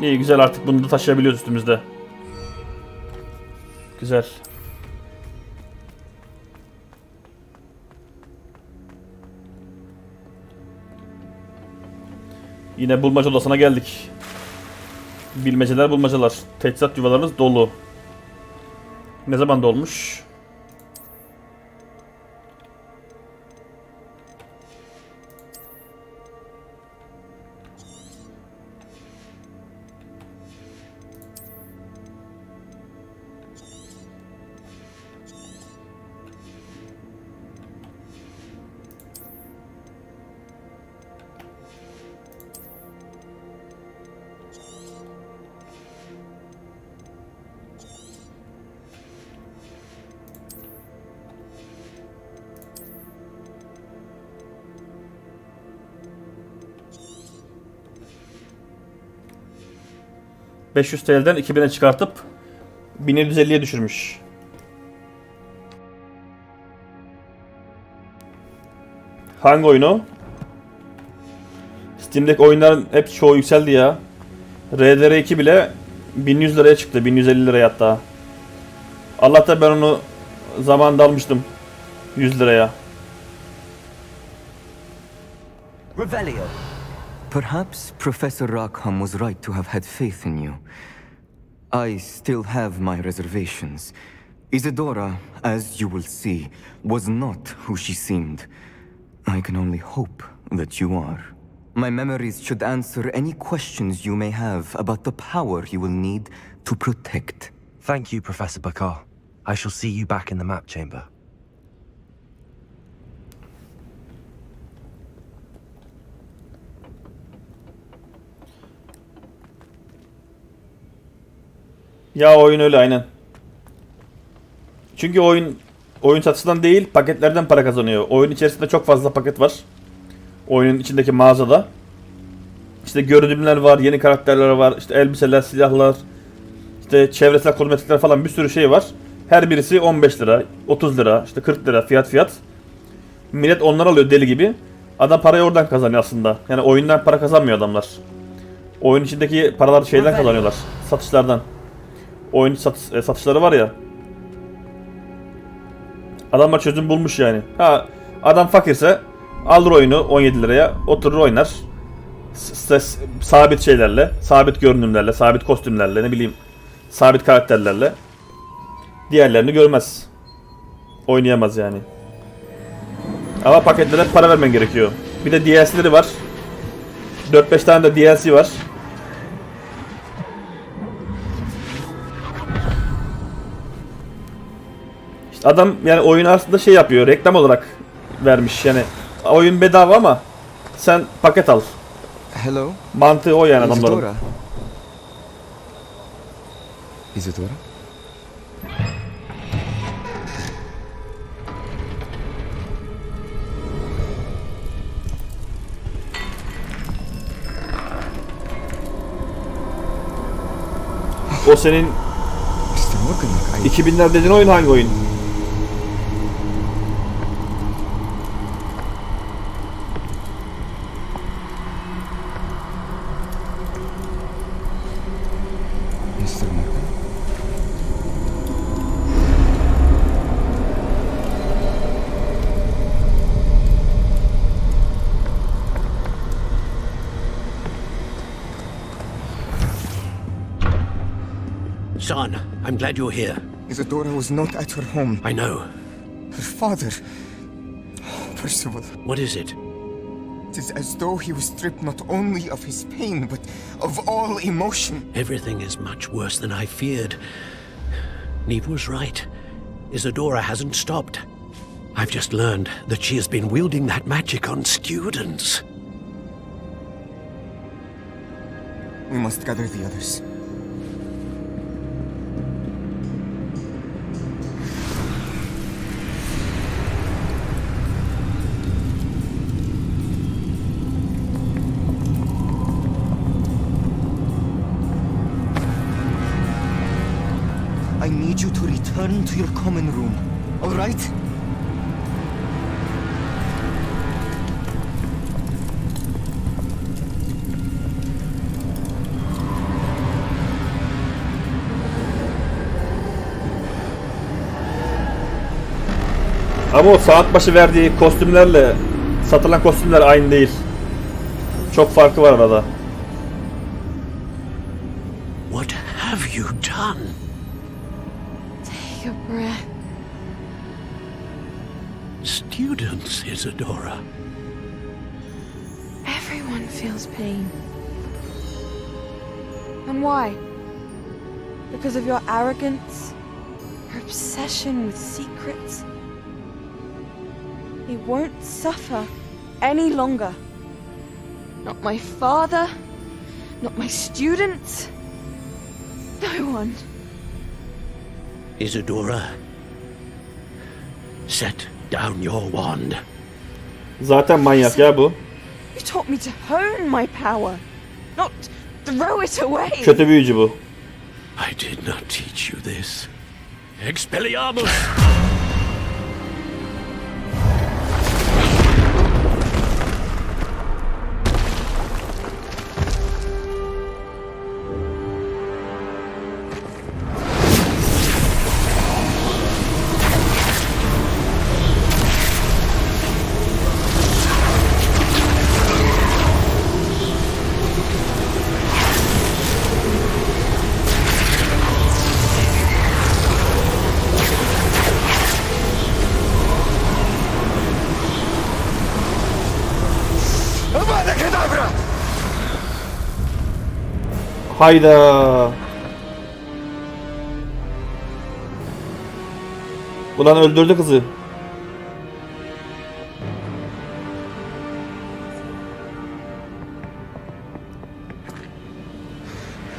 İyi, güzel, artık bunu da taşıyabiliyoruz üstümüzde. Güzel. Yine bulmaca odasına geldik. Bilmeceler, bulmacalar. Teçhizat yuvalarınız dolu. Ne zaman dolmuş? 500 TL'den 2000'e çıkartıp 1750'ye düşürmüş. Hangi oyunu? Steam'deki oyunların hep çoğu yükseldi ya. RDR2 bile 1100 liraya çıktı. 1150 liraya hatta. Allah'tan ben onu zamanında almıştım. 100 liraya. Revelio. Perhaps Professor Rackham was right to have had faith in you. I still have my reservations. Isadora, as you will see, was not who she seemed. I can only hope that you are. My memories should answer any questions you may have about the power you will need to protect. Thank you, Professor Bakar. I shall see you back in the map chamber. Ya oyun öyle aynen. Çünkü oyun satışından değil, paketlerden para kazanıyor. Oyun içerisinde çok fazla paket var. Oyunun içindeki mağazada. İşte görünümler var, yeni karakterler var, işte elbiseler, silahlar, işte çevresel kozmetikler falan bir sürü şey var. Her birisi 15 lira, 30 lira, işte 40 lira fiyat. Millet onları alıyor deli gibi. Adam parayı oradan kazanıyor aslında. Yani oyundan para kazanmıyor adamlar. Oyun içindeki paralar şeyden kazanıyorlar. Satışlardan. Oyun satışları var ya. Adamlar çözüm bulmuş yani. Ha, adam fakirse alır oyunu 17 liraya, oturur oynar. Sabit şeylerle, sabit görünümlerle, sabit kostümlerle, ne bileyim, sabit karakterlerle. Diğerlerini görmez. Oynayamaz yani. Ama paketlere para vermen gerekiyor. Bir de DLC'leri var. 4-5 tane de DLC var. İşte adam yani oyun aslında şey yapıyor, reklam olarak vermiş yani. Oyun bedava ama sen paket al. Hello. Mantığı o yani adamların. Isadora. Isadora? O senin 2000'ler dediğin oyun hangi oyun? Son, I'm glad you're here. Isadora was not at her home. I know. Her father... Percival. What is it? It is as though he was stripped not only of his pain, but of all emotion. Everything is much worse than I feared. Neve was right. Isadora hasn't stopped. I've just learned that she has been wielding that magic on students. We must gather the others. I need you to return to your common room, all right? Ama o saat başı verdiği kostümlerle satılan kostümler aynı değil. Çok farkı var arada. What have you done? Take a breath. Students, Isadora. Everyone feels pain. And why? Because of your arrogance? Your obsession with secrets? He won't suffer any longer. Not my father, not my students, no one. Isadora, set down your wand. Zaten manyak ya bu. You taught me to hone my power, not Throw it away. Kötü büyücü bu. I did not teach you this. Expelliarmus! Hayda. Ulan öldürdü kızı.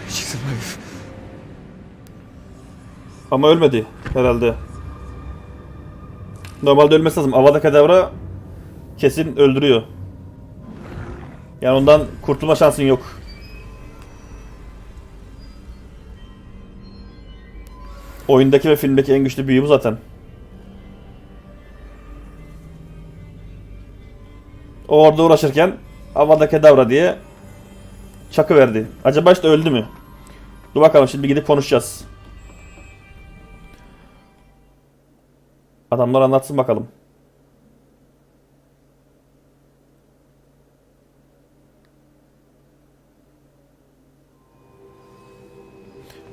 She's alive. Ama ölmedi herhalde. Normalde ölmesi lazım. Avada Kedavra kesin öldürüyor. Yani ondan kurtulma şansın yok. Oyundaki ve filmdeki en güçlü büyü bu zaten. O orada uğraşırken Avada Kedavra diye çakı verdi. Acaba işte öldü mü? Dur bakalım, şimdi gidip konuşacağız. Adamlar anlatsın bakalım.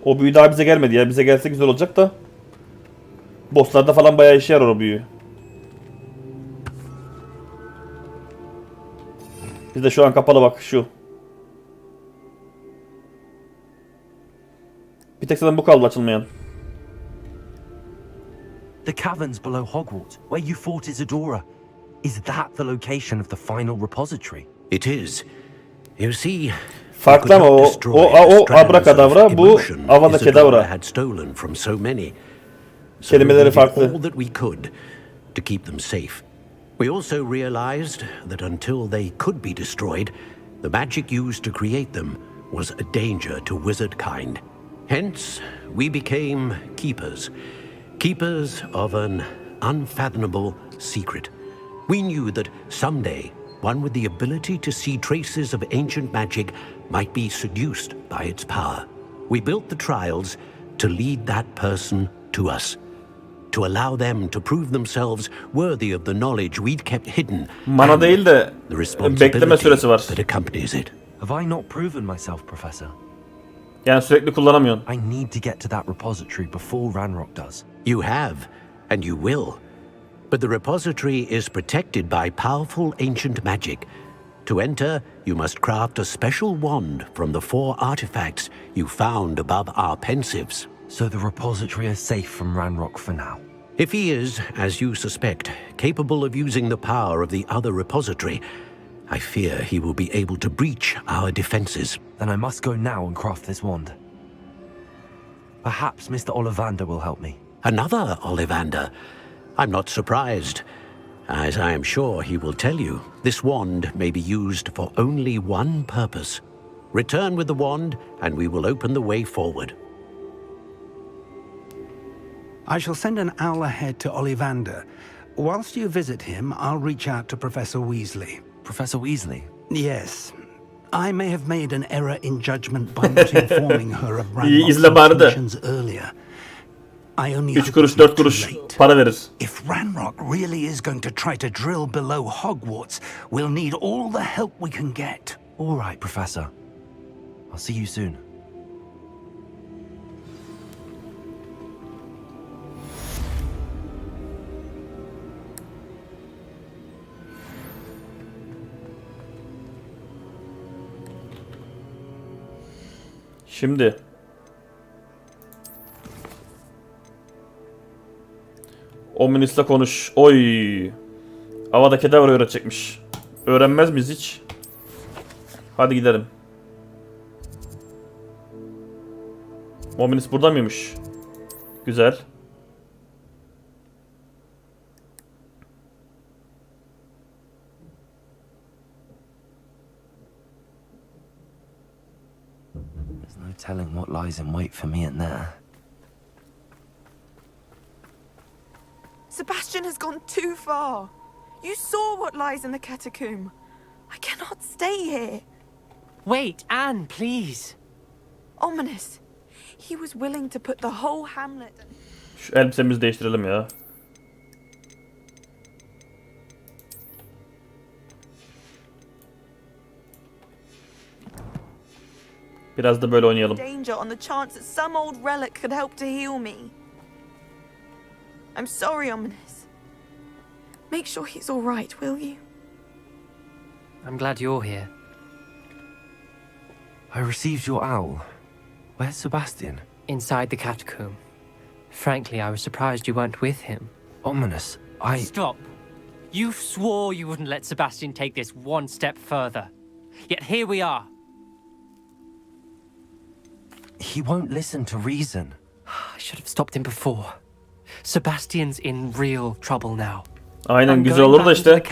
O büyü daha bize gelmedi ya. Bize gelse güzel olacak da. Bosslarda falan bayağı işe yarar o büyü. Bizde şu an kapalı bak şu. Bir tek zaten bu kaldı açılmayan. The caverns below Hogwarts, where you fought Isadora. Is that the location of the final repository? It is. You see, farklı ama o abrakadabra, bu Avada Kedavra. had stolen from so many. Kelimeleri farklı. All that we could to keep them safe. We also realized that until they could be destroyed, the magic used to create them was a danger to wizard kind. Hence, we became keepers. Keepers of an unfathomable secret. We knew that someday, one with the ability to see traces of ancient magic might be seduced by its power. We built the trials to lead that person to us, to allow them to prove themselves worthy of the knowledge we'd kept hidden. Mana değil de bekleme süresi var. That accompanies it. Have I not proven myself, Professor? Yani sürekli kullanamıyorsun. I need to get to that repository before Ranrock does. You have, and you will. But the repository is protected by powerful ancient magic. To enter, you must craft a special wand from the 4 artifacts you found above our pensives. So the repository is safe from Ranrock for now. If he is, as you suspect, capable of using the power of the other repository, I fear he will be able to breach our defenses. Then I must go now and craft this wand. Perhaps Mr. Ollivander will help me. Another Ollivander? I'm not surprised. As I am sure he will tell you, this wand may be used for only one purpose. Return with the wand, and we will open the way forward. I shall send an owl ahead to Ollivander. Whilst you visit him, I'll reach out to Professor Weasley. Professor Weasley? Yes. I may have made an error in judgment by not informing her of İzle Ranrock's bari de. intentions earlier. I only 3 hope kuruş it's not 4 too kuruş late. para verir. If Ranrock really is going to try to drill below Hogwarts, we'll need all the help we can get. All right, Professor. I'll see you soon. Şimdi Ominus'la konuş. Oy. Avada Kedavra öğretecekmiş. Öğrenmez miyiz hiç? Hadi gidelim. Ominus burada mıymış? Güzel. telling what lies in wait for me in there. Sebastian has gone too far. You saw what lies in the catacomb. I cannot stay here. Wait, Anne, please. Ominous. He was willing to put the whole hamlet... Şu elbisemizi değiştirelim ya. Biraz da böyle oynayalım. ...danger on the chance that some old relic could help to heal me. I'm sorry, Ominous. Make sure he's all right, will you? I'm glad you're here. I received your owl. Where's Sebastian? Inside the catacomb. Frankly, I was surprised you weren't with him. Ominous, Stop. You swore you wouldn't let Sebastian take this one step further. Yet here we are. He won't listen to reason. I should have stopped him before. Sebastian's in real trouble now. Aynen, güzel olur da işte.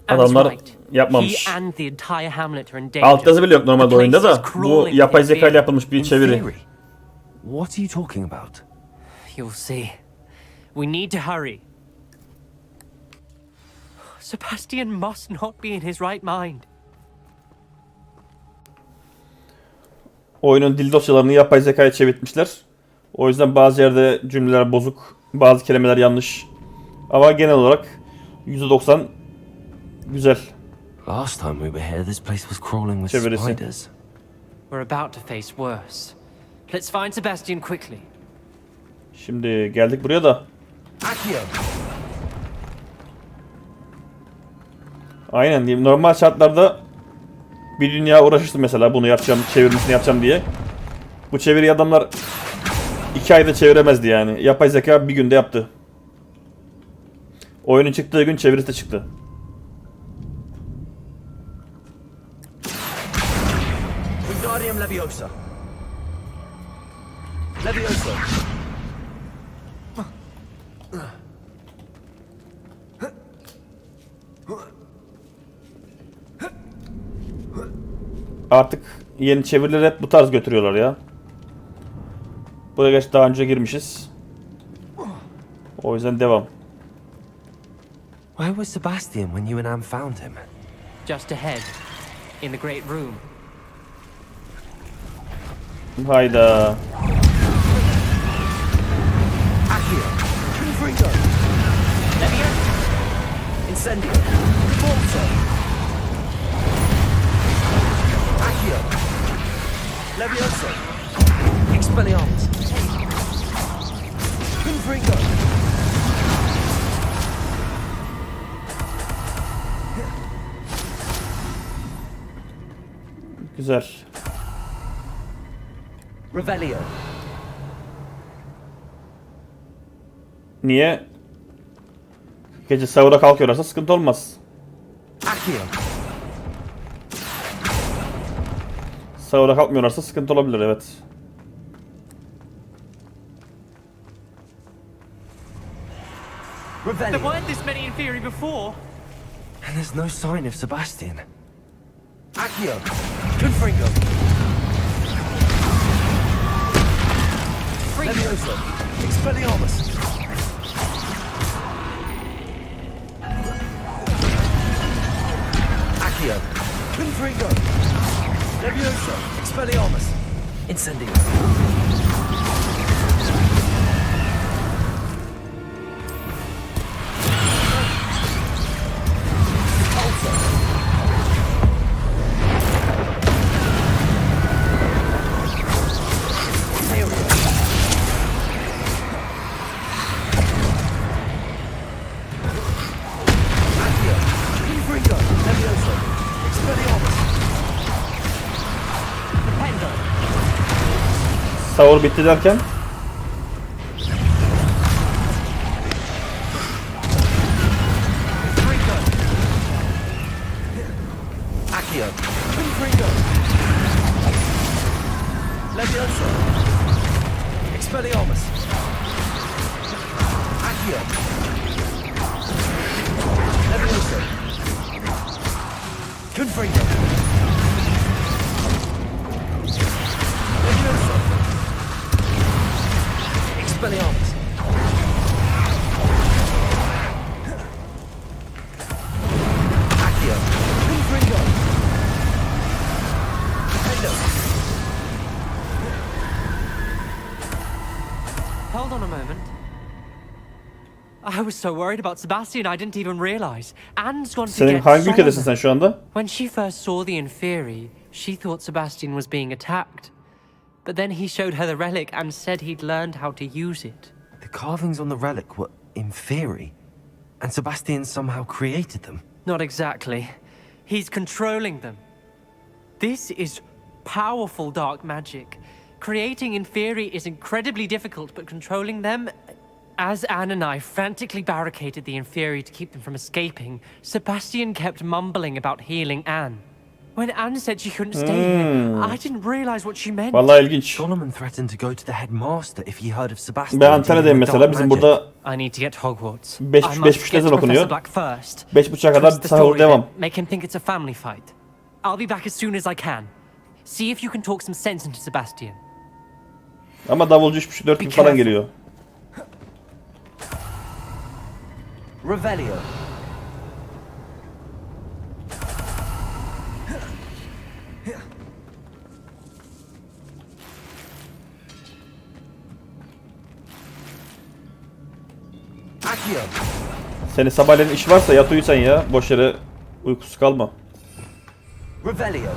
Adamlar yapmamış. Alt yazı bile yok normalde oyunda da. Bu yapay zeka ile yapılmış bir çeviri. What are you talking about? You'll see. We need to hurry. Sebastian must not be in his right mind. Oyunun dil dosyalarını yapay zekaya çevirtmişler. O yüzden bazı yerde cümleler bozuk, bazı kelimeler yanlış. Ama genel olarak %90 güzel. Last time we were here, this place was crawling with Çevirisi. spiders. We're about to face worse. Let's find Sebastian quickly. Şimdi geldik buraya da. Aynen, normal şartlarda bir dünya uğraşırsın mesela bunu yapacağım, çevirmesini yapacağım diye. Bu çeviriyi adamlar 2 ayda çeviremezdi yani. Yapay zeka bir günde yaptı. Oyunun çıktığı gün çevirisi de çıktı. Wingardium Leviosa. Leviosa. Artık yeni çevirileri hep bu tarz götürüyorlar ya. Buraya geç daha önce girmişiz. O yüzden devam. Where was Sebastian when you and Anne found him? Just ahead, in the great room. Hayda. Accio. Confringo. Leviosa. Incendio. Forza. Accio. Leviosa. Expelliarmus. Confringo. Güzel. Revelio. Niye? Gece sahura kalkıyorlarsa sıkıntı olmaz. Accio. Sahura kalkmıyorlarsa sıkıntı olabilir, evet. There weren't this many in theory before. And there's no sign of Sebastian. Accio. Confringo. Leviosa. Expelliarmus. Accio. Confringo. Leviosa. Expelliarmus. Incendio. Sahur bitti derken Accio. Confringo. Leviosa. Expelliarmus. Accio. Leviosa. Confringo. Hold on a moment. I was so worried about Sebastian I didn't even realize. Anne's gone to Senin get hangi ülkedesin Solomon. sen şu anda? When she first saw the Inferi, she thought Sebastian was being attacked. But then he showed her the relic and said he'd learned how to use it. The carvings on the relic were Inferi, and Sebastian somehow created them. Not exactly. He's controlling them. This is powerful dark magic. Creating Inferi is incredibly difficult, but controlling them... As Anne and I frantically barricaded the Inferi to keep them from escaping, Sebastian kept mumbling about healing Anne. When Anne said she couldn't stay here, I didn't realize what she meant. Vallahi ilginç. Solomon threatened to go to the headmaster if he heard of Sebastian. Ben Antalya'dayım mesela. Bizim burada I need to get to Hogwarts. 5.30'da ezan okunuyor. 5.30'a kadar Twist the sahur story devam. bit, make him think it's a family fight. I'll be back as soon as I can. See if you can talk some sense into Sebastian. Ama davulcu 3.30-4 gibi falan geliyor. Revelio. Accio. Senin sabahleyin iş varsa yat uyu sen ya. Boş yere uykusuz kalma. Revelio.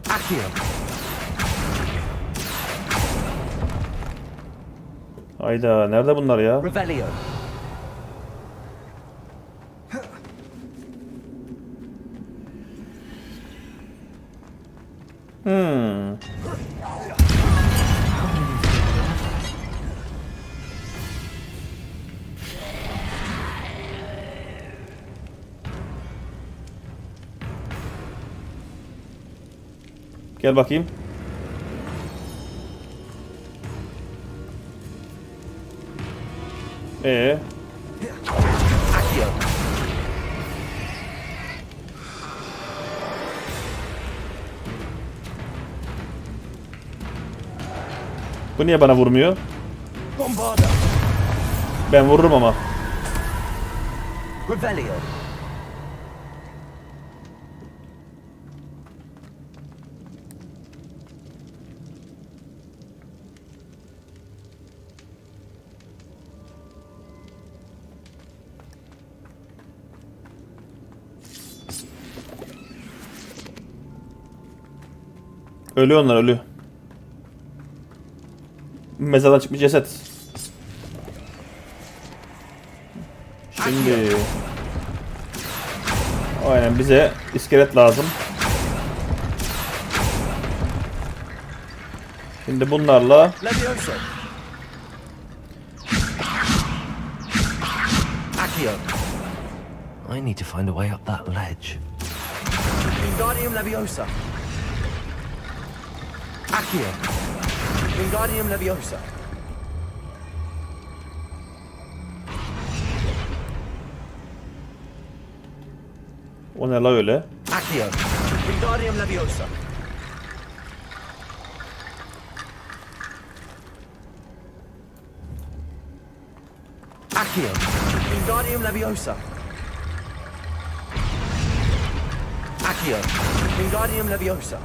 Accio. Hayda, nerede bunlar ya? Revelio. Gel bakayım. Bu niye bana vurmuyor? Ben vururum ama. Revelio. Ölü onlar, ölü. Mezardan çıkmış ceset. Şimdi aynen bize iskelet lazım. Şimdi bunlarla Accio. I need to find a way up that ledge. Wingardium Leviosa. Accio. Wingardium Leviosa. o ne la öyle? Accio. Wingardium Leviosa. Accio. Wingardium Leviosa. Accio. Wingardium Leviosa.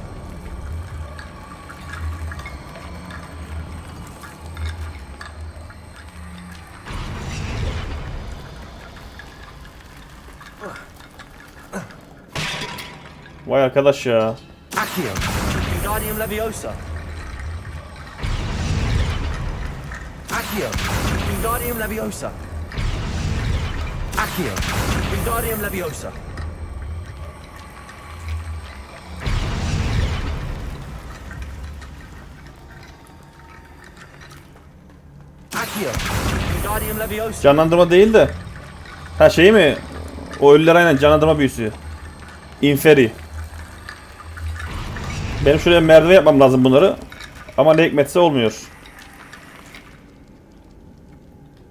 Vay arkadaş ya. Accio. Wingardium Leviosa. Accio. Wingardium Leviosa. Accio. Wingardium Leviosa. Accio. Wingardium Leviosa. Canlandırma değil de. Ha şey mi? O ölüler aynen canlandırma büyüsü. Inferi. Benim şuraya merdiven yapmam lazım bunları. Ama ne hikmetse olmuyor.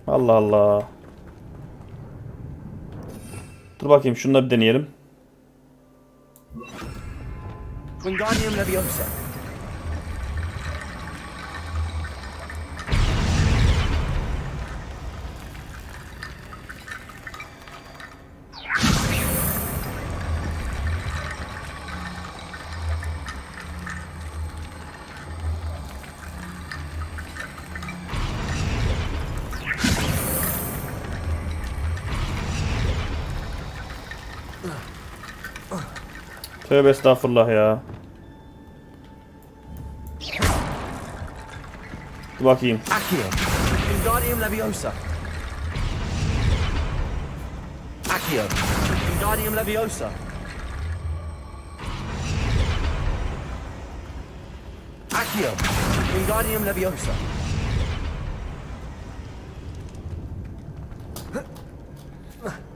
Allah Allah. Dur bakayım şunları bir deneyelim. Wingardium Leviosa. Tövbe estağfurullah ya. Dur bakayım. Accio, Wingardium Leviosa. Accio, Wingardium Leviosa. Accio, Wingardium Leviosa.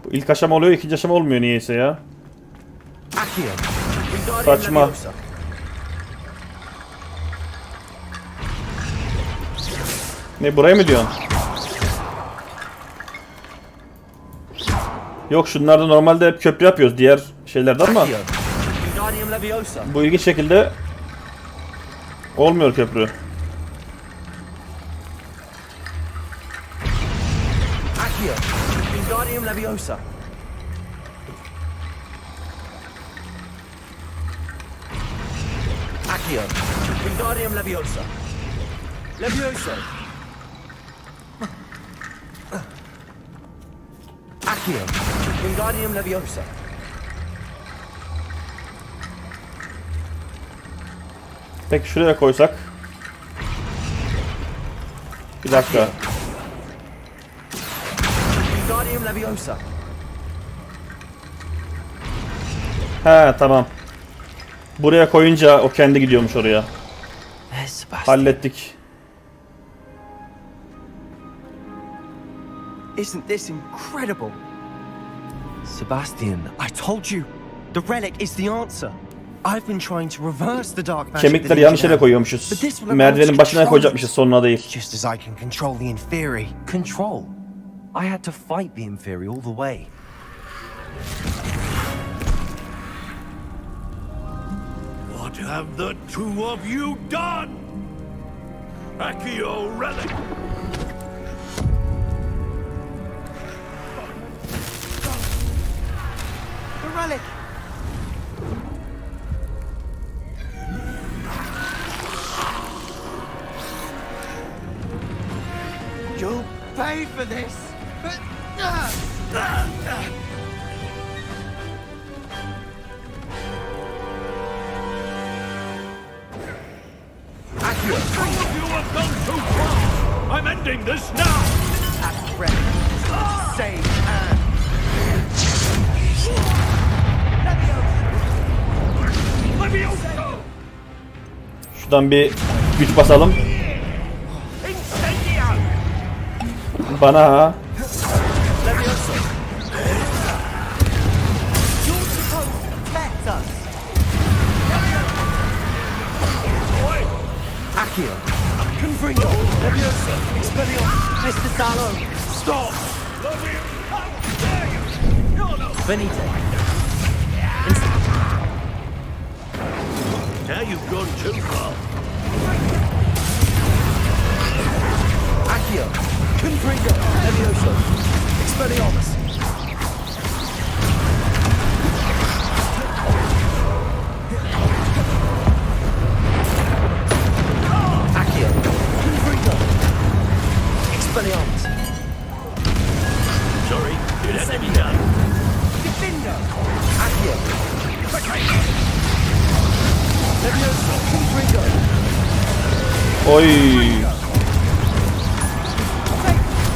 Bu ilk aşama oluyor, ikinci aşama olmuyor niyeyse ya. Accio, Wingardium Saçma. Leviosa. Ne, buraya mı diyorsun? Yok, şunlarda normalde hep köprü yapıyoruz diğer şeylerde ama Accio, Wingardium Leviosa. bu ilginç şekilde olmuyor köprü. Accio, Wingardium Leviosa. Accio, Wingardium Leviosa. Leviosa. Accio, Wingardium Leviosa. Peki şuraya koysak. Bir dakika. Wingardium Leviosa. He, tamam. Buraya koyunca o kendi gidiyormuş oraya. Hallettik. Isn't this incredible? Sebastian, I told you. The relic is the answer. I've been trying to reverse the dark magic. Kemikleri yanlış yere koyuyormuşuz. Merdivenin başına koyacakmışız, sonuna değil. Just as I can control the inferi. Control. I had to fight the inferi all the way. What have the two of you done? Accio relic! The relic. You'll pay for this. Accio! You have gone too far! I'm ending this now! At relic. Save Anne. Leviosa! Şuradan bir güç basalım. Incendio! Bana ha. Leviosa. You're supposed to protect us. Accio. Confringo. Leviosa. Expelliarmus. Mr. Sallow. Stop! How dare you! You're no... Venite. Now you've gone too far. Accio. Confringo. Leviosa. Expelliarmus. Accio. Confringo. Expelliarmus. Sorry, it had to be done. Defendo. Accio. Leviosa. Confringo. Oy.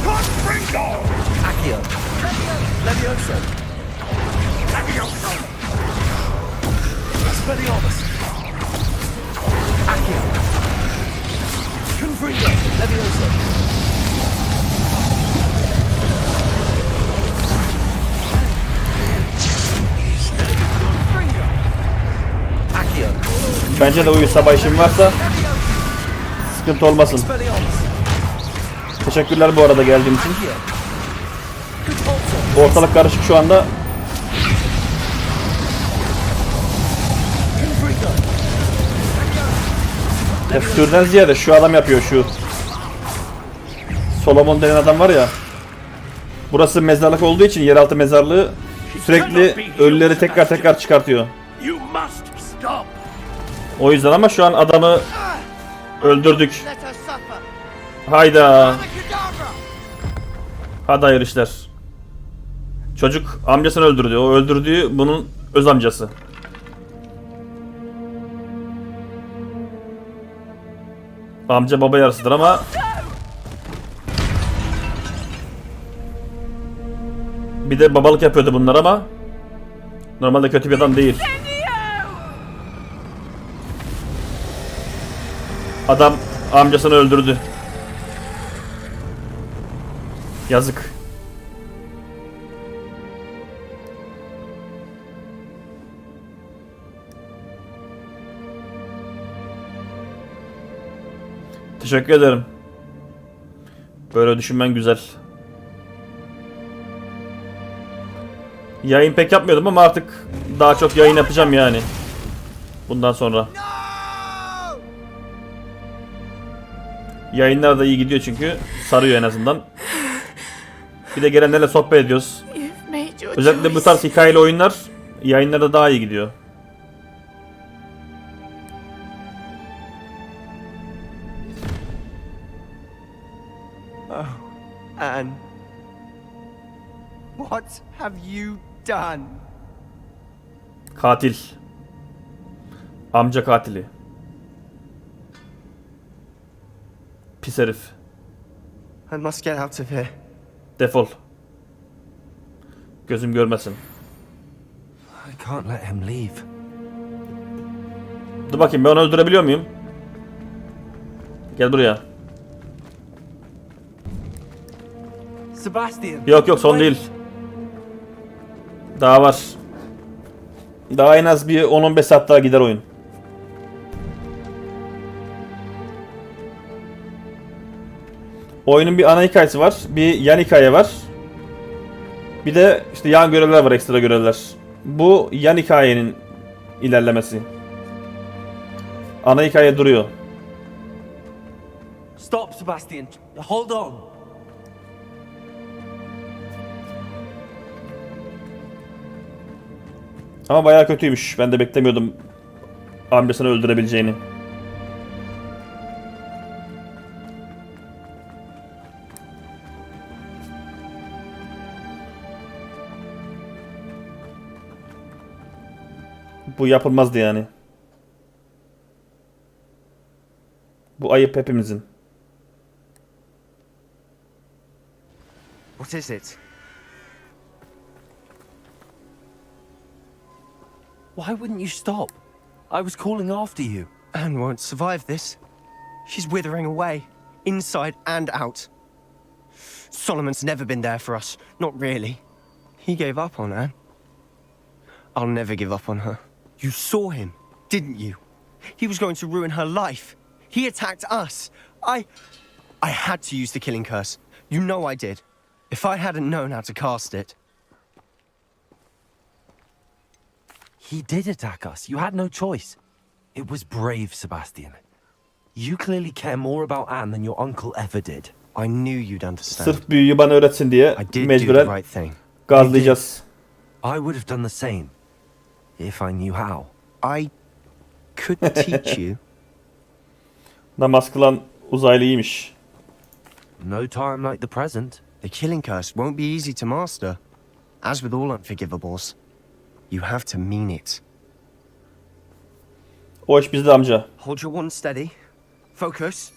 Confringo! Accio. Leviosa. Leviosa! Expelliarmus. Accio. Confringo. Leviosa. Accio. Bence de uyu, sabah işim varsa sıkıntı olmasın. Expelliarmus. Teşekkürler bu arada geldiğin için. Accio. Good also. Ortalık karışık şu anda. Confringo. Teftürden ziyade şu adam yapıyor, şu. Solomon denen adam var ya. Burası mezarlık olduğu için, yeraltı mezarlığı, sürekli ölüleri tekrar tekrar çıkartıyor. You must stop! O yüzden, ama şu an adamı öldürdük. Let her suffer. Hayda. Hadi hayır işler. Çocuk amcasını öldürdü. O öldürdüğü bunun öz amcası. Amca baba yarısıdır ama bir de babalık yapıyordu bunlar ama normalde kötü bir adam değil. Adam amcasını öldürdü. Yazık. Teşekkür ederim. Böyle düşünmen güzel. Yayın pek yapmıyordum ama artık daha çok yayın yapacağım yani. Bundan sonra. Yayınlar da iyi gidiyor çünkü. Sarıyor en azından. Bir de gelenlerle sohbet ediyoruz. Özellikle bu tarz hikayeli oyunlar yayınlarda daha iyi gidiyor. Oh, Anne. What have you done? Katil. Amca katili. Pis herif. I must get out of here. Defol. Gözüm görmesin. I can't let him leave. Dur bakayım, ben onu öldürebiliyor muyum? Gel buraya. Sebastian. Yok son değil. Daha var. Daha en az bir 10-15 saat daha gider oyun. Oyunun bir ana hikayesi var. Bir yan hikaye var. Bir de işte yan görevler var, ekstra görevler. Bu yan hikayenin ilerlemesi. Ana hikaye duruyor. Stop, Sebastian. Hold on. Ama bayağı kötüymüş. Ben de beklemiyordum amcasını öldürebileceğini. Bu yapılmazdı yani. Bu ayıp hepimizin. What is it? Why wouldn't you stop? I was calling after you. Anne won't survive this. She's withering away, inside and out. Solomon's never been there for us. Not really. He gave up on Anne. I'll never give up on her. You saw him, didn't you? He was going to ruin her life. He attacked us. I had to use the killing curse. You know I did. If I hadn't known how to cast it. He did attack us. You had no choice. It was brave, Sebastian. You clearly care more about Anne than your uncle ever did. I knew you'd understand. Sırf büyüyü bana öğretsin diye mecburen gazlayacağız. I would have done the same if I knew how. I could teach you. Namaz kılan uzaylıymış. No time like the present. The killing curse won't be easy to master. As with all unforgivables, you have to mean it. O iş bizde amca. Hold your wand steady. Focus.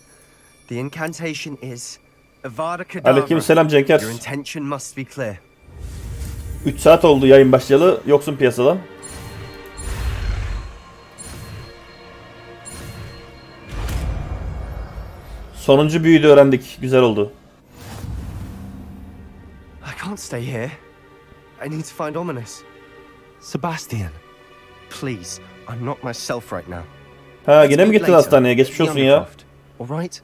The incantation is Avada Kedavra. Aleykümselam Cenker. Your intention must be clear. 3 saat oldu yayın başlayalı. Yoksun piyasadan. Sonuncu büyüyü de öğrendik. Güzel oldu. I can't stay here. I need to find Ominous. Sebastian. Please, I'm not myself right now. Ha, yine mi gittin hastaneye? Geçmiş olsun ya. Alright.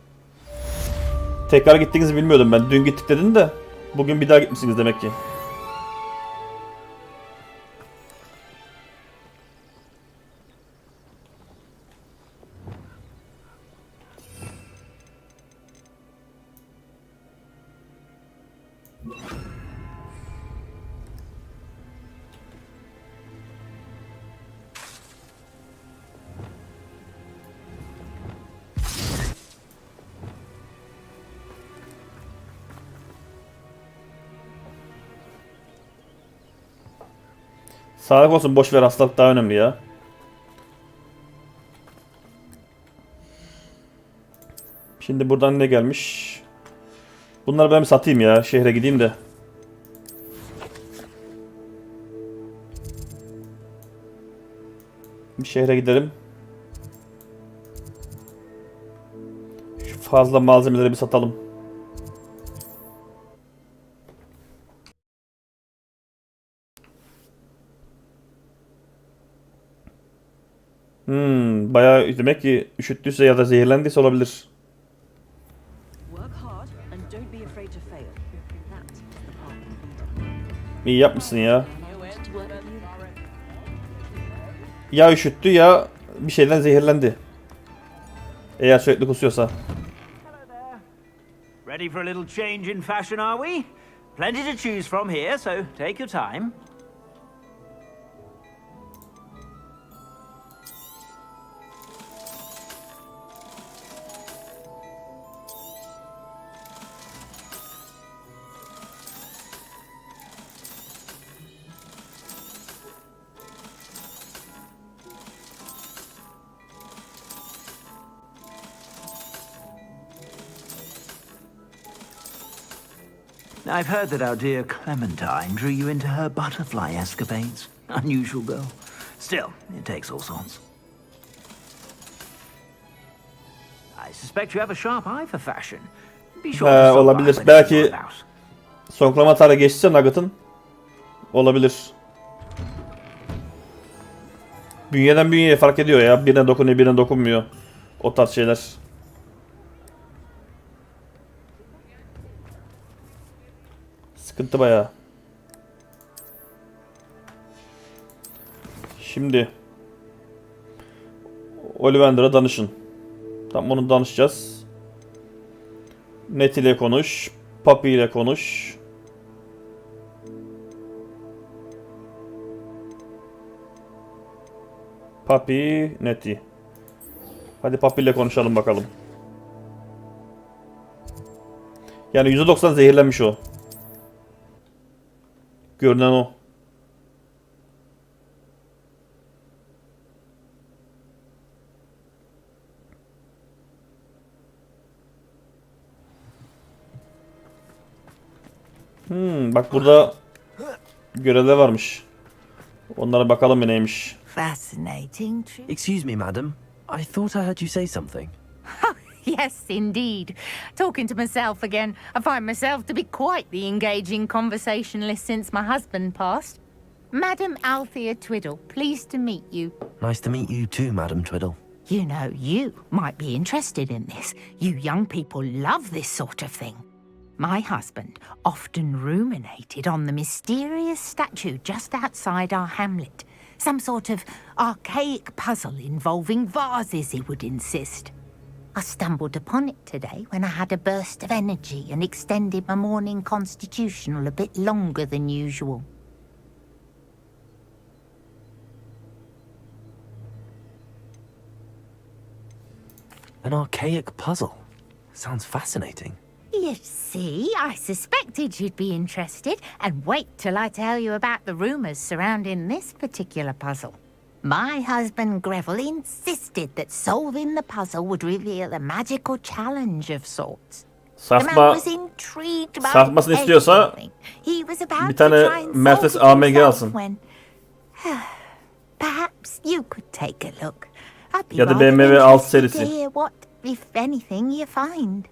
Tekrar gittiğinizi bilmiyordum ben. Dün gittik dedin de bugün bir daha gitmişsiniz demek ki. Sağlık olsun, boş ver, hastalık daha önemli ya. Şimdi buradan ne gelmiş? Bunları ben bir satayım ya. Şehre gideyim de. Bir şehre gidelim. Şu fazla malzemeleri bir satalım. Bayağı demek ki üşüttüyse ya da zehirlendiyse olabilir. İyi yapmışsın ya. Ya üşüttü ya bir şeyden zehirlendi. Eğer sürekli kusuyorsa. Ready for a little change in fashion, are we? Plenty to choose from here, so take your time. I've heard that our dear Clementine drew you into her butterfly escapades. Unusual girl. Still, it takes all sorts. I suspect you have a sharp eye for fashion. Be sure to stop olabilir. by Belki sonklama tara geçse Nugget'ın. Olabilir. Bünyeden bünyeye fark ediyor ya. Birine dokunuyor, birine dokunmuyor. O tarz şeyler. Sıkıntı bayağı. Şimdi Ollivander'a danışın. Tam onu danışacağız. Net ile konuş. Papi ile konuş. Papi, Neti. Hadi Papi ile konuşalım bakalım. Yani %90 zehirlenmiş o. Görünen o. Bak burada görevler varmış. Onlara bakalım neymiş. Fascinating. Excuse me, madam. I thought I heard you say something. Yes, indeed. Talking to myself again. I find myself to be quite the engaging conversationalist since my husband passed. Madam Althea Twiddle, pleased to meet you. Nice to meet you too, Madam Twiddle. You know, you might be interested in this. You young people love this sort of thing. My husband often ruminated on the mysterious statue just outside our hamlet. Some sort of archaic puzzle involving vases, he would insist. I stumbled upon it today when I had a burst of energy and extended my morning constitutional a bit longer than usual. An archaic puzzle. Sounds fascinating. You see, I suspected you'd be interested, and wait till I tell you about the rumours surrounding this particular puzzle. My husband Greville insisted that solving the puzzle would reveal a magical challenge of sorts. Sarfmasını istiyorsa bir tane Mertes AMG alsın. Perhaps you could take a look. Ya da BMW alt serisi. What, if anything, you find.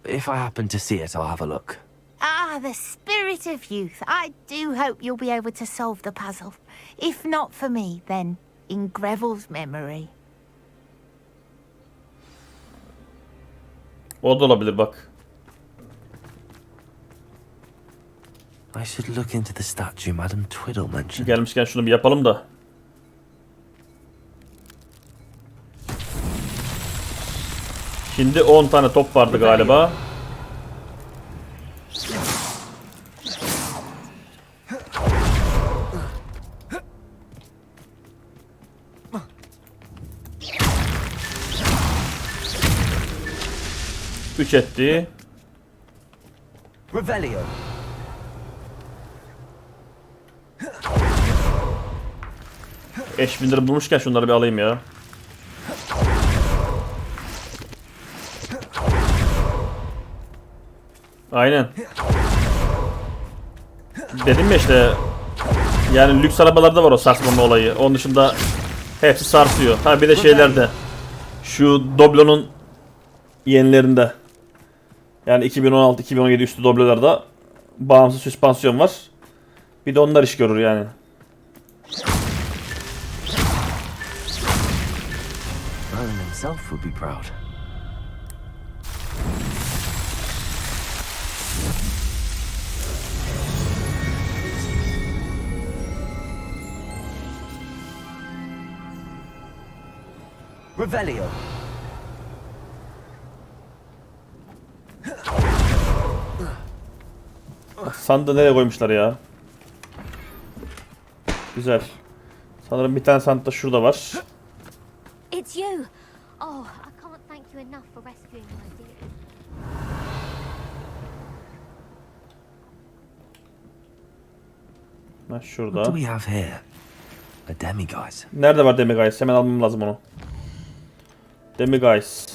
If I happen to see it, I'll have a look. Ah, the spirit of youth. I do hope you'll be able to solve the puzzle. If not for me, then in Greville's memory. O da olabilir bak. I should look into the statue Madam Twiddle mentioned. Gelmişken şunu bir yapalım da. Şimdi 10 tane top vardı galiba. Üç etti. Revelio. Eşbinleri bulmuşken şunları bir alayım ya. Aynen. Dedim ya işte, yani lüks arabalarda var o sarsmama olayı. Onun dışında hepsi sarsıyor. Ha bir de şeylerde, şu Doblo'nun yenilerinde, yani 2016-2017 üstü Doblo'larda bağımsız süspansiyon var. Bir de onlar iş görür yani. Rowan himself would be proud. Revelio. Sandığı nereye koymuşlar ya? Güzel. Sanırım bir tane sandık da şurada var. It's you. Oh, I can't thank you enough for rescuing my dear. Ha, şurada. What do we have here? A demiguise. Nerede var demiguise? Hemen almam lazım onu. Demiguise.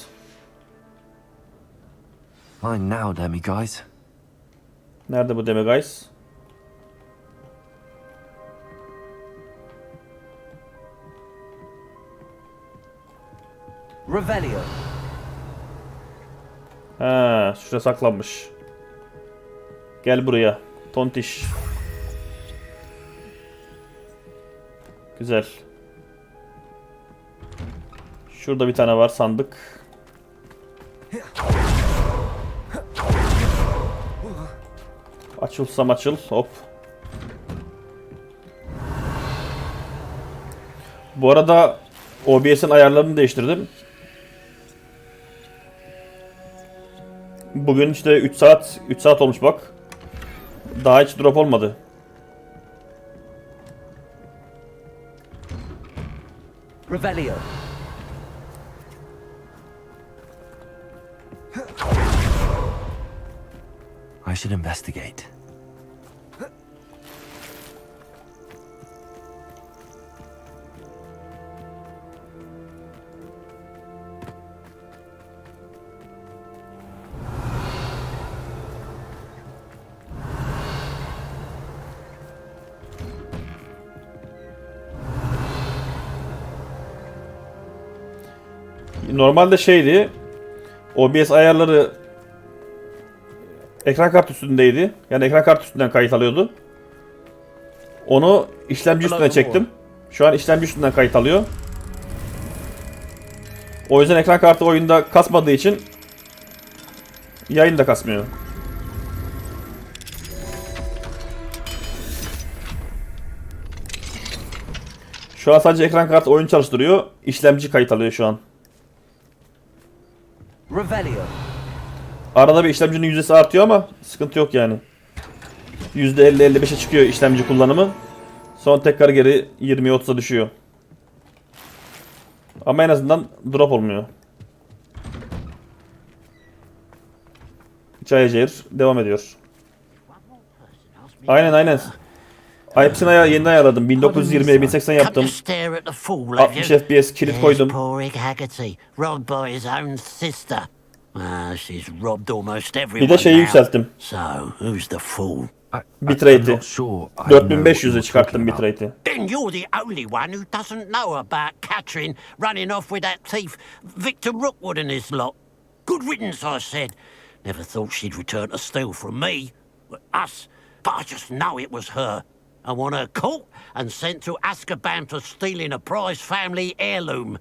Mine now, demiguise. Nerede bu demiguise? Revelio. Ha, şuraya saklanmış. Gel buraya. Tontiş. Güzel. Şurada bir tane var sandık. Açılsam açıl. Hop. Bu arada OBS'in ayarlarını değiştirdim. Bugün işte 3 saat olmuş bak. Daha hiç drop olmadı. Revelio. I should investigate. Normalde şeydi. OBS ayarları ekran kartı üstündeydi. Yani ekran kartı üstünden kayıt alıyordu. Onu işlemci üstüne çektim. Şu an işlemci üstünden kayıt alıyor. O yüzden ekran kartı oyunda kasmadığı için yayın da kasmıyor. Şu an sadece ekran kartı oyun çalıştırıyor. İşlemci kayıt alıyor şu an. Revelio. Arada bir işlemcinin yüzdesi artıyor ama sıkıntı yok yani. %50-55'e çıkıyor işlemci kullanımı. Sonra tekrar geri 20'ye 30'a düşüyor. Ama en azından drop olmuyor. Cayır cayır devam ediyor. Aynen. Hepsini yeniden ayarladım. 1920'ye 1080 yaptım. 60 FPS kilit koydum. Bir de şeyi yükselttim. Bitrate'i. 4500'e çıkarttım bitrate'i. Then you're the only one who doesn't know about Catherine running off with that thief Victor Rookwood and his lot. Good riddance, I said. Never thought she'd return to steal from me, us, but I just know it was her. I want her caught and sent to Azkaban for stealing a prize family heirloom.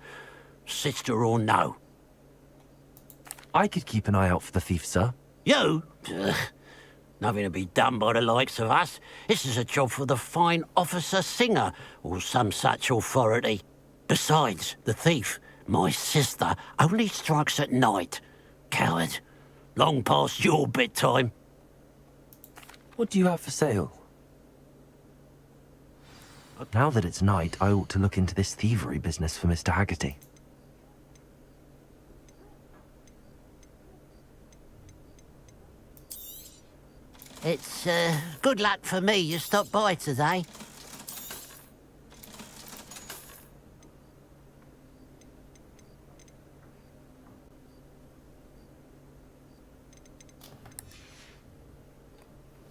Sister or no? I could keep an eye out for the thief, sir. You? Ugh. Nothing to be done by the likes of us. This is a job for the fine officer Singer, or some such authority. Besides, the thief, my sister, only strikes at night. Coward. Long past your bedtime. What do you have for sale? Now that it's night, I ought to look into this thievery business for Mr. Haggerty. It's good luck for me you stopped by today.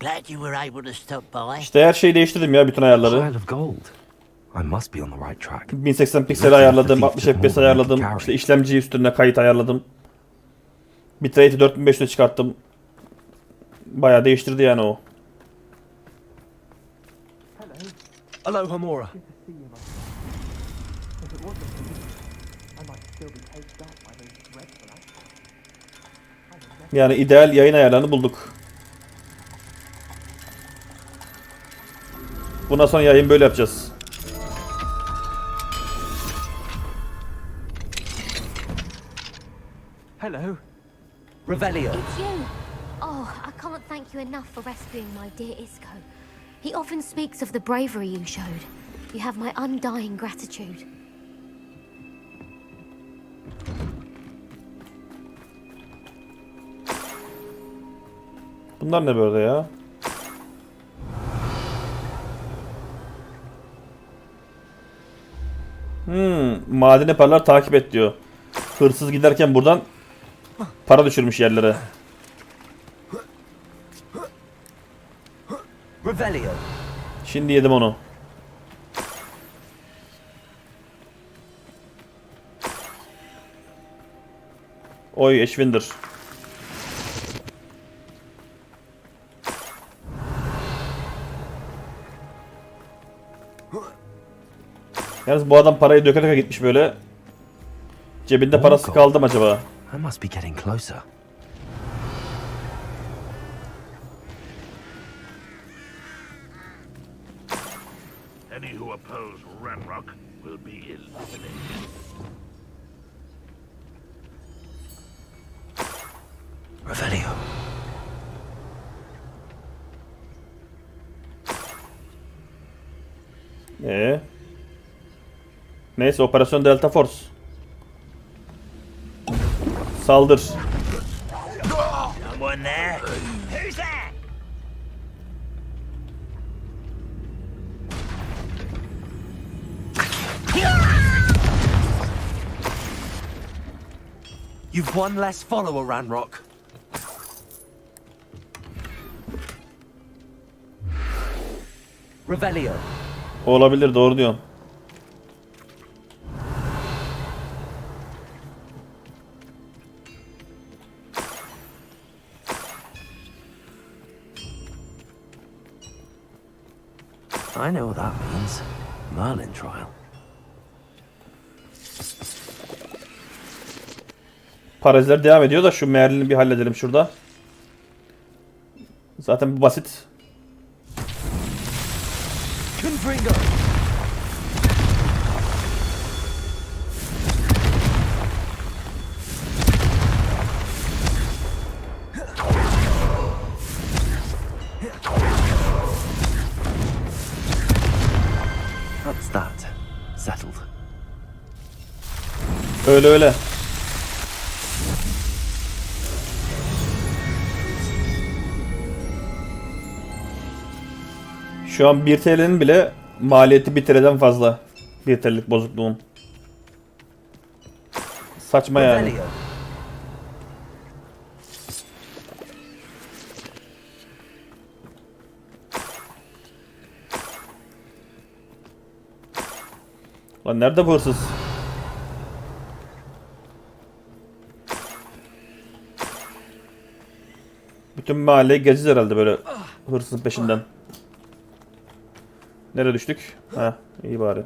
Glad you were able to stop by. İşte her şeyi değiştirdim ya, bütün ayarları. Pile of gold. I must be on the right track. 1080 piksel ayarladım, 60 FPS ayarladım, işte işlemci üstüne kayıt ayarladım. Bitrate'i 4500'e çıkarttım. Bayağı değiştirdi yani o. Hello, Hamura. Yani ideal yayın ayarlarını bulduk. Bundan sonra yayın böyle yapacağız. Hello. Revelio. It's you. Oh, I can't thank you enough for rescuing my dear Isco. He often speaks of the bravery you showed. You have my undying gratitude. Bunlar ne böyle ya? Maden yaparlar, takip et diyor. Hırsız giderken buradan para düşürmüş yerlere. Revelio. Şimdi yedim onu. Oy Eşvindir. Yalnız bu adam parayı döke döke gitmiş böyle. Cebinde parası kaldı mı acaba? I must be getting closer. Any who oppose Ranrock will be eliminated. Revelio. Neyse, Operasyon Delta Force. Saldır. Someone there? Who's that? You've one less follower, Ranrock. Revelio. Olabilir, doğru diyorsun. I know what that means. Merlin trial. Parazitler devam ediyor da şu Merlin'i bir halledelim şurada. Zaten bu basit. Confringo. That's that. Settled. Öyle öyle. Şu an 1 TL'nin bile maliyeti 1 TL'den fazla. 1 TL'lik bozukluğun. Saçma yani. Lan nerede bu hırsız? Bütün mahalleyi gezeceğiz herhalde böyle hırsızın peşinden. Nereye düştük? Ha, iyi bari.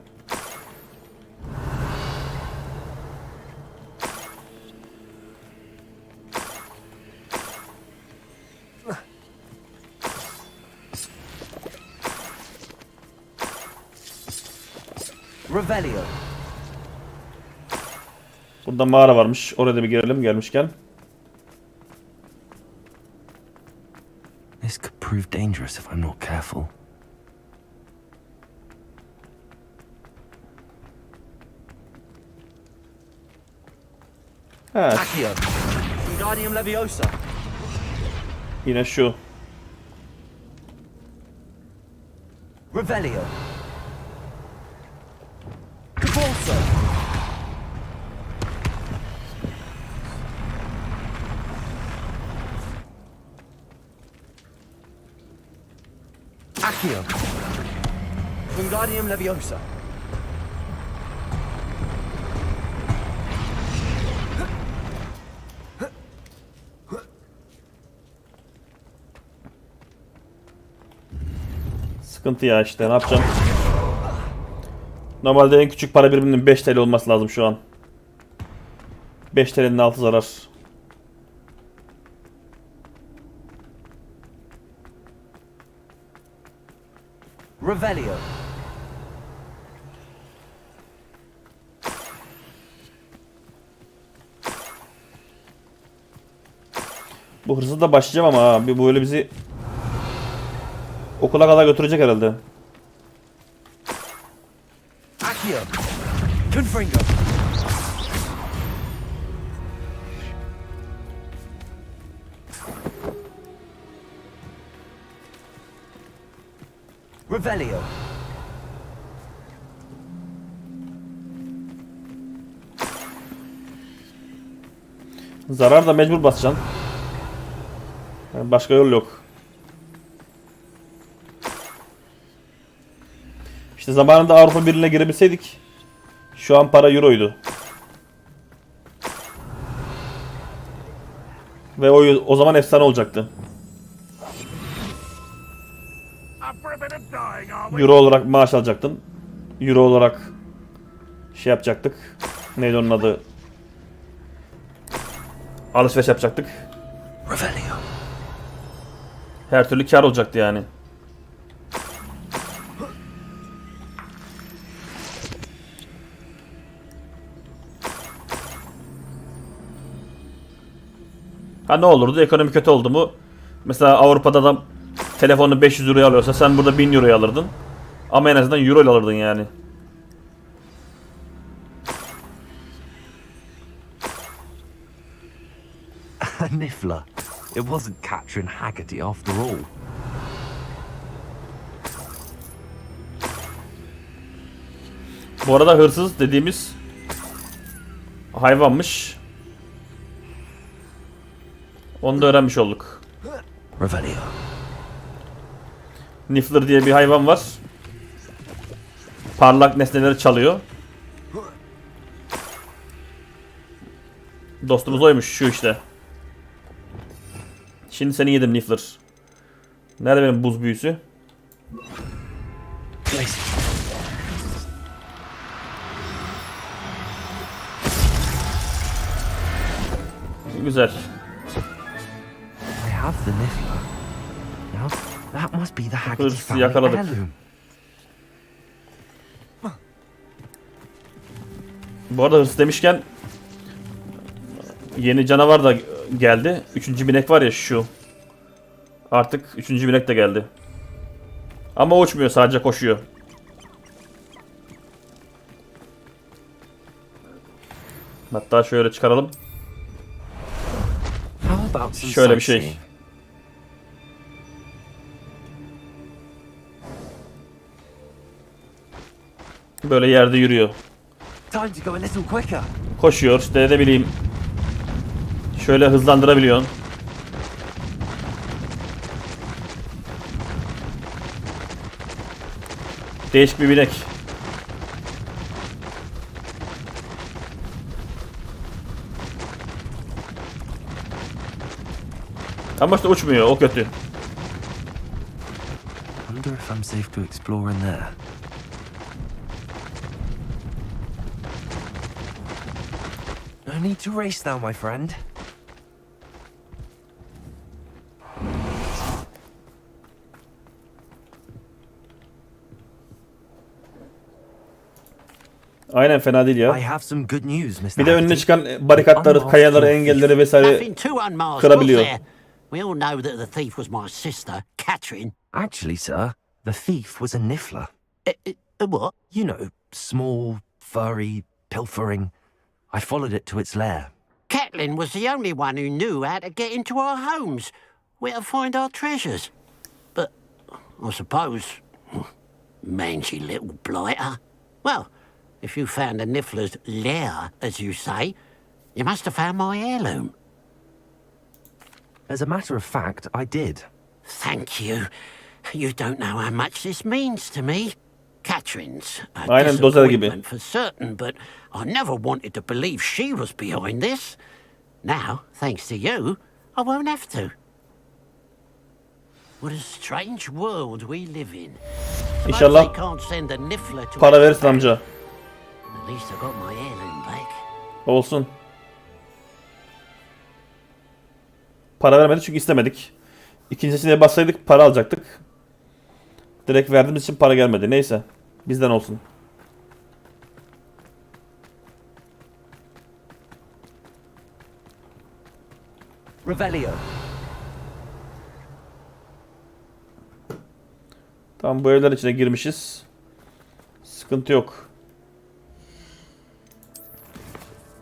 Revelio. Burada mağara varmış. Oraya da bir girelim gelmişken. This could prove dangerous if I'm not careful. Evet. Accio. Wingardium Leviosa. Yine şu. Revelio. Convulso. Accio. Wingardium Leviosa. Sıkıntı ya işte, ne yapacağım? Normalde en küçük para biriminin 5 TL olması lazım şu an. 5 TL'nin altı zarar. Revelio. Bu hırsız da başlayacağım ama ha. Bu böyle bizi okula kadar götürecek herhalde. Accio. Confringo. Revelio. Zarar da mecbur basacaksın. Yani başka yol yok. İşte zamanında Avrupa Birliği'ne girebilseydik şu an para euroydu. Ve o zaman efsane olacaktı. Euro olarak maaş alacaktın. Euro olarak şey yapacaktık. Neydi onun adı? Alışveriş yapacaktık. Revelio. Her türlü kar olacaktı yani. Ha ne olurdu? Ekonomi kötü oldu mu? Mesela Avrupa'da da telefonu 500 euroya alıyorsa sen burada 1000 euroya alırdın. Ama en azından euro ile alırdın yani. A niffler. It wasn't Catherine Haggerty after all. Bu arada hırsız dediğimiz hayvanmış. Onu da öğrenmiş olduk. Revelio. Niffler diye bir hayvan var. Parlak nesneleri çalıyor. Dostumuz oymuş şu işte. Şimdi seni yedim Niffler. Nerede benim buz büyüsü? Güzel. I have the niffler. Now that must be the Haggerty Hırsızı family yakaladık. heirloom. Bu arada hırsız demişken yeni canavar da geldi. 3. binek var ya şu. Artık 3. binek de geldi. Ama uçmuyor, sadece koşuyor. Hatta şöyle çıkaralım. Şöyle bir şey. Böyle yerde yürüyor. Koşuyor işte, ne bileyim. Şöyle hızlandırabiliyorsun. Değişik bir binek. Ama işte uçmuyor, o kötü. Wonder if I'm safe to explore in there. No need to race now, my friend. Aynen, fena değil ya. I have some good news, Mr. Bir de önüne Haggerty. çıkan barikatları, kayaları, engelleri vesaire Nothing too unmasked, kırabiliyor. was there? We all know that the thief was my sister, Catherine. Actually, sir, the thief was a niffler. A what? You know, small, furry, pilfering. I followed it to its lair. Catelyn was the only one who knew how to get into our homes, where to find our treasures. But I suppose, mangy little blighter. Well, if you found the niffler's lair, as you say, you must have found my heirloom. As a matter of fact, I did. Thank you. You don't know how much this means to me. Catherine's a Aynen Dozer gibi. disappointment for certain, but I never wanted to believe she was behind this. Now, thanks to you, I won't have to. What a strange world we live in. Suppose İnşallah they can't send a niffler to para verirsin amca. At least I got my heirloom back. Olsun. Para vermedi çünkü istemedik. İkincisine bassaydık para alacaktık. Direkt verdiğimiz için para gelmedi. Neyse. Bizden olsun. Revelio. Tamam, bu evlerin içine girmişiz. Sıkıntı yok.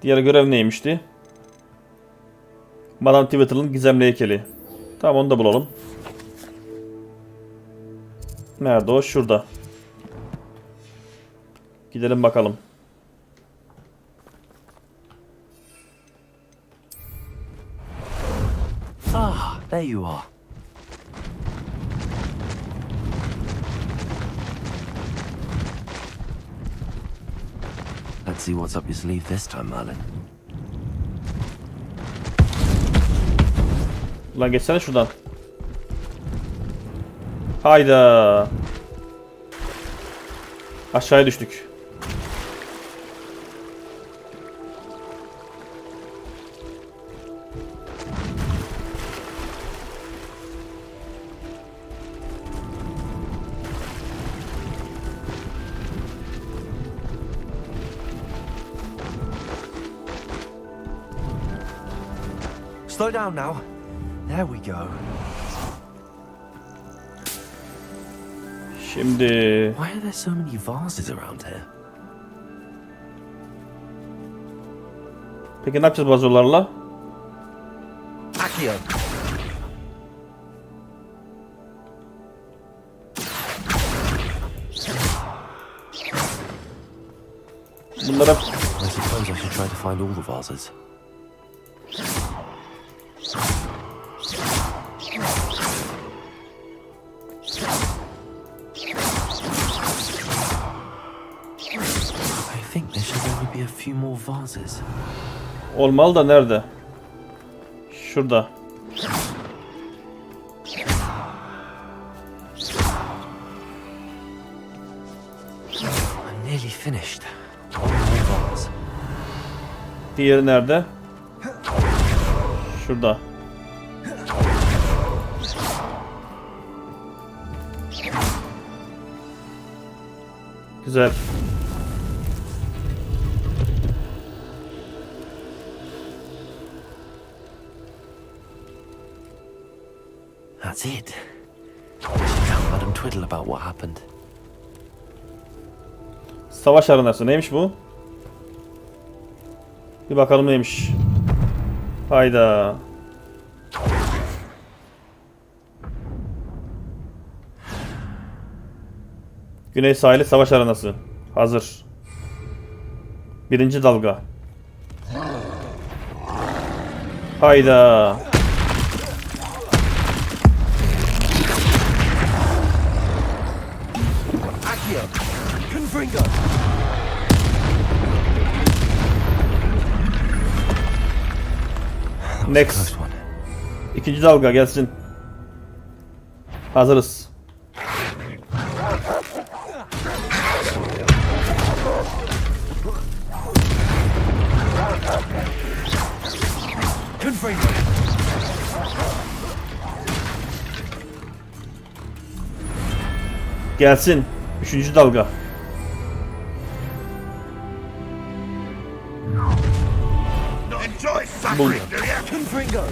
Diğer görev neymişti? Madame Twitter'ın gizemli heykeli. Tamam, onu da bulalım. Nerede o? Şurada. Gidelim bakalım. Ah, there you are. Let's see what's up your sleeve this time, Merlin. Lan geçsene şuradan. Hayda. Aşağıya düştük. Slow down now. There we go. Şimdi Why are there so many vases around here? peki ne yapacağız vazolarla? Accio. Bunlara I suppose I should try to find all the vases. I think there should only be a few more vases. olmalı da nerede? Şurada. I'm nearly finished. One more vase. Diğeri nerede? Şurada. Güzel. That's it. I should tell Madame Twiddle about what happened. Savaş arenası neymiş bu? Bir bakalım neymiş. Hayda. Güney sahili savaş arenası. Hazır. Birinci dalga. Hayda. Accio. Confringo. Next. İkinci dalga gelsin. Hazırız. Confringo. Gelsin. Üçüncü dalga.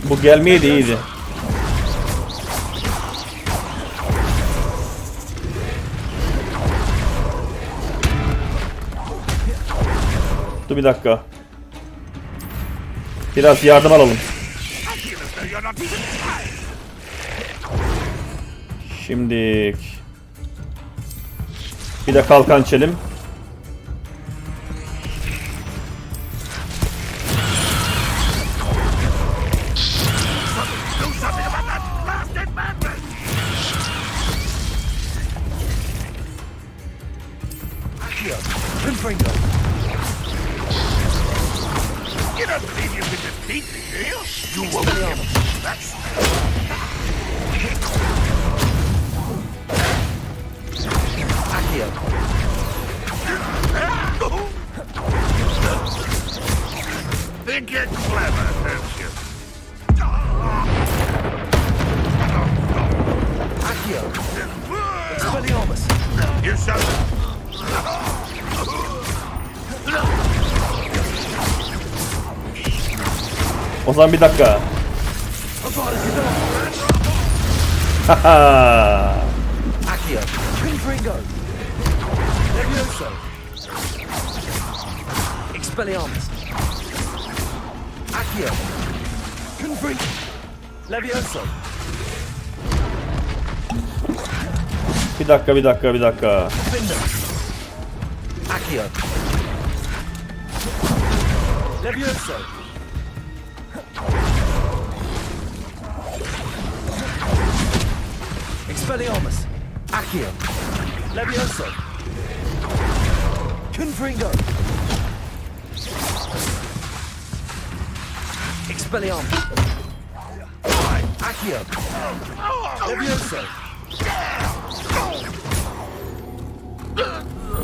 Bu gelmeyeydi iyiydi. Dur bir dakika. Biraz yardım alalım. Şimdi bir de kalkan çelim. You won't get that's Accio. Think you're clever, don't you? Accio. Expelliarmus. You shall. O zaman bir dakika. Haha. Accio. Confringo. Levioso. Expelliarmus. Accio. Confringo. Levioso. Bir dakika. Finder. Accio. Levioso. Expelliarmus. Accio. Levioso. Confringo. Expelliarmus. Accio. Levioso.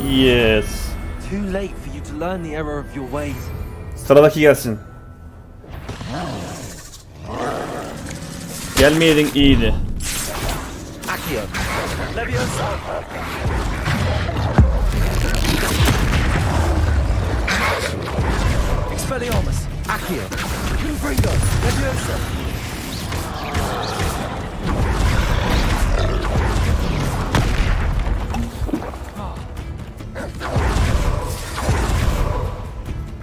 Yes. Too late for you to learn the error of your ways. Sıradaki gelsin. Gelmeyeydin iyiydi. Accio. Levioso. Expelliarmus. Accio. Confringo. Levioso.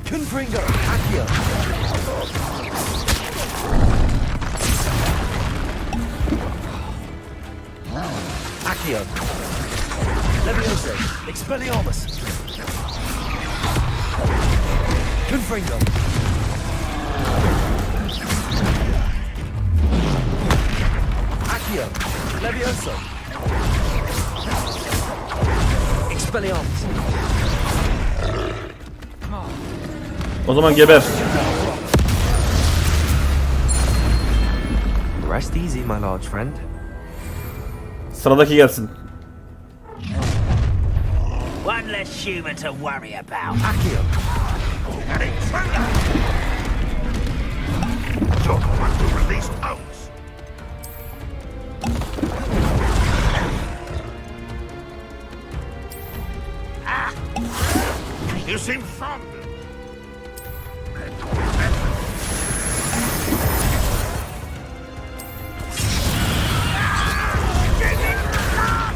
Confringo. Accio. Accio. Levioso. Expelliarmus. Confringo. Accio. Levioso. Expelliarmus. O zaman geber. Rest easy, my large friend. Sıradaki gelsin. One less human to worry about. Accio. An intruder! You're the one who released Oates. You seem fond of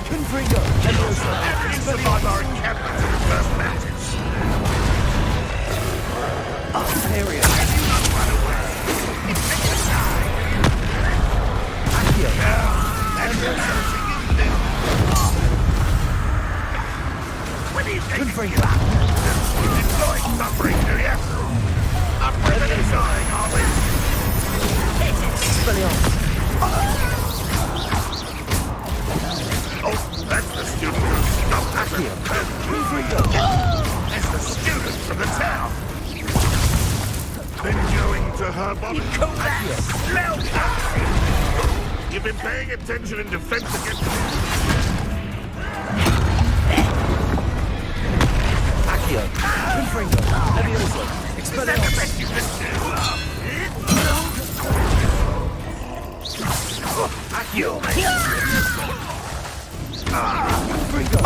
Confringo. Levioso. survive our encampment in the first matches. Area. Accio. When do you think Confringo. you're enjoying suffering, do you? Not really enjoying, are we? Expelliarmus. Oh, that's the student who stopped us. Accio. Confringo. It's the student from the town. Been going to her body. You've been paying attention in defense against... Accio. Confringo. Levioso. Is that the Expelliarmus. best you can do? Accio. Confringo.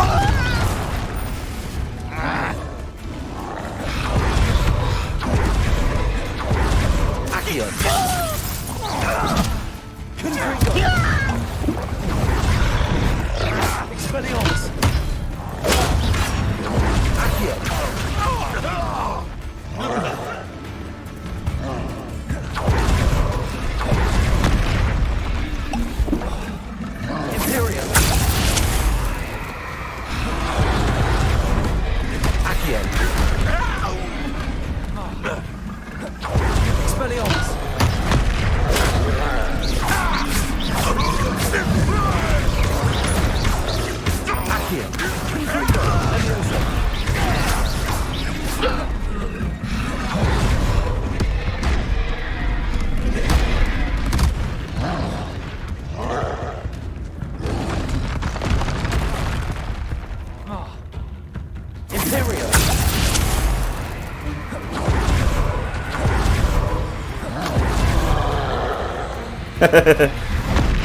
Accio. Confringo. Expelliarmus. Accio. Imperium. Accio. Expelliarmus. Accio. Confringo. Levioso.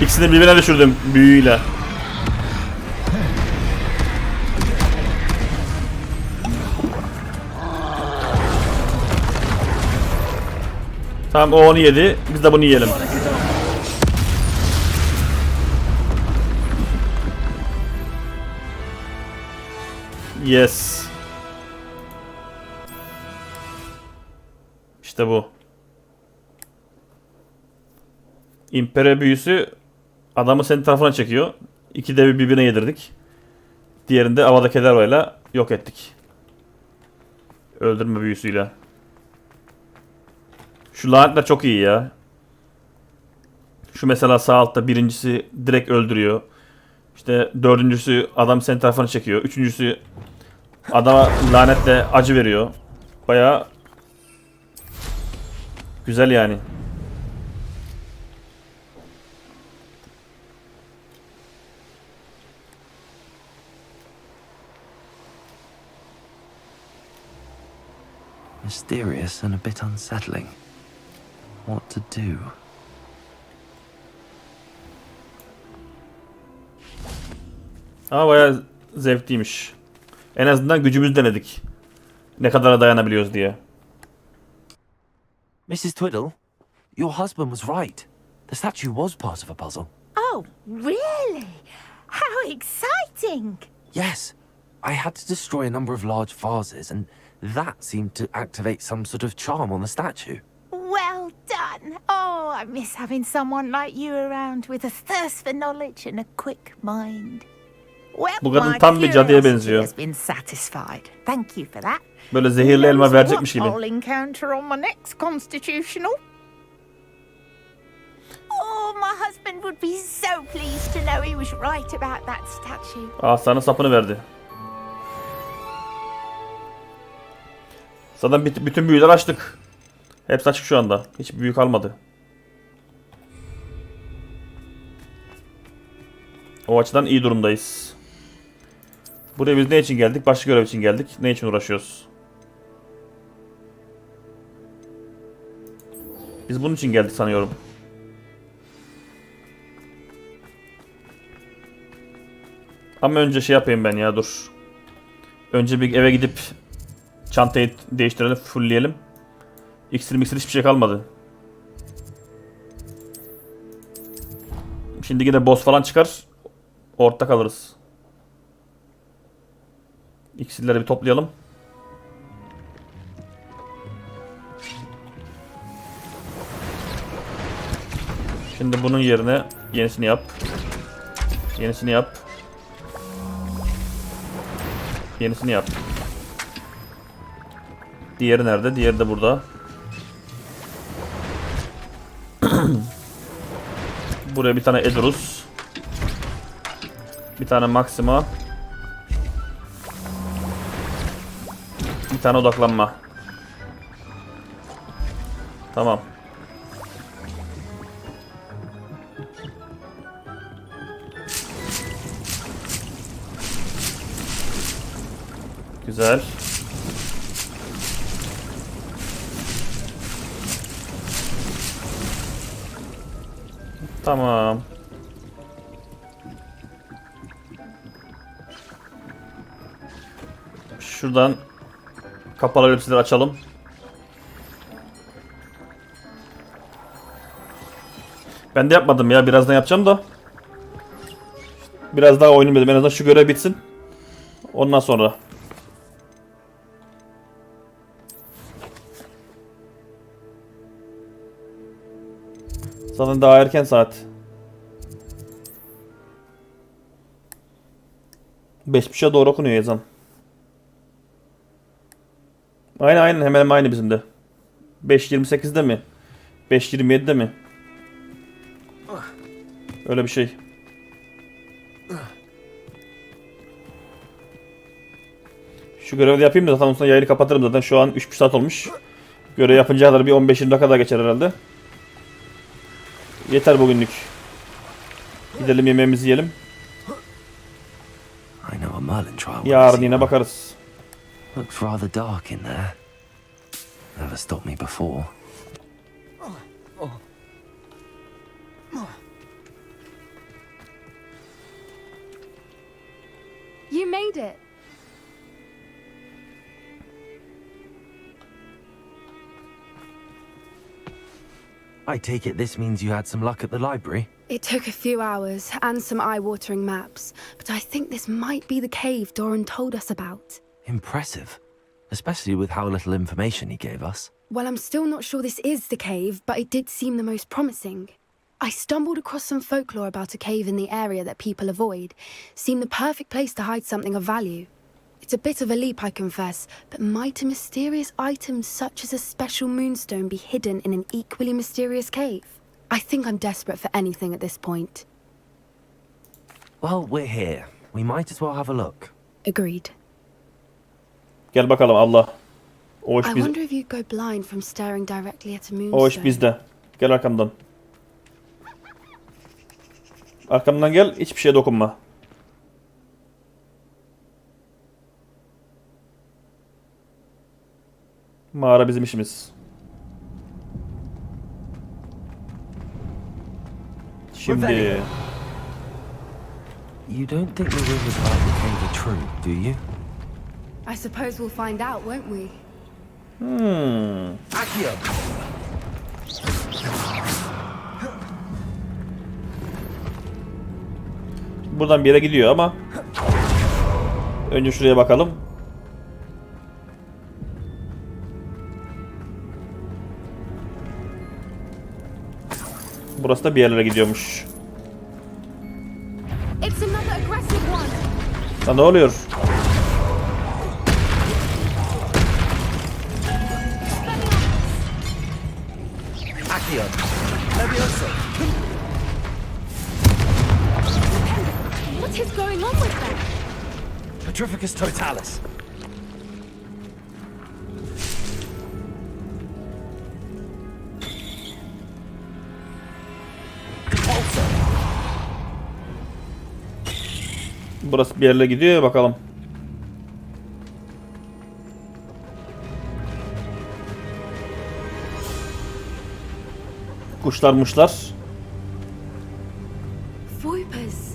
İkisini birbirine düşürdüm büyüyle. Tamam, o onu yedi. Biz de bunu yiyelim. Yes. İşte bu. İmpere büyüsü adamı senin tarafına çekiyor. İki devi birbirine yedirdik. Diğerini de Avada Kedavra yok ettik. Öldürme büyüsüyle. Şu lanetler çok iyi ya. Şu mesela sağ altta birincisi direkt öldürüyor. İşte dördüncüsü adam senin tarafına çekiyor. Üçüncüsü adama lanetle acı veriyor. Bayağı güzel yani. Mysterious and a bit unsettling. What to do? Ama bayağı zevkliymiş. En azından gücümüzü denedik. Ne kadar dayanabiliyoruz diye. Mrs. Twiddle, your husband was right. The statue was part of a puzzle. Oh, really? How exciting! Yes, I had to destroy a number of large vases, and that seemed to activate some sort of charm on the statue. Well done. Oh, I miss having someone like you around with a thirst for knowledge and a quick mind. Well, Bu kadın my tam bir cadıya curiosity benziyor. has been satisfied. Thank you for that. Böyle zehirli elma verecekmiş gibi. I'll encounter on my next constitutional. Oh, my husband would be so pleased to know he was right about that statue. Aslanın sapını verdi. Zaten bütün büyüleri açtık. Hepsi açık şu anda. Hiç büyü kalmadı. O açıdan iyi durumdayız. Buraya biz ne için geldik? Başka görev için geldik. Ne için uğraşıyoruz? Biz bunun için geldik sanıyorum. Ama önce şey yapayım ben ya, dur. Önce bir eve gidip çantayı değiştirelim, fullleyelim. İksir miksir hiçbir şey kalmadı. Şimdi yine boss falan çıkar. Ortada kalırız. İksirleri bir toplayalım. Şimdi bunun yerine yenisini yap. Yenisini yap. Yenisini yap. Diğeri nerede? Diğeri de burada. Buraya bir tane Edrus. Bir tane Maxima. Bir tane odaklanma. Tamam. Güzel. Tamam. Şuradan kapalı elbiseleri açalım. Ben de yapmadım ya. Birazdan yapacağım da. Biraz daha oynayayım dedim. En azından şu görev bitsin. Ondan sonra. Zaten daha erken saat. 5.30'a doğru okunuyor ezan. Aynen hemen hemen aynı bizim de. 5.28'de mi? 5.27'de mi? Öyle bir şey. Şu görevi de yapayım da zaten sonra yayını kapatırım zaten. Şu an 3,5 saat olmuş. Görev yapınca kadar bir 15-20 dakika daha geçer herhalde. Yeter bugünlük. Gidelim yemeğimizi yiyelim. Yarın yine bakarız. Looks rather dark in there. Never stopped me before. made it. I take it this means you had some luck at the library? It took a few hours and some eye-watering maps, but I think this might be the cave Doran told us about. Impressive. Especially with how little information he gave us. Well, I'm still not sure this is the cave, but it did seem the most promising. I stumbled across some folklore about a cave in the area that people avoid. Seemed the perfect place to hide something of value. It's a bit of a leap, I confess, but might a mysterious item such as a special moonstone be hidden in an equally mysterious cave? I think I'm desperate for anything at this point. Well, we're here. We might as well have a look. Agreed. Gel bakalım abla. O iş I biz. wonder if you'd go blind from staring directly at a moonstone. O iş bizde. Gel arkamdan. Arkamdan gel. Hiçbir şeye dokunma. Mağara bizim işimiz. Şimdi. You don't think the rumors about the cave are true, do you? I suppose we'll find out, won't we? Accio! Buradan bir yere gidiyor ama. Önce şuraya bakalım. Burası da bir yerlere gidiyormuş. It's another aggressive one. Lan ne oluyor? Accio! Levioso! What is going on with them? Petrificus totalis! Burası bir yerlere gidiyor bakalım. Kuşlar muşlar. Vipers.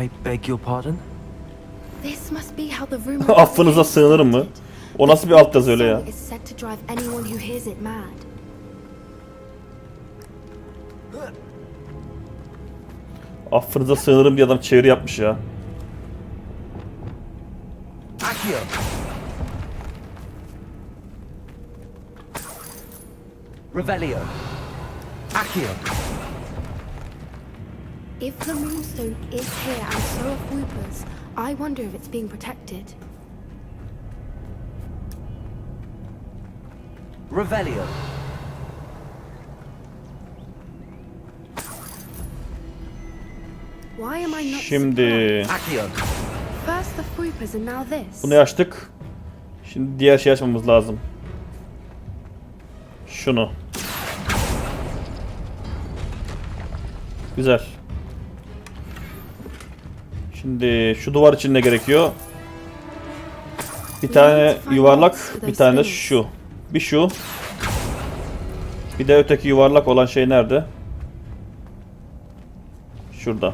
I beg your pardon? This must be how the rumor Affınıza sığınırım mı? O nasıl bir alt yazı öyle ya? is said to drive anyone who hears it mad. Affınıza sığınırım diye adam çeviri yapmış ya. Accio! Revelio! Accio! If the moonstone is here and so are Whoopers, I wonder if it's being protected. Revelio! Why am I not Şimdi Accio! First the Whoopers and now this. bunu açtık. Şimdi diğer şey açmamız lazım. Şunu. Güzel. Şimdi şu duvar için ne gerekiyor? Bir tane yuvarlak, bir tane de şu. Bir şu. Bir de öteki yuvarlak olan şey nerede? Şurada.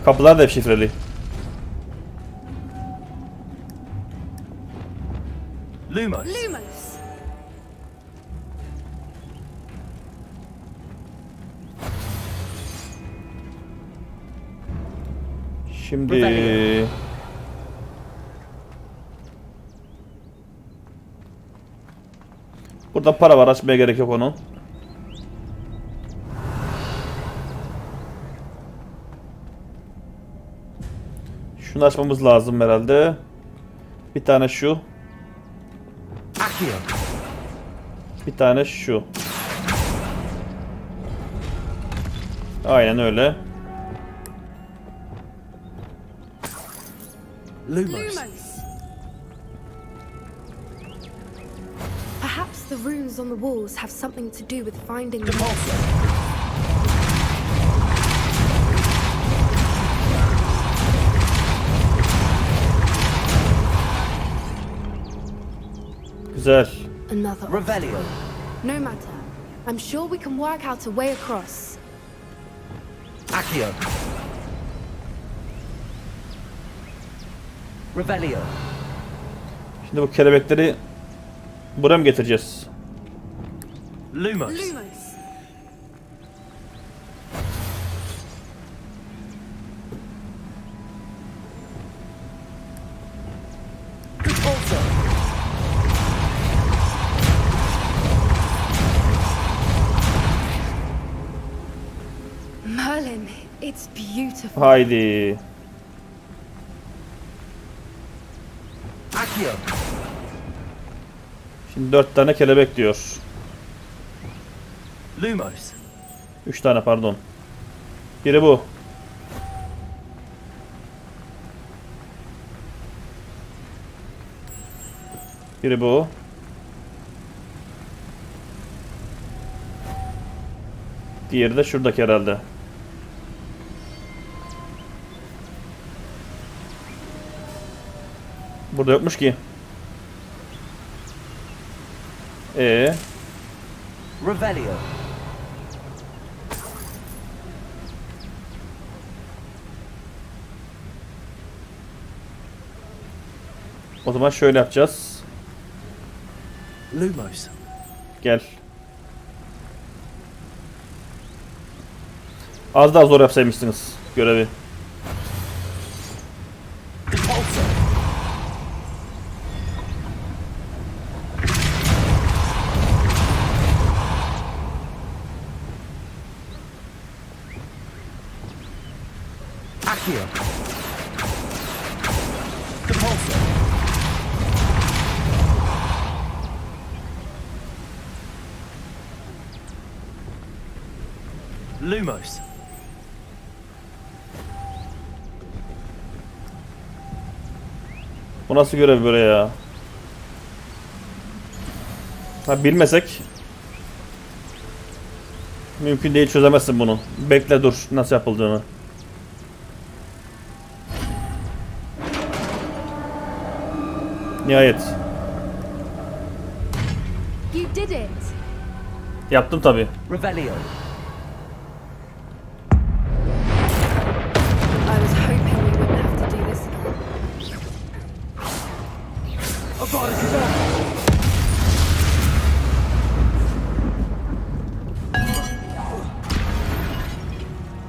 Kapılar da hep şifreli. Lumos! Lumos. Şimdi burada para var, açmaya gerek yok onun. Şunu açmamız lazım herhalde. Bir tane şu. Bir tane şu. Aynen öyle. Lumos! Perhaps the runes on the walls have something to do with finding the Güzel. Another Revelio! No matter. I'm sure we can work out a way across. Accio! Revelio. Şimdi bu kelebekleri buraya mı getireceğiz? Lumos. Merlin, it's beautiful. Haydi. Accio. Şimdi 4 tane kelebek diyor. Lumos. 3 tane pardon. Biri bu. Biri bu. Diğeri de şuradaki herhalde. Burada yokmuş ki. Revelio. O zaman şöyle yapacağız. Lumos. Gel. Az daha zor yapsaymışsınız görevi. Accio. Lumos. Bu nasıl görev böyle ya? Ha, bilmesek mümkün değil, çözemezsin bunu. Bekle dur nasıl yapıldığını. Nihayet. You did it. Yaptım tabi. Revelio. I was hoping we wouldn't have to do this again.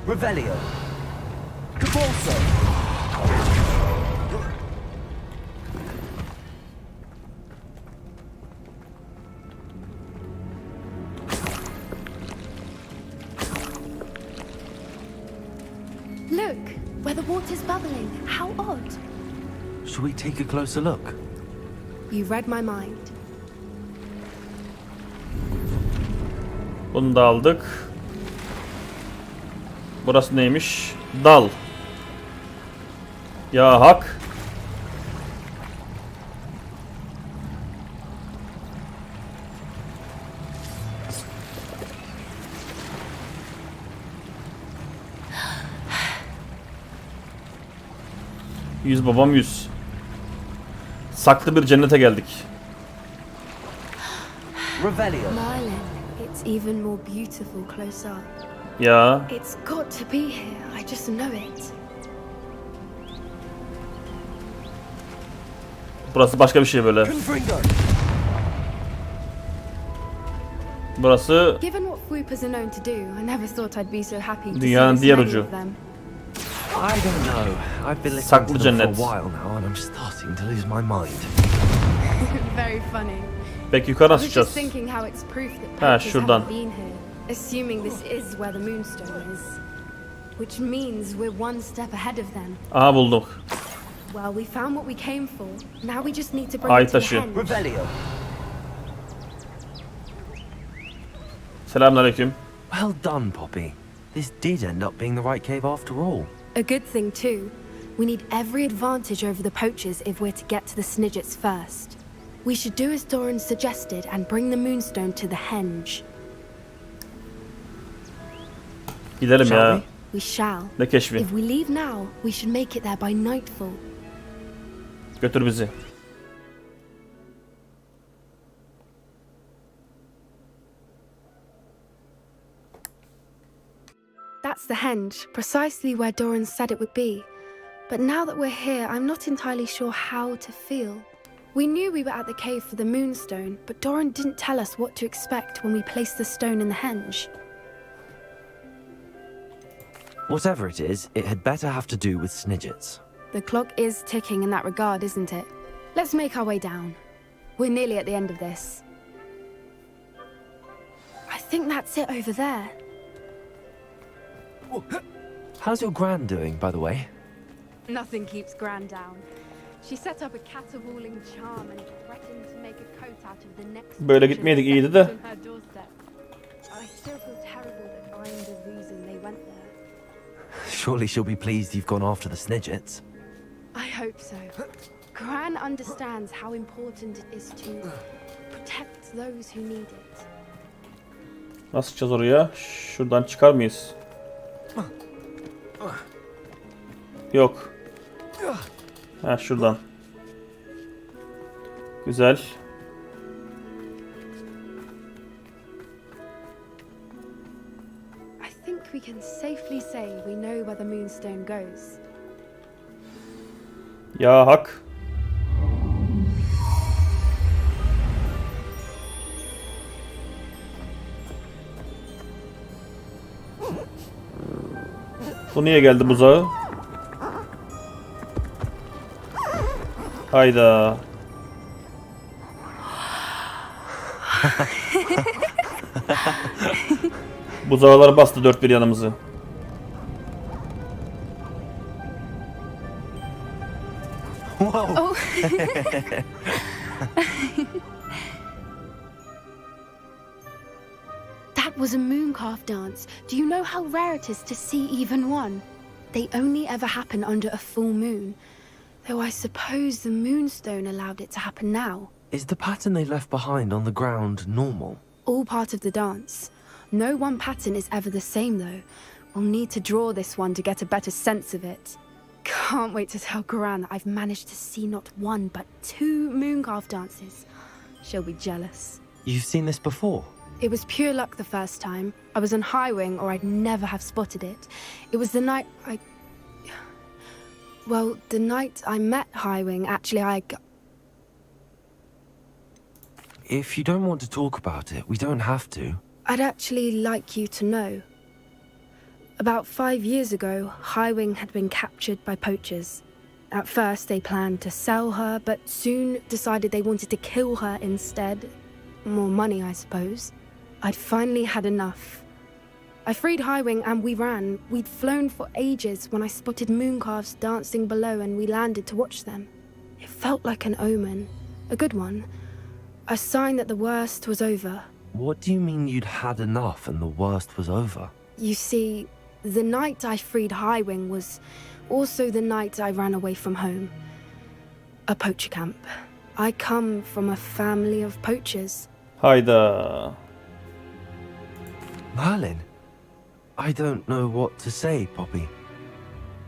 Revelio. Capulso. Look, where the water's bubbling. How odd. Should we take a closer look? You read my mind. Bunu da aldık. Burası neymiş? Dal. Ya hak. Yüz babam yüz. Saklı bir cennete geldik. Revelio. Merlin, it's even more beautiful close up. Ya. It's got to be here. I just know it. Burası başka bir şey böyle. Burası Given what swoopers are known to do, I never thought I'd be so happy to see dünyanın this diğer many ucu. of them. I don't know. I've been listening Saklı to them for a cennet. while now and I'm starting to lose my mind. Very funny. Belki yukarı I nasıl was just çıkacağız? thinking how it's proof that Ha, poachers şuradan. haven't been here. Assuming this is where the moonstone is. Which means we're one step ahead of them. Aha bulduk. Well, we found what we came for. Now we just need to bring Ay it to the taşı. hen. Revelio. Selamünaleyküm. Well done, Poppy. This did end up being the right cave after all. A good thing too. We need every advantage over the poachers if we're to get to the Snidgets first. We should do as Doran suggested and bring the moonstone to the henge. Gidelim Shall ya. we? We shall. Ne keşfi? If we leave now, we should make it there by nightfall. Götür bizi. That's the henge, precisely where Doran said it would be. But now that we're here, I'm not entirely sure how to feel. We knew we were at the cave for the moonstone, but Doran didn't tell us what to expect when we placed the stone in the henge. Whatever it is, it had better have to do with Snidgets. The clock is ticking in that regard, isn't it? Let's make our way down. We're nearly at the end of this. I think that's it over there. How's your gran doing, by the way? Nothing keeps Gran down. She set up a caterwauling charm and threatened to make a coat out of the next. Böyle gitmeydik iyiydi de. On her doorstep. I still feel terrible that I'm the reason they went there. Surely she'll be pleased you've gone after the Snidgets. I hope so. Gran understands how important it is to protect those who need it. Nasıl çıkacağız oraya? Şuradan çıkar mıyız? Yok. Ha şuradan. Güzel. I think we can safely say we know where the moonstone goes. Ya hak. Bu niye geldi buzağı? Hayda. Buzağlar bastı dört bir yanımızı. Oh. That was a mooncalf dance. Do you know how rare it is to see even one? They only ever happen under a full moon. Though I suppose the moonstone allowed it to happen now. Is the pattern they left behind on the ground normal? All part of the dance. No one pattern is ever the same though. We'll need to draw this one to get a better sense of it. Can't wait to tell Gran that I've managed to see not one but two mooncalf dances. She'll be jealous. You've seen this before? It was pure luck the first time. I was on Highwing or I'd never have spotted it. It was the night the night I met Highwing, actually If you don't want to talk about it, we don't have to. I'd actually like you to know. About 5 years ago, Highwing had been captured by poachers. At first, they planned to sell her, but soon decided they wanted to kill her instead. More money, I suppose. I'd finally had enough. I freed Highwing and we ran. We'd flown for ages when I spotted mooncalves dancing below and we landed to watch them. It felt like an omen. A good one. A sign that the worst was over. What do you mean you'd had enough and the worst was over? You see, the night I freed Highwing was also the night I ran away from home. A poacher camp. I come from a family of poachers. Hayda. Merlin? I don't know what to say, Poppy.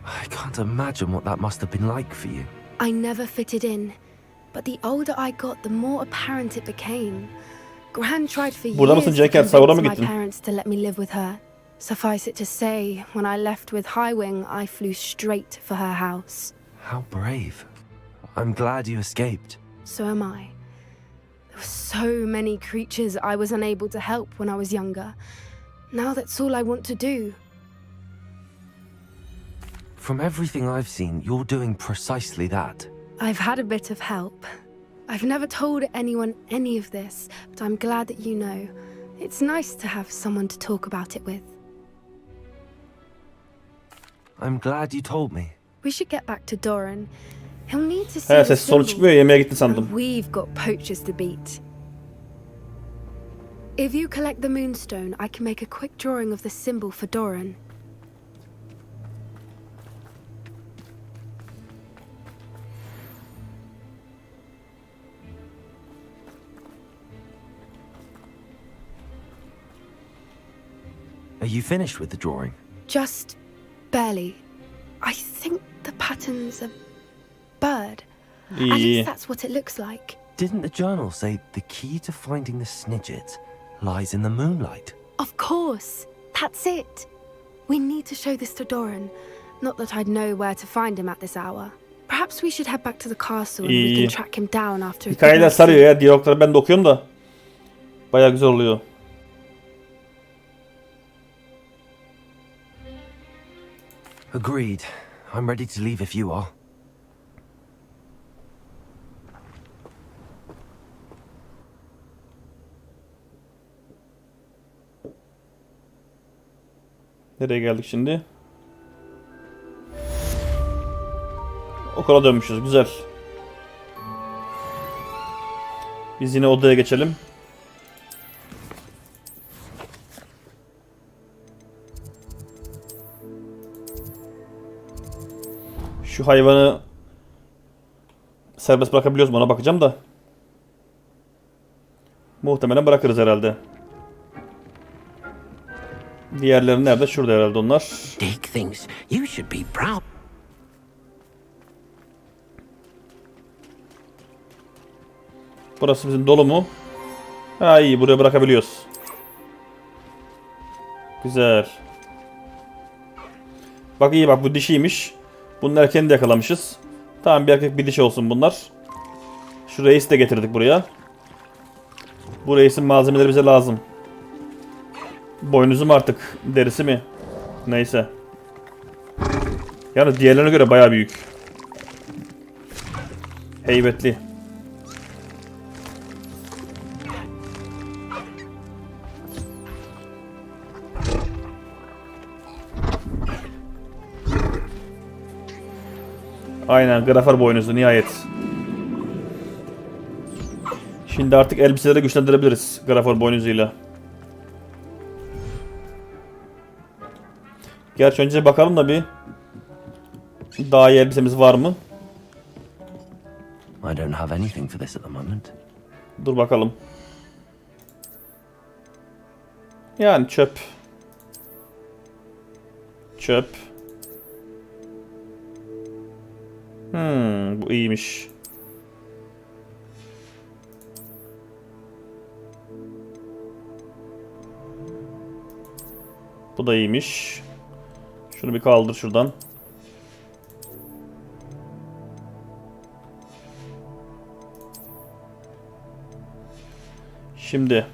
I can't imagine what that must have been like for you. I never fitted in, but the older I got, the more apparent it became. Gran tried for Burada mısın years to Ceker? Sahura mı convince my gittin? parents to let me live with her. Suffice it to say, when I left with Highwing, I flew straight for her house. How brave. I'm glad you escaped. So am I. There were so many creatures I was unable to help when I was younger. Now that's all I want to do. From everything I've seen, you're doing precisely that. I've had a bit of help. I've never told anyone any of this, but I'm glad that you know. It's nice to have someone to talk about it with. I'm glad you told me. We should get back to Doran. He'll need to see He the ses solu symbol. çıkmıyor, yemeğe gitti sandım. We've got poachers to beat. If you collect the moonstone, I can make a quick drawing of the symbol for Doran. Are you finished with the drawing? Just barely. I think the pattern's a bird. At least that's what it looks like. Didn't the journal say the key to finding the Snidgets lies in the moonlight? Of course. That's it. We need to show this to Doran. Not that I'd know where to find him at this hour. Perhaps we should head back to the castle and İyi, we iyi. can track him down after a Hikayeler good sarıyor ya. Diyalogları ben de okuyorum da. Baya güzel oluyor. Agreed. I'm ready to leave if you are. Nereye geldik şimdi? Okula dönmüşüz. Güzel. Biz yine odaya geçelim. Şu hayvanı serbest bırakabiliyoruz mu? Ona bakacağım da. Muhtemelen bırakırız herhalde. Diğerleri nerede? Şurada herhalde onlar. Dick thinks you should be proud. Burası bizim dolu mu? Ha iyi, buraya bırakabiliyoruz. Güzel. Bak iyi, bak bu dişiymiş. Bunun erkeğini de yakalamışız. Tamam, bir erkek bir dişi olsun bunlar. Şu reisi de getirdik buraya. Bu reisin malzemeleri bize lazım. Boynuzu mu artık? Derisi mi? Neyse. Yani diğerlerine göre bayağı büyük. Heybetli. Aynen, grafer boynuzu nihayet. Şimdi artık elbiseleri güçlendirebiliriz grafer boynuzuyla. Gerçi önce bakalım da bir daha iyi elbisemiz var mı? I don't have anything for this at the moment. Dur bakalım. Yani çöp. Çöp. Bu iyiymiş. Bu da iyiymiş. Şunu bir kaldır şuradan. Şimdi.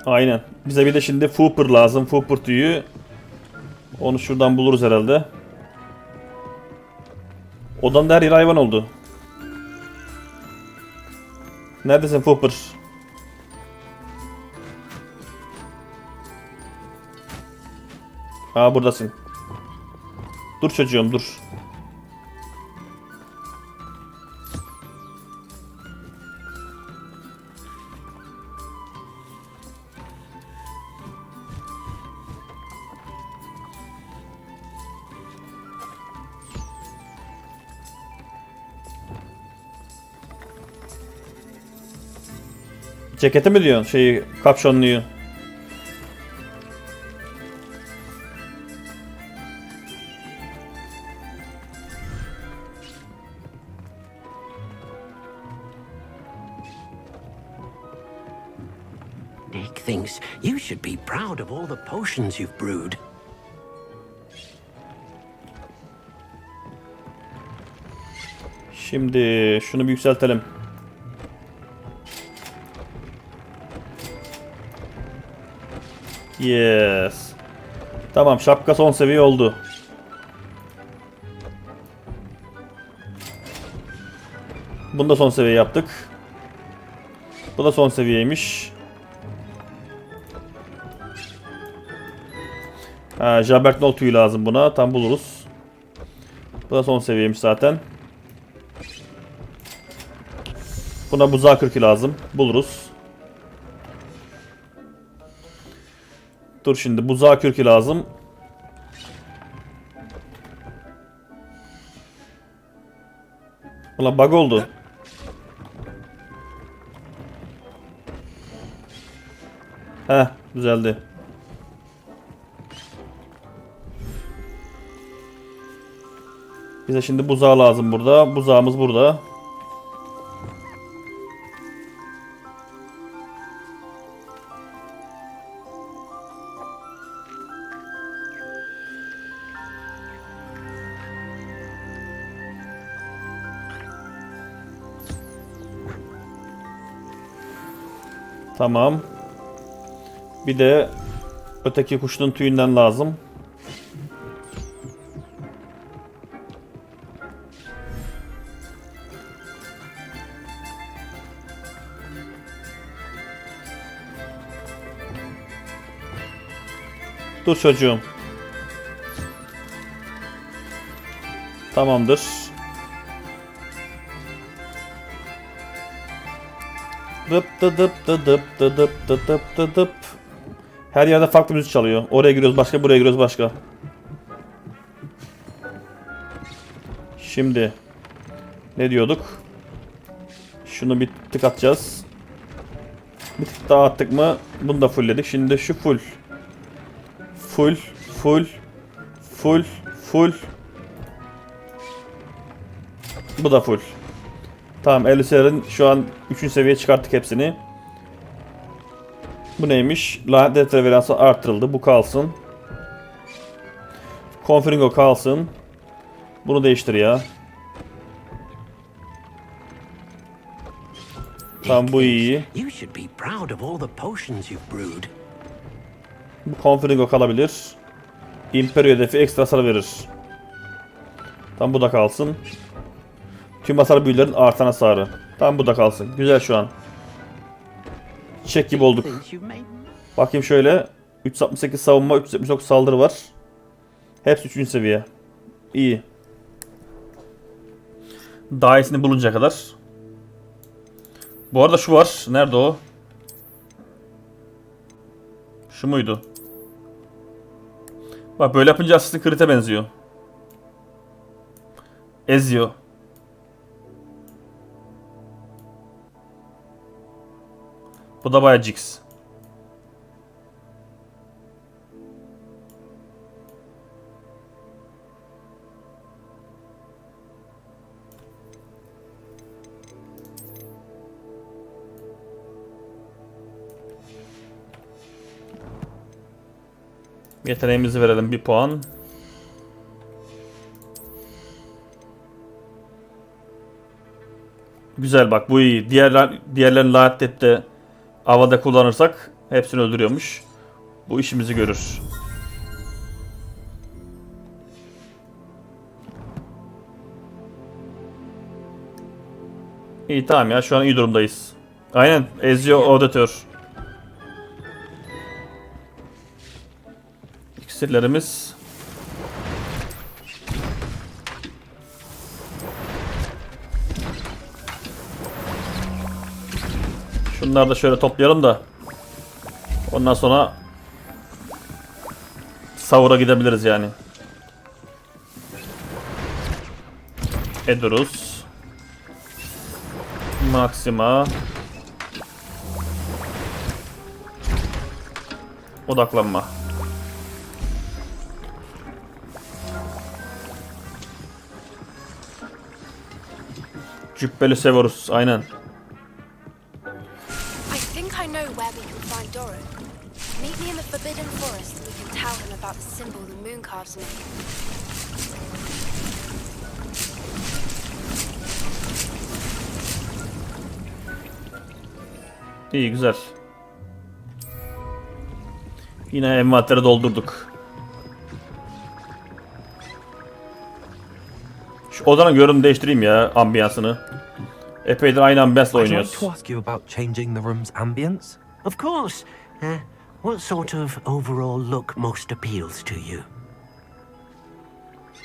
Aynen. Bize bir de şimdi Fooper lazım. Fooper tüyü. Onu şuradan buluruz herhalde. Odamda her yer hayvan oldu. Neredesin Fooper? Aa, buradasın. Dur çocuğum, dur. Ceketi mi diyorsun? Şeyi, kapşonluyu. Dick thinks you should be proud of all the potions you've brewed. Şimdi şunu bir yükseltelim. Yes. Tamam, şapka son seviye oldu. Bunu da son seviye yaptık. Bu da son seviyeymiş. Ha, Jabbertnol tüyü lazım buna. Tam buluruz. Bu da son seviyeymiş zaten. Buna buzağı kürkü lazım. Buluruz. Dur şimdi, buzağı kürkü lazım. Ulan bug oldu. Heh, düzeldi. Bize şimdi buzağı lazım burada. Buzağımız burada. Tamam. Bir de öteki kuşun tüyünden lazım. Dur çocuğum. Tamamdır. Dıp dı dıp dı dıp dı dıp dı dıp dı dıp. Her yerde farklı müzik çalıyor. Oraya giriyoruz başka, buraya giriyoruz başka. Şimdi ne diyorduk? Şunu bir tık atacağız. Bir tık daha attık mı? Bunu da fullledik. Şimdi şu full. Full, full, full, full. Bu da full. Tamam, elbiselerin şu an 3. seviyeye çıkarttık hepsini. Bu neymiş? Lanet referansı artırıldı. Bu kalsın. Confringo kalsın. Bunu değiştir ya. Tamam, bu iyi. Bu Confringo kalabilir. Imperio hedefi ekstra hasar verir. Tamam, bu da kalsın. Tüm hasar büyülerin artan hasarı. Tamam, bu da kalsın. Güzel şu an. Çek gibi olduk. Bakayım şöyle. 368 savunma, 379 saldırı var. Hepsi 3. seviye. İyi. Daha iyisini buluncaya kadar. Bu arada şu var. Nerede o? Şu muydu? Bak, böyle yapınca Assassin's Creed'e benziyor. Eziyor. Bu da bayağı jigs. Yeteneğimizi verelim 1 puan. Güzel, bak bu iyi. Diğerlerini lanetletti. Havada kullanırsak hepsini öldürüyormuş. Bu işimizi görür. İyi, tamam ya, şu an iyi durumdayız. Aynen, Ezio Auditor. İksirlerimiz. Şunları da şöyle toplayalım da ondan sonra sahura gidebiliriz yani. Eduruz. Maxima. Odaklanma. Cübbeli Severus, aynen. Meet me in the Forbidden Forest and we can tell him about the symbol the moon carves made. İyi, güzel. Yine envanteri doldurduk. Şu odanın görünümünü değiştireyim ya, ambiyansını. Epeydir aynı ambiyansla oynuyoruz. Of course. What sort of overall look most appeals to you?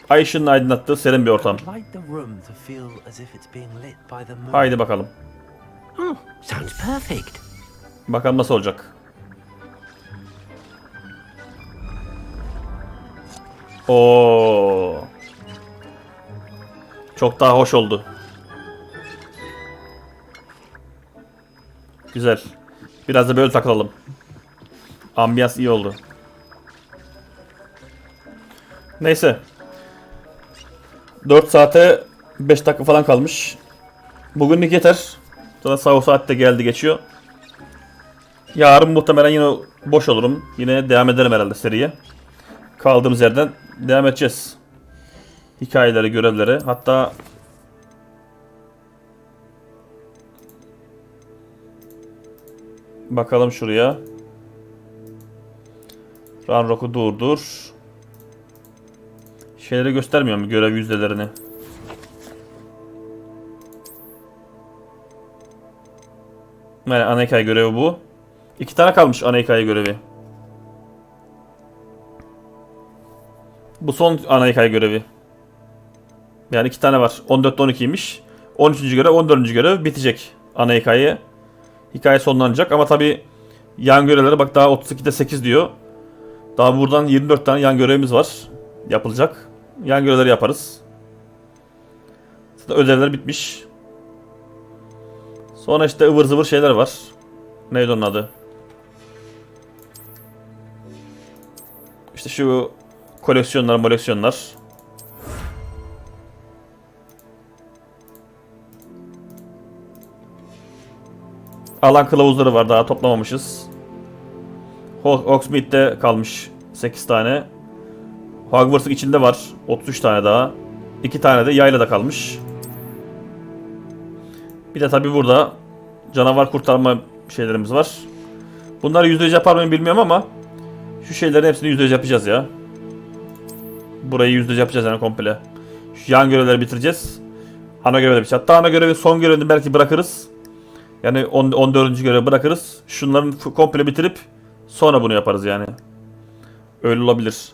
Ay ışığının aydınlattığı serin bir ortam. Haydi bakalım. Oh, sounds perfect. Bakalım nasıl olacak. Oo. Çok daha hoş oldu. Güzel. Biraz da böyle takılalım. Ambiyans iyi oldu. Neyse. 4 saate 5 dakika falan kalmış. Bugünlük yeter. Zaten sağ saatte geldi geçiyor. Yarın muhtemelen yine boş olurum. Yine devam ederim herhalde seriye. Kaldığımız yerden devam edeceğiz. Hikayeleri, görevleri. Hatta Bakalım şuraya. Ranrock'u durdur. Şeyleri göstermiyor mu? Görev yüzdelerini. Yani ana hikaye görevi bu. 2 tane kalmış ana hikaye görevi. Bu son ana hikaye görevi. Yani 2 tane var. 14'te 12'ymiş. 13. görev, 14. görev bitecek ana hikaye. Hikaye sonlanacak ama tabi yan görevlere bak, daha 32'de 8 diyor. Daha buradan 24 tane yan görevimiz var. Yapılacak. Yan görevleri yaparız. Ödevler bitmiş. Sonra işte ıvır zıvır şeyler var. Neydi onun adı? İşte şu koleksiyonlar. Alan kılavuzları var, daha toplamamışız. Hogsmeade'de kalmış 8 tane. Hogwarts'ın içinde var 33 tane daha. 2 tane de yaylada kalmış. Bir de tabi burada canavar kurtarma şeylerimiz var. Bunları %100 yapar mıyım bilmiyorum ama şu şeylerin hepsini %100 yapacağız ya. Burayı %100 yapacağız yani komple. Şu yan görevleri bitireceğiz. Ana görevi bitecek. Hatta ana görevi, son görevini belki bırakırız. Yani 14. görevi bırakırız. Şunların komple bitirip sonra bunu yaparız yani. Öyle olabilir.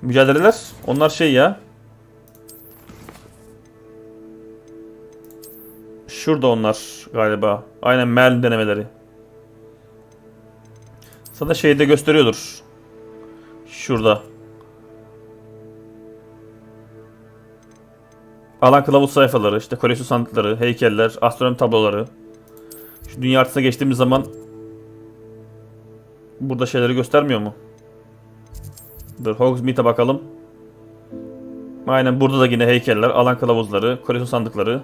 Mücadeleler. Onlar şey ya. Şurada onlar galiba. Aynen Merlin denemeleri. Sana şeyi de gösteriyordur. Şurada. Alan kılavuz sayfaları, işte koleksiyon sandıkları, heykeller, astronomi tabloları. Şu dünya haritasına geçtiğimiz zaman burada şeyleri göstermiyor mu? Dur, Hogsmeade'e bakalım. Aynen burada da yine heykeller, alan kılavuzları, koleksiyon sandıkları.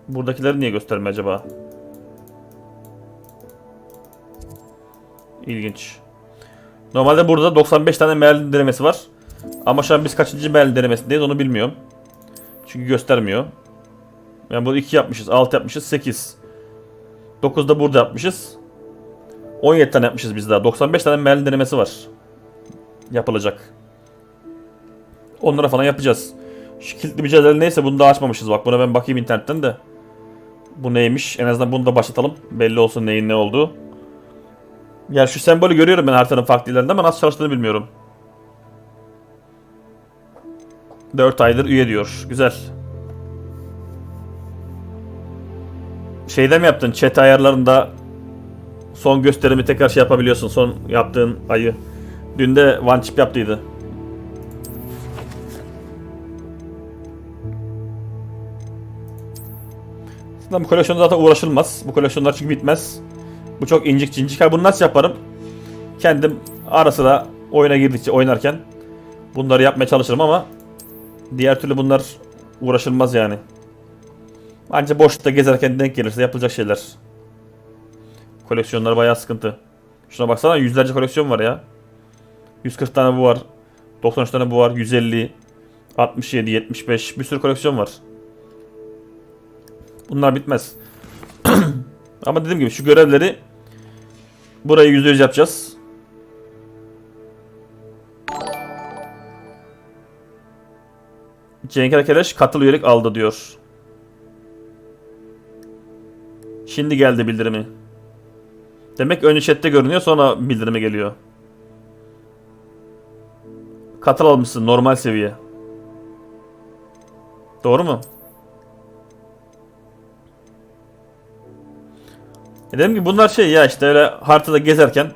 Buradakileri niye göstermiyor acaba? İlginç. Normalde burada 95 tane Merlin denemesi var. Ama şu an biz kaçıncı Merlin denemesindeyiz onu bilmiyorum. Çünkü göstermiyor. Yani burada 2 yapmışız, 6 yapmışız, 8. 9 da burada yapmışız. 17 tane yapmışız biz daha. 95 tane Merlin denemesi var. Yapılacak. Onlara falan yapacağız. Şu kilitli mücadele neyse bunu da açmamışız. Bak buna ben bakayım internetten de. Bu neymiş? En azından bunu da başlatalım. Belli olsun neyin ne olduğu. Yani şu sembolü görüyorum ben haritanın farklı yerlerinde ama nasıl çalıştığını bilmiyorum. 4 aydır üye diyor. Güzel. Şeyde mi yaptın? Chat ayarlarında son gösterimi tekrar şey yapabiliyorsun. Son yaptığın ayı. Dün de one chip yaptıydı. Bu koleksiyonda zaten uğraşılmaz. Bu koleksiyonlar çünkü bitmez. Bu çok incik cincik. Ha, bunu nasıl yaparım? Kendim ara sıra oyuna girdikçe oynarken bunları yapmaya çalışırım ama diğer türlü bunlar uğraşılmaz yani. Ancak boşlukta gezerken denk gelirse yapılacak şeyler. Koleksiyonlar bayağı sıkıntı. Şuna baksana, yüzlerce koleksiyon var ya. 140 tane bu var. 93 tane bu var. 150, 67, 75 bir sürü koleksiyon var. Bunlar bitmez. Ama dediğim gibi şu görevleri burayı %100 yapacağız. Cenk arkadaş katıl üyelik aldı diyor. Şimdi geldi bildirimi. Demek önce chatte görünüyor sonra bildirimi geliyor. Katıl almışsın normal seviye. Doğru mu? Dedim ki bunlar şey ya, işte öyle haritada gezerken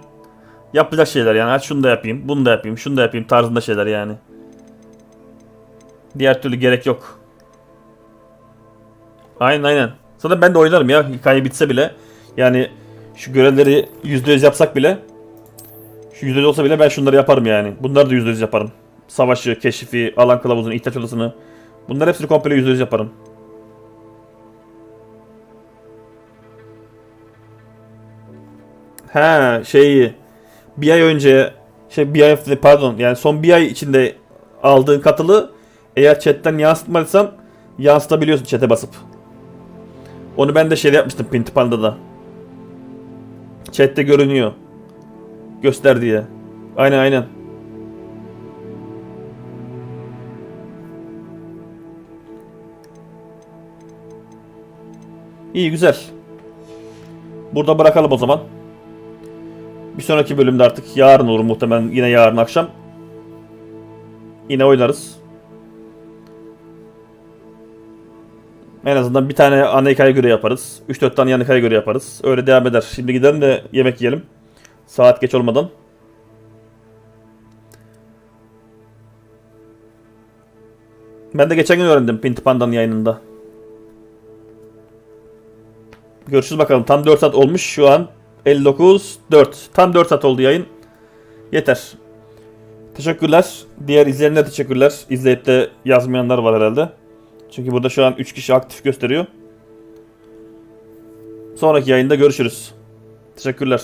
yapacak şeyler yani. Hadi şunu da yapayım, bunu da yapayım, şunu da yapayım tarzında şeyler yani. Diğer türlü gerek yok. Aynen. Zaten ben de oynarım ya hikaye bitse bile. Yani şu görevleri %100 yapsak bile, şu %100 olsa bile ben şunları yaparım yani. Bunları da %100 yaparım. Savaşı, keşifi, alan kılavuzunu, ihtiyaç odasını. Bunların hepsini komple %100 yaparım. He şeyi bir ay önce yani son bir ay içinde aldığın katılı eğer chatten yansıtmadıysan yansıtabiliyorsun chat'e basıp. Onu ben de şeyde yapmıştım Pinti Panda'da. Chat'te görünüyor. Göster diye. Aynen. İyi, güzel. Burada bırakalım o zaman. Bir sonraki bölümde artık yarın olur muhtemelen, yine yarın akşam. Yine oynarız. En azından bir tane ana hikaye göre yaparız. 3-4 tane yan hikaye göre yaparız. Öyle devam eder. Şimdi gidelim de yemek yiyelim. Saat geç olmadan. Ben de geçen gün öğrendim Pinti Panda'nın yayınında. Görüşürüz bakalım. Tam 4 saat olmuş şu an. 59.4. Tam 4 saat oldu yayın. Yeter. Teşekkürler. Diğer izleyenlere teşekkürler. İzleyip de yazmayanlar var herhalde. Çünkü burada şu an 3 kişi aktif gösteriyor. Sonraki yayında görüşürüz. Teşekkürler.